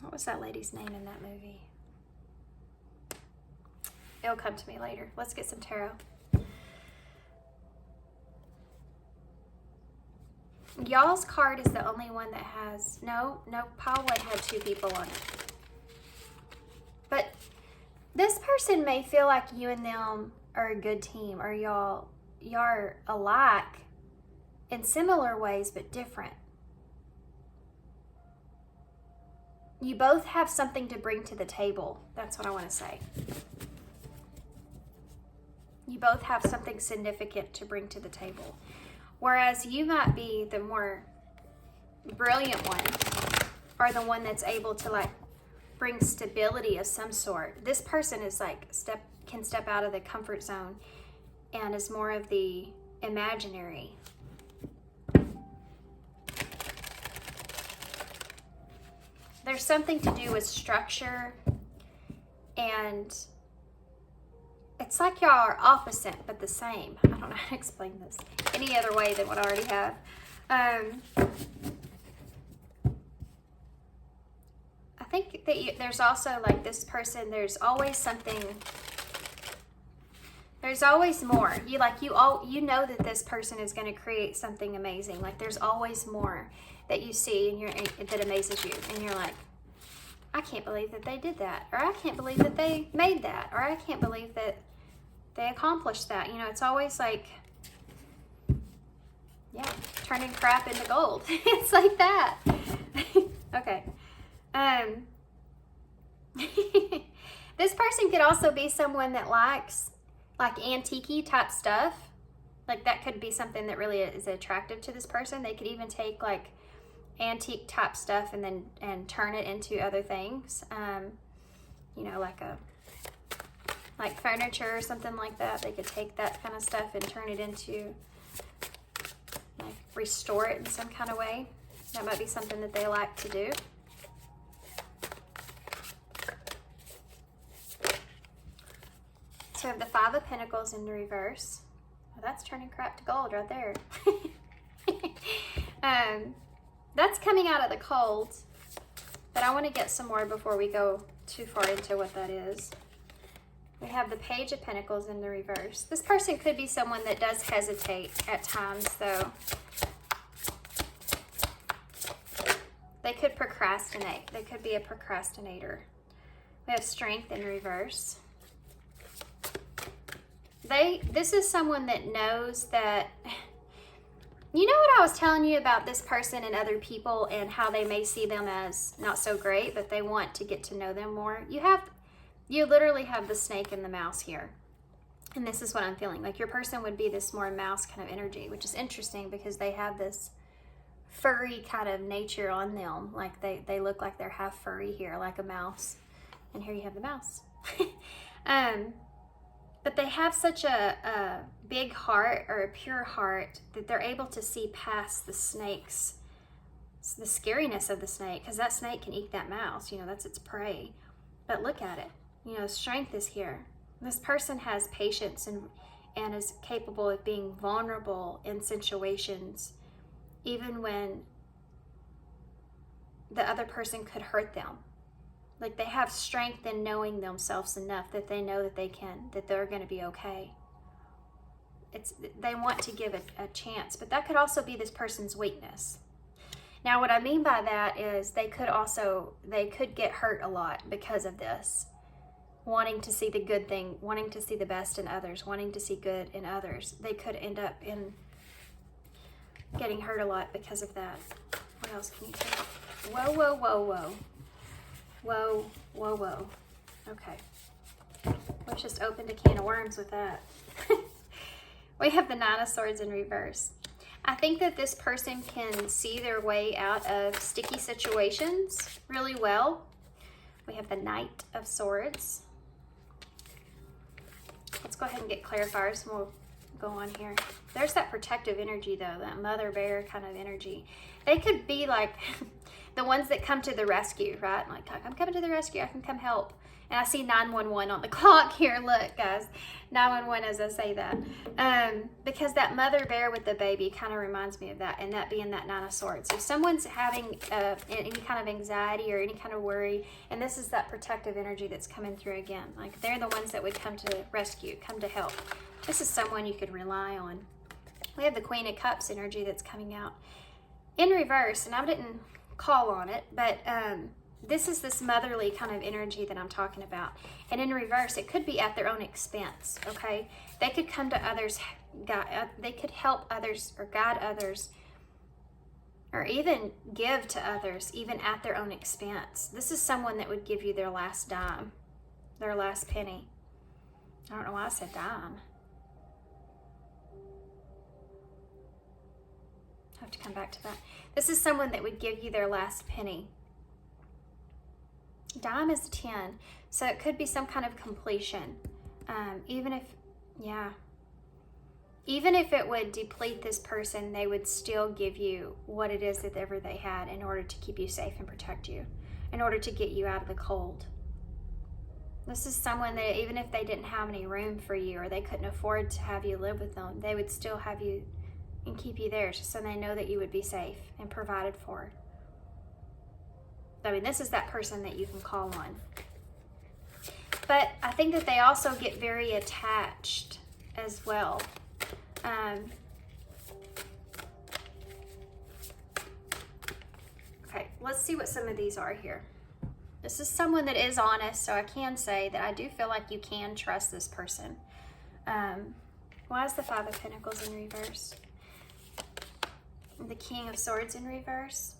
Speaker 1: What was that lady's name in that movie? It'll come to me later. Let's get some tarot. Y'all's card is the only one that has, no, Powwood had two people on it. But this person may feel like you and them are a good team, or y'all are alike in similar ways but different. You both have something to bring to the table. That's what I want to say. You both have something significant to bring to the table. Whereas you might be the more brilliant one, or the one that's able to like bring stability of some sort. This person is like can step out of the comfort zone and is more of the imaginary. There's something to do with structure, and it's like y'all are opposite but the same. I don't know how to explain this any other way than what I already have. I think that there's also like this person, there's always something, there's always more. You know that this person is going to create something amazing. Like there's always more that you see and that amazes you, and you're like, I can't believe that they did that, or I can't believe that they made that, or I can't believe that they accomplished that. You know, it's always like Yeah, turning crap into gold. It's like that. Okay. This person could also be someone that likes like antique type stuff. Like that could be something that really is attractive to this person. They could even take like antique type stuff and turn it into other things. You know, like furniture or something like that. They could take that kind of stuff and turn it into, like, restore it in some kind of way. That might be something that they like to do. So we have the Five of Pentacles in the reverse. Well, that's turning crap to gold right there. That's coming out of the cold, but I want to get some more before we go too far into what that is. We have the Page of Pentacles in the reverse. This person could be someone that does hesitate at times, though. They could procrastinate. They could be a procrastinator. We have Strength in reverse. This is someone that knows that, you know what I was telling you about this person and other people and how they may see them as not so great, but they want to get to know them more. You literally have the snake and the mouse here. And this is what I'm feeling. Like your person would be this more mouse kind of energy, which is interesting because they have this furry kind of nature on them. Like they look like they're half furry here, like a mouse. And here you have the mouse. But they have such a big heart, or a pure heart, that they're able to see past the snake's, the scariness of the snake, because that snake can eat that mouse, you know, that's its prey. But look at it, you know, strength is here. This person has patience and is capable of being vulnerable in situations, even when the other person could hurt them. Like they have strength in knowing themselves enough that they know that that they're going to be okay. They want to give it a chance, but that could also be this person's weakness. Now, what I mean by that is they could get hurt a lot because of this. Wanting to see the good thing, wanting to see the best in others, wanting to see good in others. They could end up in getting hurt a lot because of that. What else can you say? Whoa, whoa, whoa, whoa. Whoa, whoa, whoa. Okay. Let's just open a can of worms with that. We have the Nine of Swords in reverse. I think that this person can see their way out of sticky situations really well. We have the Knight of Swords. Let's go ahead and get clarifiers and we'll go on here. There's that protective energy though, that mother bear kind of energy. They could be like the ones that come to the rescue, right? Like, I'm coming to the rescue, I can come help. And I see 911 on the clock here. Look, guys, 911 as I say that. Because that mother bear with the baby kind of reminds me of that, and that being that Nine of Swords. If someone's having any kind of anxiety or any kind of worry, and this is that protective energy that's coming through again. Like, they're the ones that would come to rescue, come to help. This is someone you could rely on. We have the Queen of Cups energy that's coming out in reverse, and I didn't call on it, but this is this motherly kind of energy that I'm talking about. And in reverse, it could be at their own expense, okay? They could come to others, they could help others or guide others, or even give to others, even at their own expense. This is someone that would give you their last dime, their last penny. I don't know why I said dime. I have to come back to that. This is someone that would give you their last penny. Dime is 10, so it could be some kind of completion. Even if it would deplete this person, they would still give you what it is that ever they had in order to keep you safe and protect you, in order to get you out of the cold. This is someone that even if they didn't have any room for you, or they couldn't afford to have you live with them, they would still have you and keep you there, so they know that you would be safe and provided for. I mean, this is that person that you can call on. But I think that they also get very attached as well. Okay, let's see what some of these are here. This is someone that is honest, so I can say that I do feel like you can trust this person. Why is the Five of Pentacles in reverse? The King of Swords in reverse.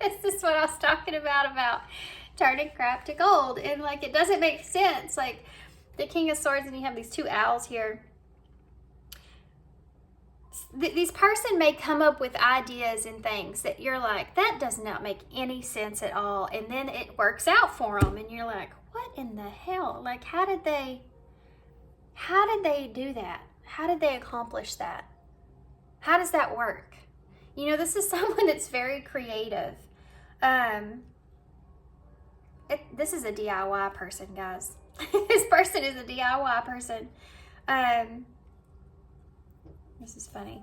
Speaker 1: This is what I was talking about turning crap to gold. And like, it doesn't make sense. Like the King of Swords, and you have these two owls here. This person may come up with ideas and things that you're like, that does not make any sense at all. And then it works out for them. And you're like, what in the hell? Like, how did they do that? How did they accomplish that? How does that work? You know, this is someone that's very creative. This is a DIY person, guys. This person is a DIY person. This is funny.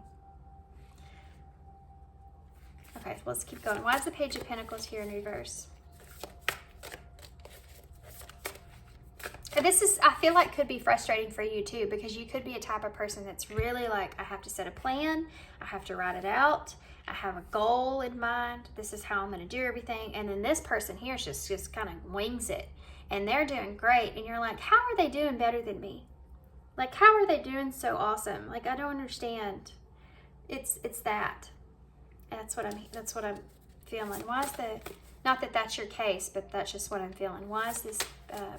Speaker 1: Okay, so let's keep going. Why is the Page of Pentacles here in reverse? This is, I feel like, could be frustrating for you too, because you could be a type of person that's really like, I have to set a plan, I have to write it out, I have a goal in mind, this is how I'm going to do everything. And then this person here just kind of wings it, and they're doing great, and you're like, how are they doing better than me? Like, how are they doing so awesome? Like, I don't understand. It's that. That's what I'm feeling. Why is not that that's your case, but that's just what I'm feeling. Why is this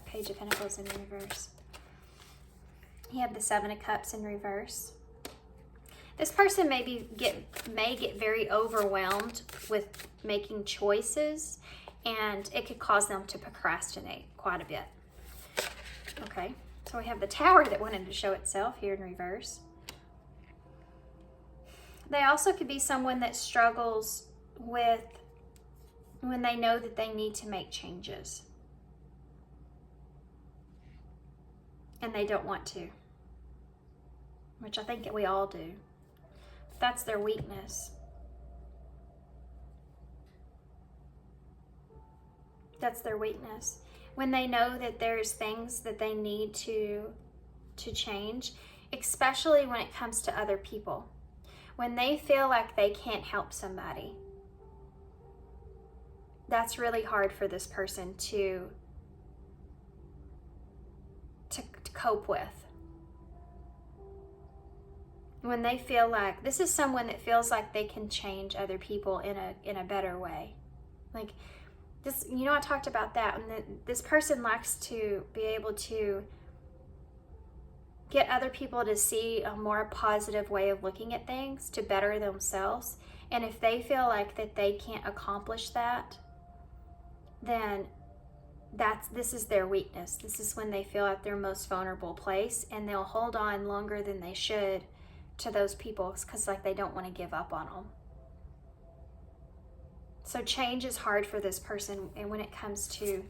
Speaker 1: Page of Pentacles in reverse? You have the Seven of Cups in reverse. This person may get very overwhelmed with making choices, and it could cause them to procrastinate quite a bit. Okay, so we have the Tower that wanted to show itself here in reverse. They also could be someone that struggles with when they know that they need to make changes and they don't want to, which I think we all do. That's their weakness. That's their weakness. When they know that there's things that they need to change, especially when it comes to other people. When they feel like they can't help somebody, that's really hard for this person to cope with. When they feel like, this is someone that feels like they can change other people in a better way. Like this, you know, I talked about that, and this person likes to be able to get other people to see a more positive way of looking at things, to better themselves. And if they feel like that they can't accomplish that, then this is their weakness. This is when they feel at their most vulnerable place, and they'll hold on longer than they should to those people because like they don't want to give up on them. So change is hard for this person, and when it comes to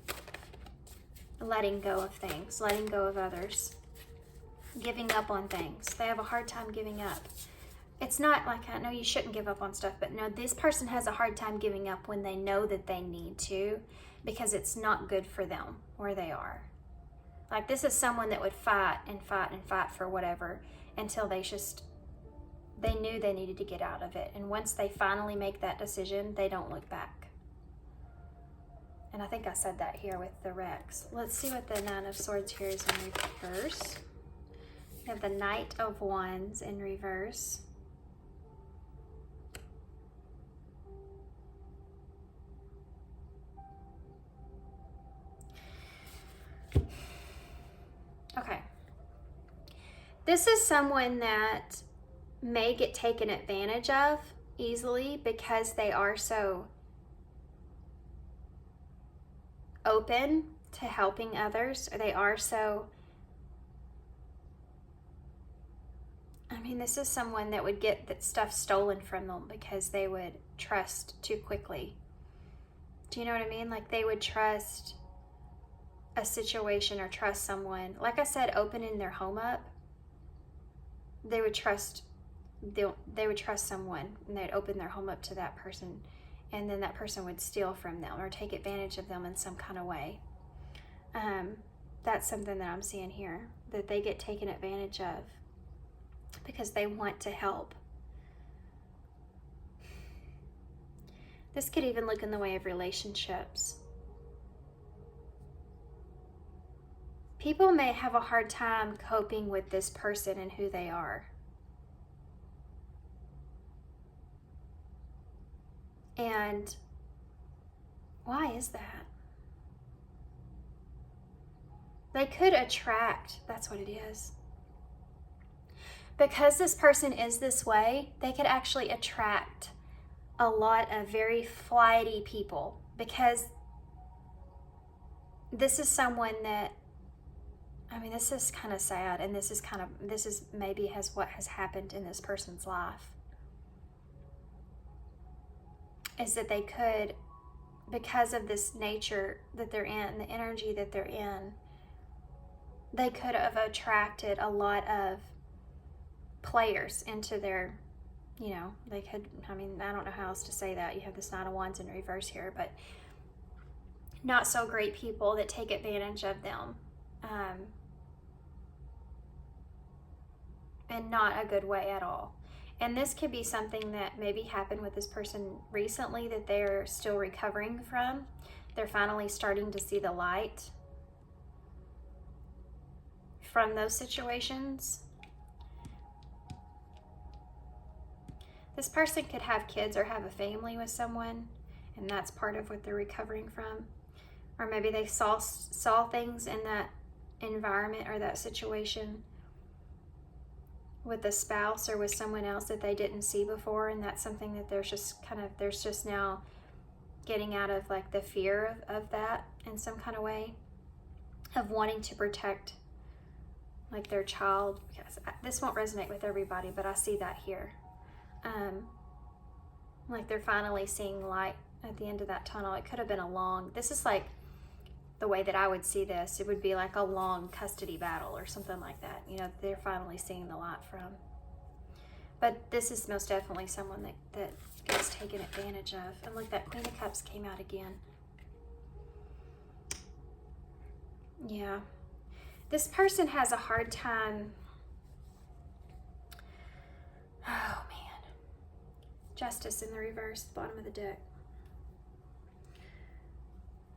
Speaker 1: letting go of things, letting go of others, giving up on things, they have a hard time giving up. It's not like, I know you shouldn't give up on stuff, but no, this person has a hard time giving up when they know that they need to, because it's not good for them where they are. Like, this is someone that would fight and fight and fight for whatever until they knew they needed to get out of it. And once they finally make that decision, they don't look back. And I think I said that here with the Rex. Let's see what the Nine of Swords here is in reverse. We have the Knight of Wands in reverse. Okay. This is someone that may get taken advantage of easily because they are so open to helping others, or they are so, I mean, this is someone that would get that stuff stolen from them because they would trust too quickly. Do you know what I mean? Like, they would trust a situation or trust someone. Like I said, opening their home up, they would trust someone, and they'd open their home up to that person, and then that person would steal from them or take advantage of them in some kind of way. That's something that I'm seeing here, that they get taken advantage of because they want to help. This could even look in the way of relationships. People may have a hard time coping with this person and who they are. And why is that? They could attract, that's what it is. Because this person is this way, they could actually attract a lot of very flighty people, because this is someone that, I mean, this is kind of sad, and this is maybe what has happened in this person's life, is that they could, because of this nature that they're in, the energy that they're in, they could have attracted a lot of players into their, they could, I mean, I don't know how else to say that. You have this Nine of Wands in reverse here, but not so great people that take advantage of them, in not a good way at all. And this could be something that maybe happened with this person recently that they're still recovering from. They're finally starting to see the light from those situations. This person could have kids or have a family with someone, and that's part of what they're recovering from. Or maybe they saw things in that environment or that situation with a spouse or with someone else that they didn't see before, and that's something that there's just now getting out of, like, the fear of that in some kind of way, of wanting to protect, like, their child. Because this won't resonate with everybody, but I see that here. Like they're finally seeing light at the end of that tunnel. It could have been this is like the way that I would see this. It would be like a long custody battle or something like that. They're finally seeing the light from. But this is most definitely someone that is taken advantage of. And look, that Queen of Cups came out again. Yeah. This person has a hard time. Oh, man. Justice in the reverse, bottom of the deck.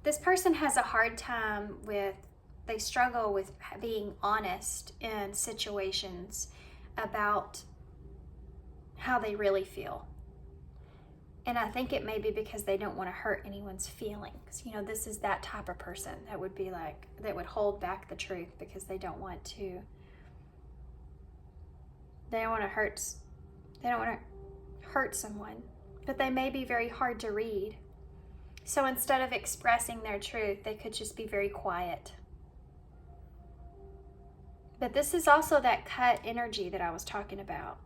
Speaker 1: This person has a hard time they struggle with being honest in situations about how they really feel. And I think it may be because they don't want to hurt anyone's feelings. This is that type of person that would be like, that would hold back the truth because they don't want to hurt someone, but they may be very hard to read. So instead of expressing their truth, they could just be very quiet. But this is also that cut energy that I was talking about.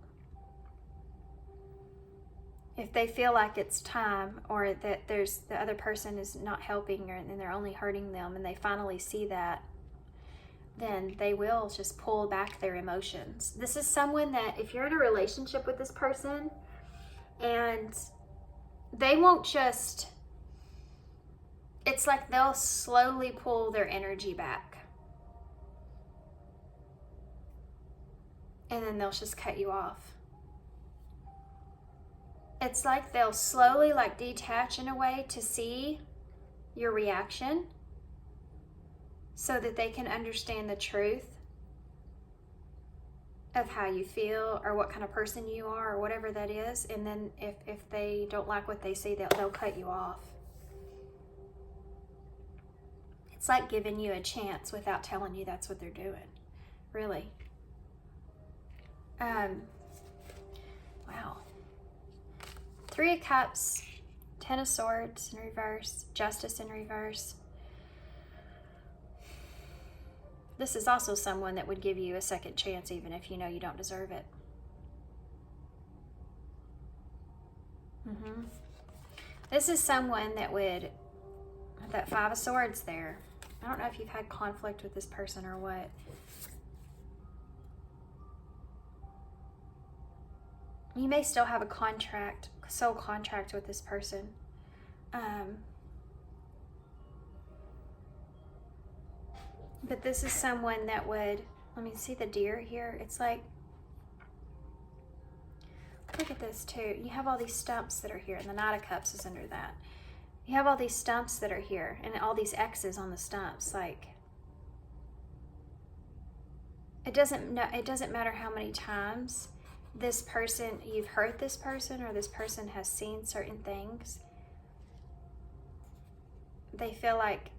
Speaker 1: If they feel like it's time, or that the other person is not helping, and they're only hurting them, and they finally see that, then they will just pull back their emotions. This is someone that, if you're in a relationship with this person, and they won't just, it's like they'll slowly pull their energy back. And then they'll just cut you off. It's like they'll slowly detach in a way to see your reaction so that they can understand the truth of how you feel or what kind of person you are or whatever that is. And then if they don't like what they see, they'll cut you off. It's like giving you a chance without telling you that's what they're doing. Really. Wow. Three of Cups, Ten of Swords in reverse, Justice in reverse. This is also someone that would give you a second chance even if you know you don't deserve it. This is someone that would, that Five of Swords there. I don't know if you've had conflict with this person or what. You may still have a contract, soul contract with this person. But this is someone that would, let me see the deer here. It's like, look at this too. You have all these stumps that are here, and the Knight of Cups is under that. You have all these stumps that are here, and all these X's on the stumps. Like, it doesn't matter how many times this person, you've hurt this person, or this person has seen certain things. They feel like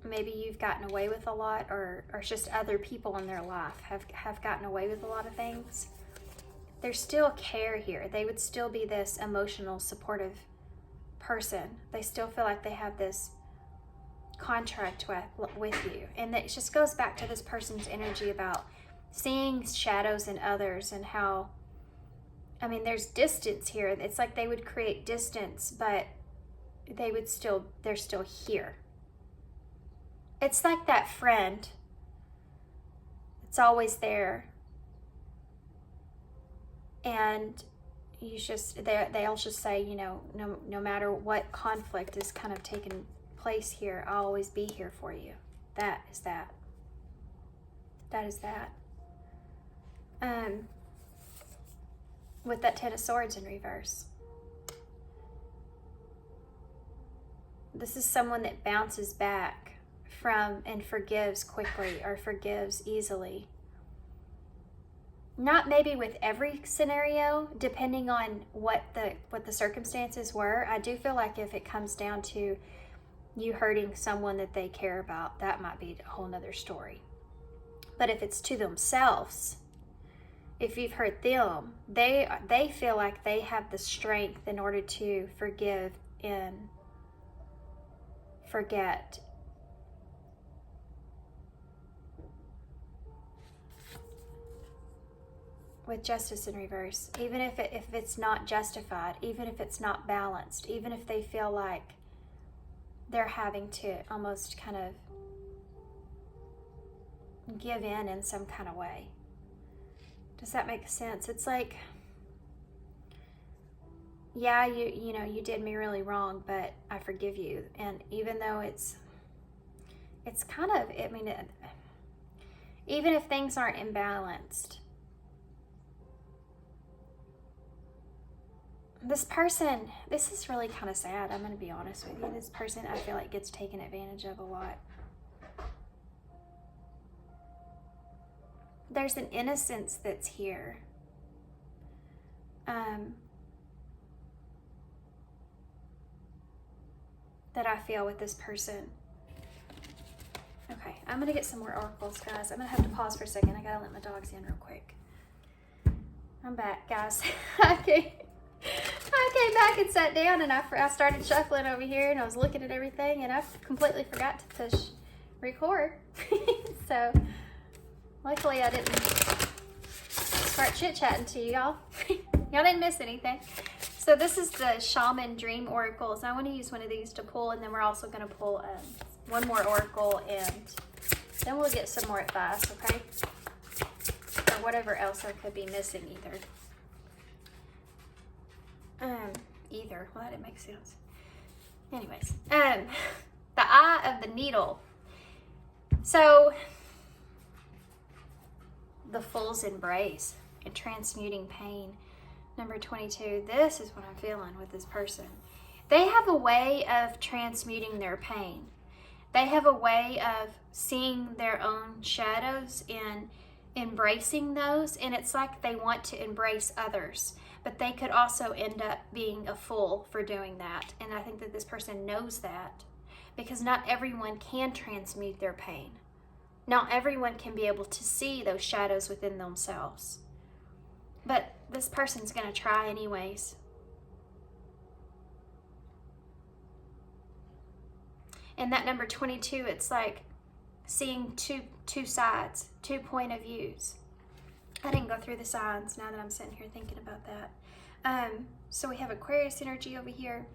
Speaker 1: maybe you've gotten away with a lot, or just other people in their life have gotten away with a lot of things. There's still care here. They would still be this emotional, supportive person. They still feel like they have this contract with you. And it just goes back to this person's energy about seeing shadows in others, and how, I mean, there's distance here. It's like they would create distance, but they're still here. It's like that friend. It's always there. And they'll just say, you know, no matter what conflict is kind of taking place here, I'll always be here for you. That is that. That is that. With that Ten of Swords in reverse. This is someone that bounces back from and forgives quickly, or forgives easily. Not maybe with every scenario, depending on what the circumstances were. I do feel like if it comes down to you hurting someone that they care about, that might be a whole nother story. But if it's to themselves, if you've hurt them, they feel like they have the strength in order to forgive and forget. With Justice in reverse, even if it's not justified, even if it's not balanced, even if they feel like they're having to almost kind of give in some kind of way. Does that make sense? It's like, yeah, you know, you did me really wrong, but I forgive you. And even though it's kind of, I mean, even if things aren't imbalanced, this person, this is really kind of sad. I'm going to be honest with you. This person, I feel like, gets taken advantage of a lot. There's an innocence that's here. That I feel with this person. Okay, I'm going to get some more oracles, guys. I'm going to have to pause for a second. I got to let my dogs in real quick. I'm back, guys. I came back and sat down, and I started shuffling over here, and I was looking at everything, and I completely forgot to push record. So luckily I didn't start chit-chatting to y'all. Y'all didn't miss anything. So this is the Shaman Dream Oracles. I want to use one of these to pull, and then we're also going to pull one more oracle, and then we'll get some more advice, okay? Or whatever else I could be missing either. Well, that didn't make sense. Anyways, the Eye of the Needle. So, the Fool's Embrace and transmuting pain. Number 22. This is what I'm feeling with this person. They have a way of transmuting their pain. They have a way of seeing their own shadows and embracing those, and it's like they want to embrace others. But they could also end up being a fool for doing that. And I think that this person knows that, because not everyone can transmute their pain. Not everyone can be able to see those shadows within themselves. But this person's going to try anyways. And that number 22, it's like seeing two sides, 2 point of views. I didn't go through the signs now that I'm sitting here thinking about that. So we have Aquarius energy over here,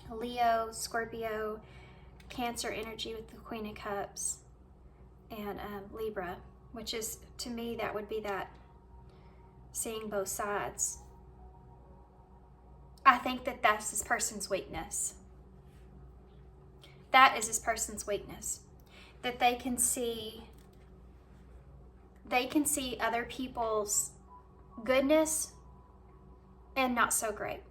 Speaker 1: Leo, Scorpio, Cancer energy with the Queen of Cups, and Libra, which is, to me, that would be that seeing both sides. I think that that's this person's weakness. That is this person's weakness. That they can see other people's goodness and not so great.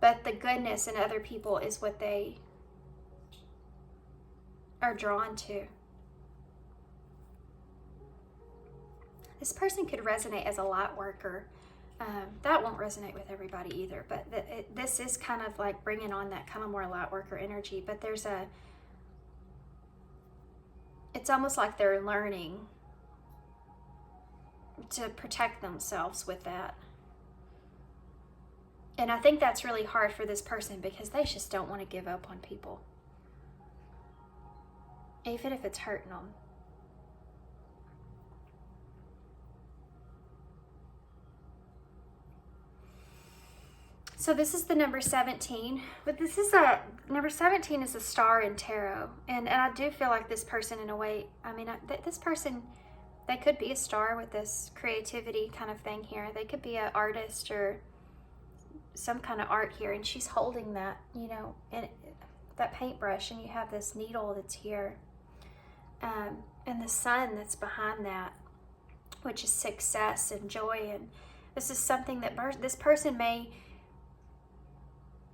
Speaker 1: But the goodness in other people is what they are drawn to. This person could resonate as a light worker. That won't resonate with everybody either, but this is kind of like bringing on that kind of more light worker energy. But it's almost like they're learning to protect themselves with that. And I think that's really hard for this person because they just don't want to give up on people, even if it's hurting them. So this is the number 17, but number 17 is a star in tarot. And I do feel like this person in a way, this person, they could be a star with this creativity kind of thing here. They could be an artist or some kind of art here. And she's holding that, and that paintbrush, and you have this needle that's here. And the sun that's behind that, which is success and joy. And this is something that this person may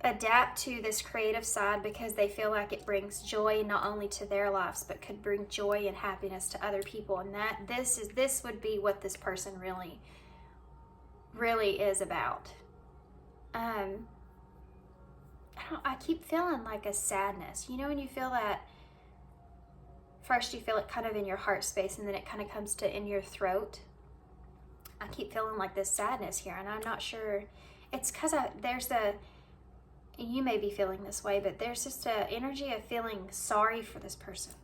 Speaker 1: adapt to, this creative side, because they feel like it brings joy not only to their lives but could bring joy and happiness to other people. And that this would be what this person really is about. I keep feeling like a sadness, when you feel that first you feel it kind of in your heart space and then it kind of comes to in your throat. I keep feeling like this sadness here, and I'm not sure. It's because you may be feeling this way, but there's just an energy of feeling sorry for this person.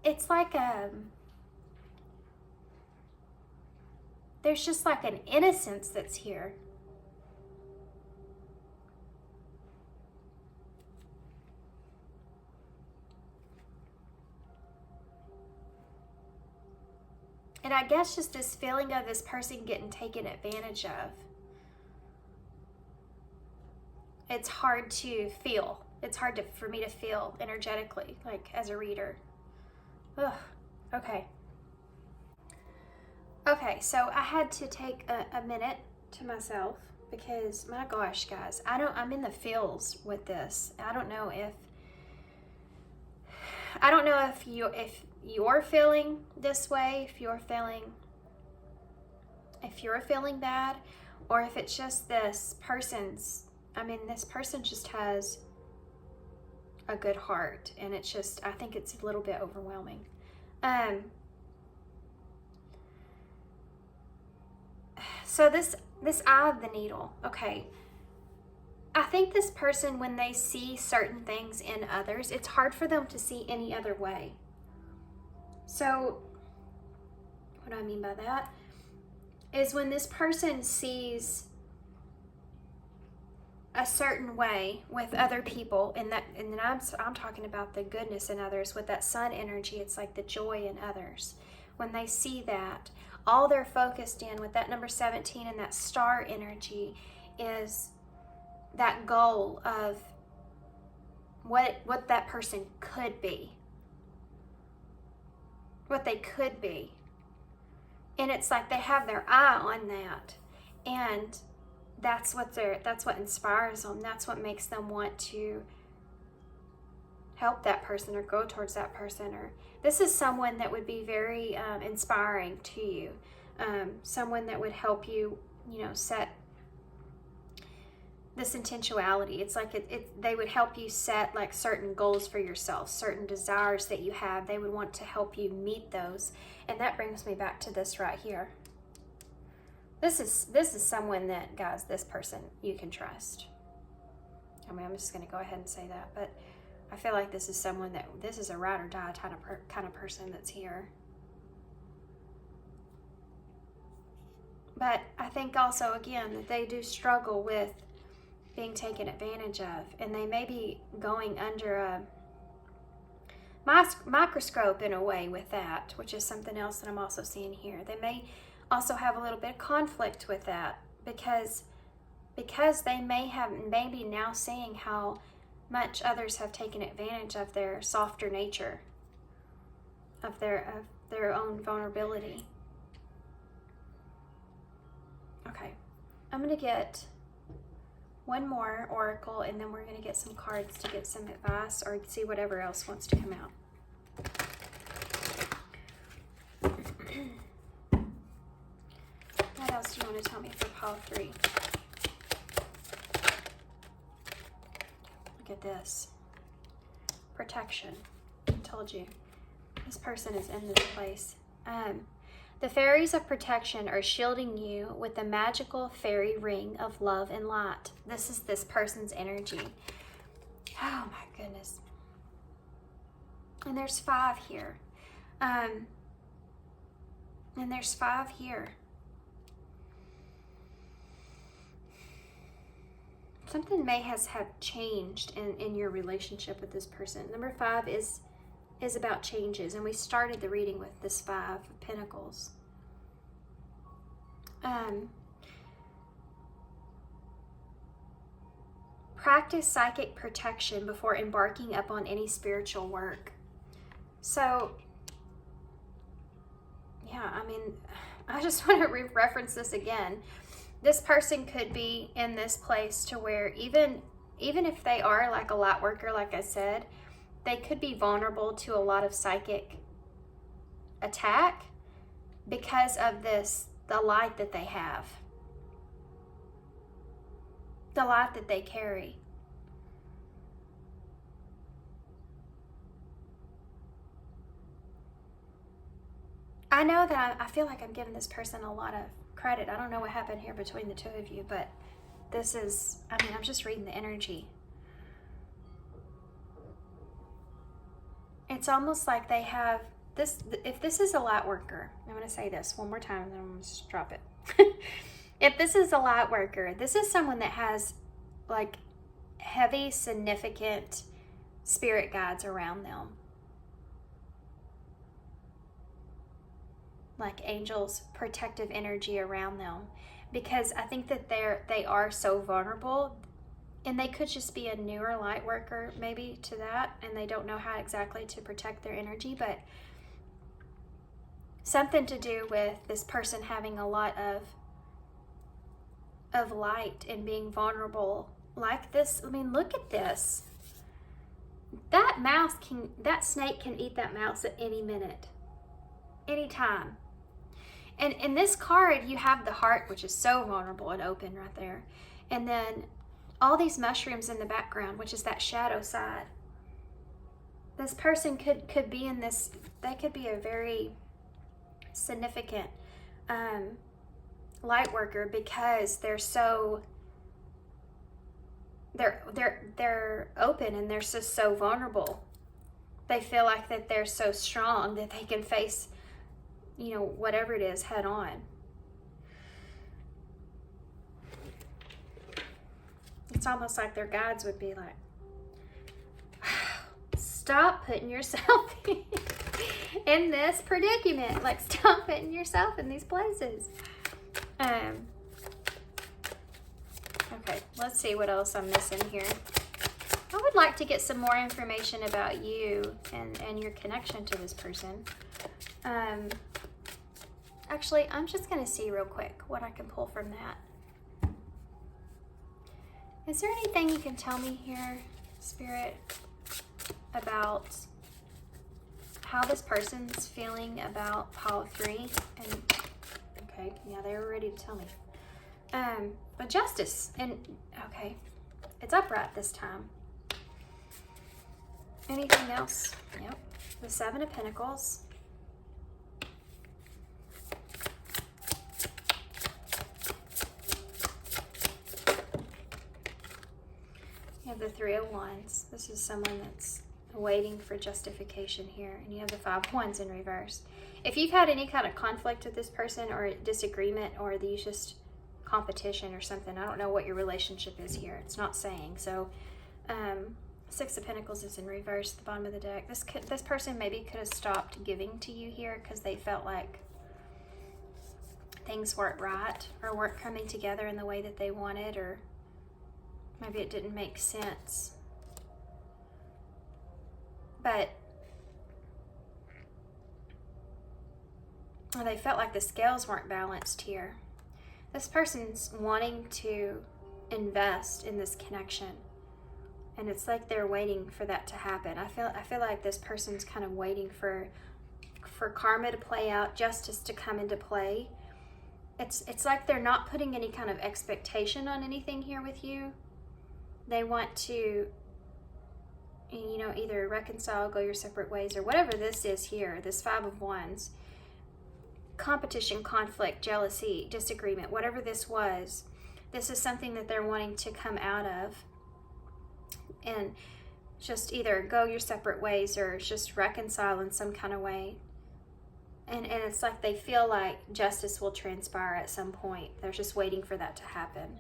Speaker 1: It's like there's just like an innocence that's here. And I guess just this feeling of this person getting taken advantage of. It's hard to feel. It's hard for me to feel energetically, like as a reader. Ugh, okay. Okay, so I had to take a minute to myself because, my gosh, guys, I'm in the feels with this. I don't know if you're feeling this way, if you're feeling bad, or if it's just this person just has a good heart, and it's just, I think it's a little bit overwhelming. So this eye of the needle, okay. I think this person, when they see certain things in others, it's hard for them to see any other way. So what do I mean by that? Is when this person sees a certain way with other people, and then I'm talking about the goodness in others with that sun energy. It's like the joy in others. When they see that, all they're focused in with that number 17 and that star energy is that goal of what that person could be, what they could be. And it's like they have their eye on that, and that's what inspires them. That's what makes them want to help that person or go towards that person. Or this is someone that would be very inspiring to you, someone that would help you, set this intentionality. It's like they would help you set like certain goals for yourself, certain desires that you have. They would want to help you meet those. And that brings me back to this right here. This is someone that, guys, this person you can trust. I'm just going to go ahead and say that, but I feel like this is someone this is a ride or die kind of person that's here. But I think also, again, that they do struggle with being taken advantage of, and they may be going under a microscope in a way with that, which is something else that I'm also seeing here. They may also have a little bit of conflict with that because they may be now seeing how much others have taken advantage of their softer nature, of their own vulnerability. Okay, I'm gonna get One more oracle, and then we're going to get some cards to get some advice or see whatever else wants to come out. What else do you want to tell me for pile 3? Look at this. Protection. I told you. This person is in this place. The fairies of protection are shielding you with the magical fairy ring of love and light. This is this person's energy. Oh my goodness. And there's 5 here. And there's 5 here. Something may have changed in your relationship with this person. Number 5 is about changes, and we started the reading with this 5 of Pentacles. Practice psychic protection before embarking upon any spiritual work. So, yeah, I mean, I just want to reference this again. This person could be in this place to where even if they are like a light worker, like I said, they could be vulnerable to a lot of psychic attack because of the light that they have, the light that they carry. I know that I feel like I'm giving this person a lot of credit. I don't know what happened here between the 2 of you, but this is, I mean, I'm just reading the energy. It's almost like they have this, if this is a light worker, I'm going to say this one more time and then I'm going to just drop it. If this is a light worker, this is someone that has like heavy, significant spirit guides around them. Like angels, protective energy around them. Because I think that they are so vulnerable. And they could just be a newer light worker maybe to that, and they don't know how exactly to protect their energy, but something to do with this person having a lot of light and being vulnerable like this. I mean, look at this. That snake can eat that mouse at any minute, anytime. And in this card, you have the heart, which is so vulnerable and open right there. And then all these mushrooms in the background, which is that shadow side. This person could be in this, they could be a very significant light worker because they're so, they're open and they're just so vulnerable. They feel like that they're so strong that they can face, you know, whatever it is head on. It's almost like their guides would be like, stop putting yourself in this predicament. Like, stop putting yourself in these places. Okay, let's see what else I'm missing here. I would like to get some more information about you and your connection to this person. Actually, I'm just going to see real quick what I can pull from that. Is there anything you can tell me here, Spirit, about how this person's feeling about pile 3? And okay, yeah, they were ready to tell me. But justice, and okay, it's upright this time. Anything else? Yep. The 7 of Pentacles. You have the 3 of Wands. This is someone that's waiting for justification here. And you have the 5 of Wands in reverse. If you've had any kind of conflict with this person or disagreement or these just competition or something, I don't know what your relationship is here. It's not saying. So 6 of Pentacles is in reverse at the bottom of the deck. This person maybe could have stopped giving to you here because they felt like things weren't right or weren't coming together in the way that they wanted, or maybe it didn't make sense. But they felt like the scales weren't balanced here. This person's wanting to invest in this connection. And it's like they're waiting for that to happen. I feel like this person's kind of waiting for karma to play out, justice to come into play. It's like they're not putting any kind of expectation on anything here with you. They want to, you know, either reconcile, go your separate ways, or whatever this is here, this Five of Wands. Competition, conflict, jealousy, disagreement, whatever this was, this is something that they're wanting to come out of and just either go your separate ways or just reconcile in some kind of way. And it's like they feel like justice will transpire at some point. They're just waiting for that to happen.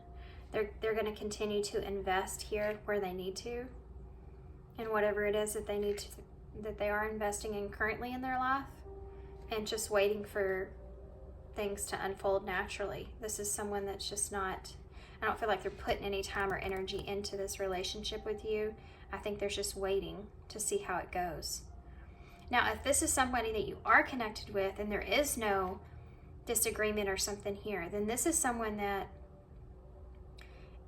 Speaker 1: They're going to continue to invest here where they need to, in whatever it is that they need to, that they are investing in currently in their life, and just waiting for things to unfold naturally. This is someone that's just not, I don't feel like they're putting any time or energy into this relationship with you. I think they're just waiting to see how it goes. Now, if this is somebody that you are connected with and there is no disagreement or something here, then this is someone that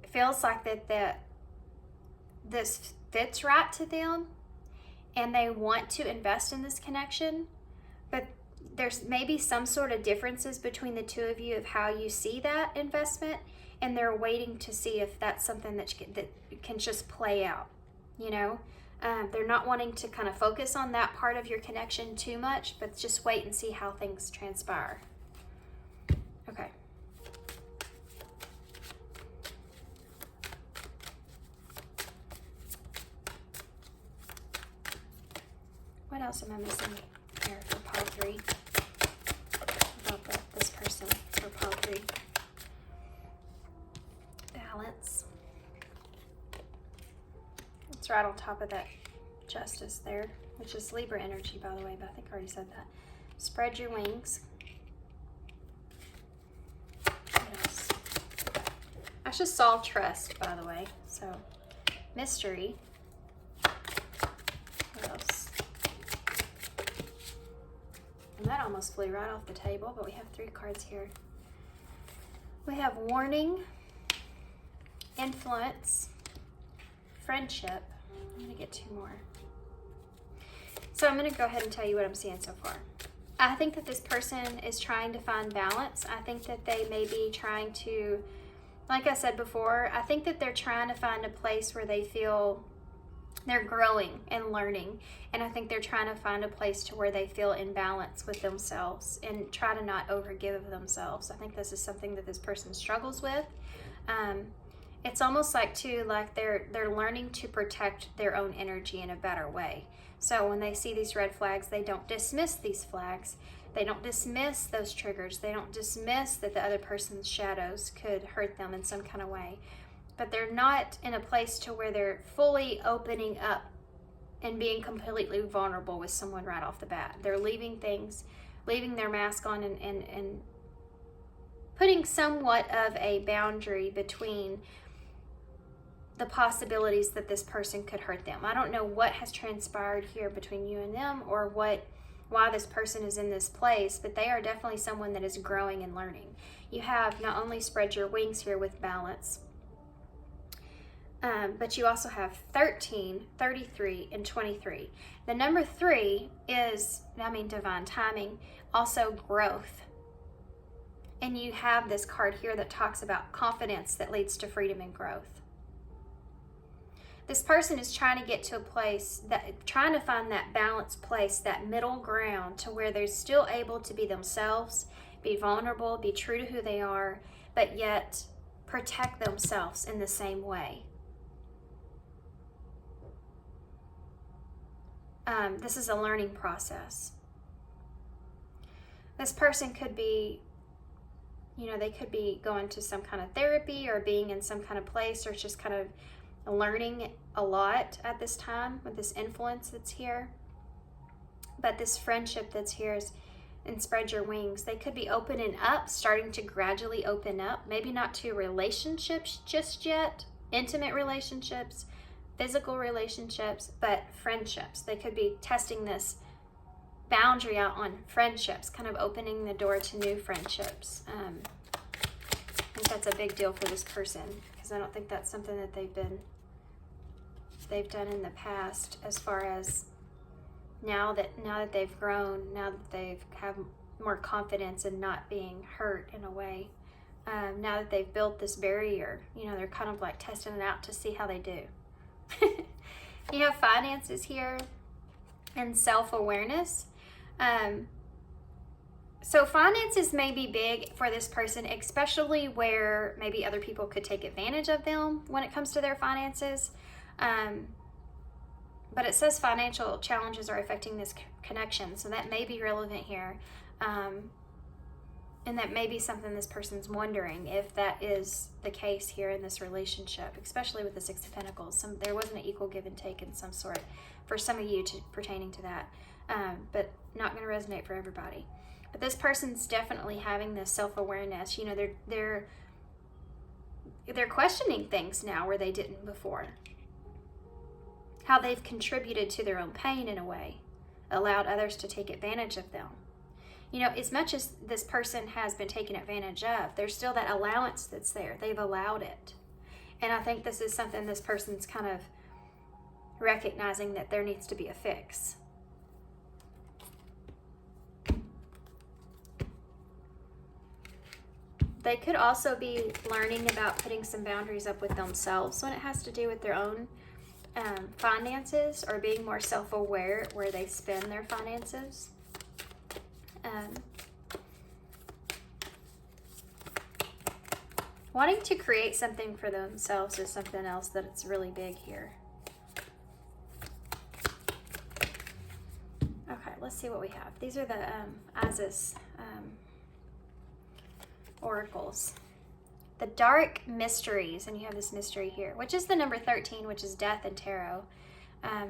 Speaker 1: feels like that this fits right to them and they want to invest in this connection, but there's maybe some sort of differences between the two of you of how you see that investment, and they're waiting to see if that's something that can just play out, you know? They're not wanting to kind of focus on that part of your connection too much, but just wait and see how things transpire. Okay. What else am I missing here for pile 3? About this person for pile 3. Balance. It's right on top of that justice there, which is Libra energy, by the way, but I think I already said that. Spread your wings. What else? I just saw trust, by the way. So, mystery. What else? And that almost flew right off the table, but we have 3 cards here. We have warning, influence, friendship. I'm going to get 2 more. So I'm going to go ahead and tell you what I'm seeing so far. I think that this person is trying to find balance. I think that they may be trying to, like I said before, I think that they're trying to find a place where they feel they're growing and learning. And I think they're trying to find a place to where they feel in balance with themselves and try to not overgive of themselves. I think this is something that this person struggles with. It's almost like too, like they're learning to protect their own energy in a better way. So when they see these red flags, they don't dismiss these flags. They don't dismiss those triggers. They don't dismiss that the other person's shadows could hurt them in some kind of way. But they're not in a place to where they're fully opening up and being completely vulnerable with someone right off the bat. They're leaving their mask on and putting somewhat of a boundary between the possibilities that this person could hurt them. I don't know what has transpired here between you and them, or why this person is in this place, but they are definitely someone that is growing and learning. You have not only spread your wings here with balance, but you also have 13, 33, and 23. The number 3 is, divine timing, also growth. And you have this card here that talks about confidence that leads to freedom and growth. This person is trying to get to a place, trying to find that balanced place, that middle ground, to where they're still able to be themselves, be vulnerable, be true to who they are, but yet protect themselves in the same way. This is a learning process. This person could be, they could be going to some kind of therapy or being in some kind of place, or just kind of learning a lot at this time with this influence that's here. But this friendship that's here is, and spread your wings. They could be opening up, starting to gradually open up, maybe not to relationships just yet, intimate relationships, physical relationships, but friendships. They could be testing this boundary out on friendships, kind of opening the door to new friendships. I think that's a big deal for this person, because because I don't think that's something that they've done in the past, as far as now that they've grown, now that they've have more confidence in not being hurt in a way. Now that they've built this barrier, they're kind of like testing it out to see how they do. You have finances here and self-awareness. So finances may be big for this person, especially where maybe other people could take advantage of them when it comes to their finances. But it says financial challenges are affecting this connection, so that may be relevant here. And that may be something this person's wondering if that is the case here in this relationship, especially with the Six of Pentacles. There wasn't an equal give and take in some sort for some of you pertaining to that, but not going to resonate for everybody. But this person's definitely having this self-awareness. They're questioning things now where they didn't before. How they've contributed to their own pain in a way, allowed others to take advantage of them. As much as this person has been taken advantage of, there's still that allowance that's there. They've allowed it. And I think this is something this person's kind of recognizing, that there needs to be a fix. They could also be learning about putting some boundaries up with themselves when it has to do with their own finances, or being more self-aware where they spend their finances. Wanting to create something for themselves is something else that's really big here. Okay, let's see what we have. These are the Isis oracles. The dark mysteries, and you have this mystery here, which is the number 13, which is death and tarot.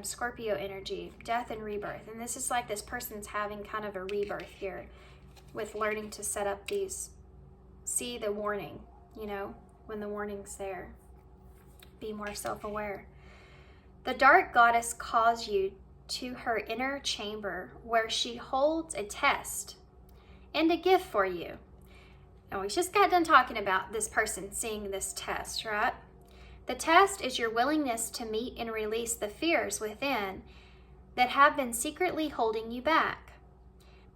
Speaker 1: Scorpio energy, death and rebirth. And this is like this person's having kind of a rebirth here with learning to set up these, see the warning, when the warning's there. Be more self-aware. The dark goddess calls you to her inner chamber, where she holds a test and a gift for you. And we just got done talking about this person seeing this test, right? The test is your willingness to meet and release the fears within that have been secretly holding you back.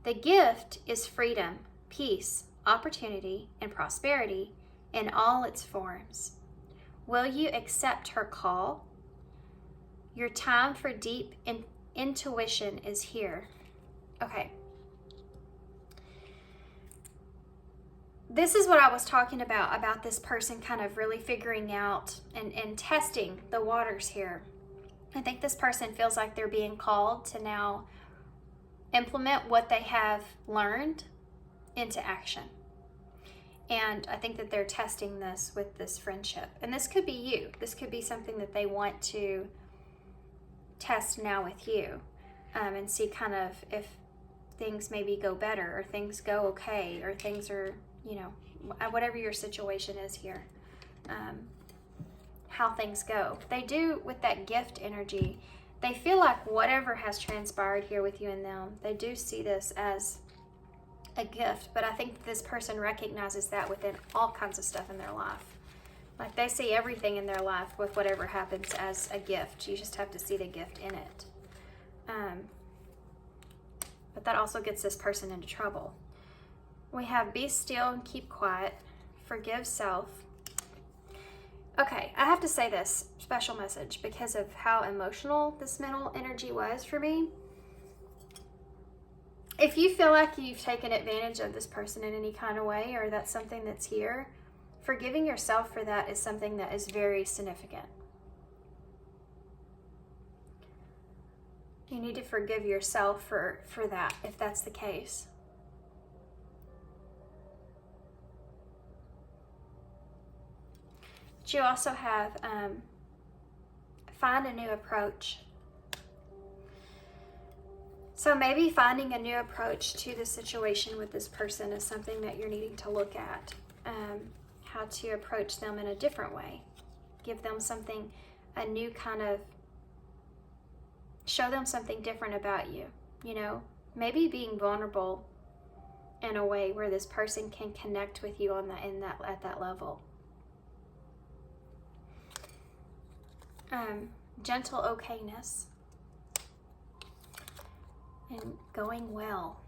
Speaker 1: The gift is freedom, peace, opportunity, and prosperity in all its forms. Will you accept her call? Your time for deep intuition is here. Okay. This is what I was talking about this person kind of really figuring out and testing the waters here. I think this person feels like they're being called to now implement what they have learned into action. And I think that they're testing this with this friendship. And this could be you. This could be something that they want to test now with you, and see kind of if things maybe go better, or things go okay, or things are, whatever your situation is here, how things go. They do, with that gift energy, they feel like whatever has transpired here with you and them, they do see this as a gift. But I think this person recognizes that within all kinds of stuff in their life. Like, they see everything in their life with whatever happens as a gift. You just have to see the gift in it. But that also gets this person into trouble. We have be still and keep quiet, forgive self. Okay, I have to say this special message because of how emotional this mental energy was for me. If you feel like you've taken advantage of this person in any kind of way, or that's something that's here, forgiving yourself for that is something that is very significant. You need to forgive yourself for that, if that's the case. But you also have find a new approach. So maybe finding a new approach to the situation with this person is something that you're needing to look at. How to approach them in a different way. Give them something, a new kind of, show them something different about you. Maybe being vulnerable in a way where this person can connect with you at that level. gentle okayness, and going well.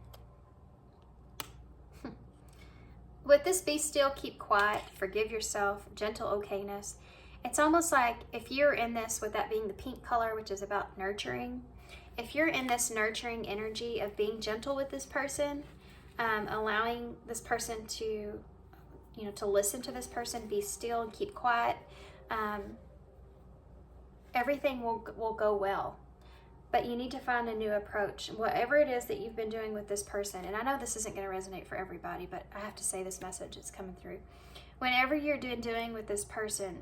Speaker 1: With this be still, keep quiet, forgive yourself, gentle okayness, it's almost like if you're in this, with that being the pink color, which is about nurturing, if you're in this nurturing energy of being gentle with this person, allowing this person to, to listen to this person, be still and keep quiet, everything will go well. But you need to find a new approach, whatever it is that you've been doing with this person. And I know this isn't going to resonate for everybody, but I have to say this message, it's coming through. Whenever you're doing with this person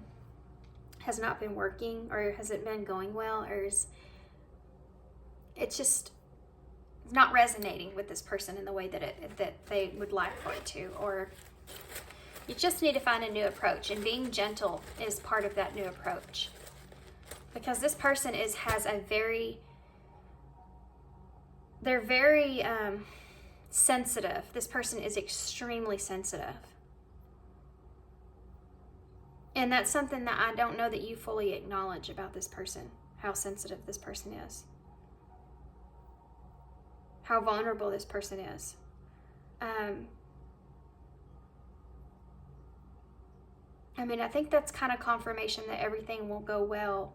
Speaker 1: has not been working, or hasn't been going well, or it's just not resonating with this person in the way that they would like for it to, or you just need to find a new approach, and being gentle is part of that new approach. Because this person has a they're very sensitive. This person is extremely sensitive. And that's something that I don't know that you fully acknowledge about this person, how sensitive this person is. How vulnerable this person is. I mean, I think that's kind of confirmation that everything will go well.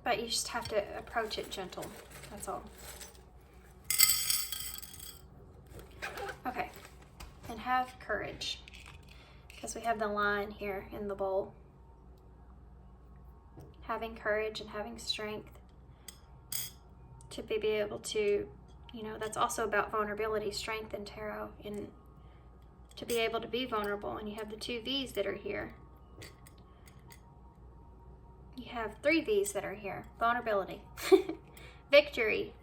Speaker 1: But you just have to approach it gentle. That's all. Okay. And have courage. Because we have the line here in the bowl. Having courage and having strength to be able to, that's also about vulnerability, strength in tarot, and to be able to be vulnerable. And you have the 2 V's that are here. You have 3 V's that are here. Vulnerability. Victory.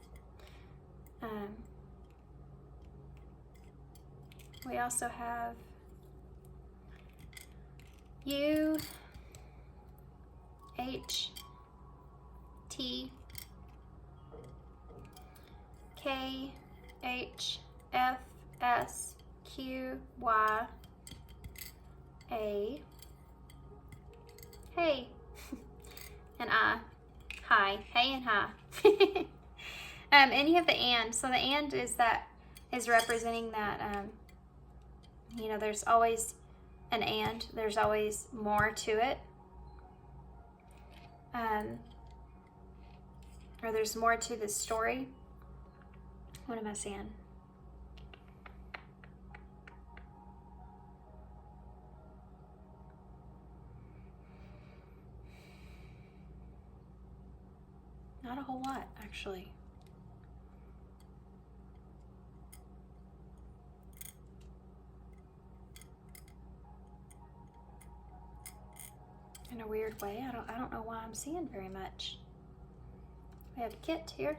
Speaker 1: We also have U, H, T, K, H, F, S, Q, Y, A, hey, and I, hi, hey and hi. And you have the and. So the and is representing that, there's always an and. There's always more to it. Or there's more to the story. What am I saying? Not a whole lot, actually. In a weird way, I don't know why I'm seeing very much. We have Kit here.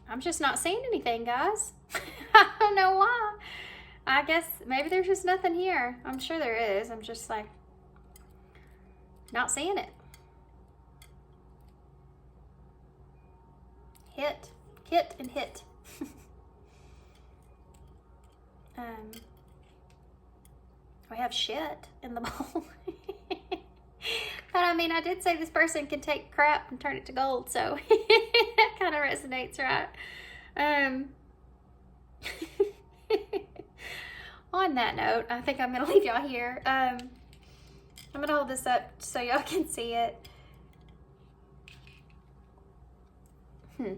Speaker 1: I'm just not seeing anything, guys. I don't know why. I guess maybe there's just nothing here. I'm sure there is. I'm just like not seeing it. Hit, Kit, and hit. We have shit in the bowl. But I mean, I did say this person can take crap and turn it to gold, so that kind of resonates, right? On that note, I think I'm going to leave y'all here. I'm going to hold this up so y'all can see it. Well,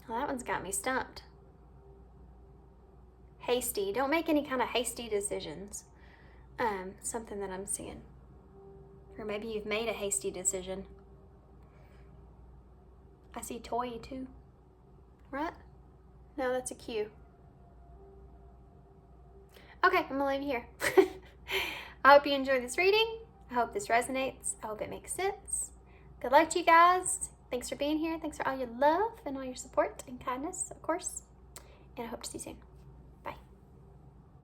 Speaker 1: that one's got me stumped. Hasty. Don't make any kind of hasty decisions. Something that I'm seeing. Or maybe you've made a hasty decision. I see toy too. Right? No, that's a Q. Okay, I'm gonna leave you here. I hope you enjoyed this reading. I hope this resonates. I hope it makes sense. Good luck to you guys. Thanks for being here. Thanks for all your love and all your support and kindness, of course. And I hope to see you soon.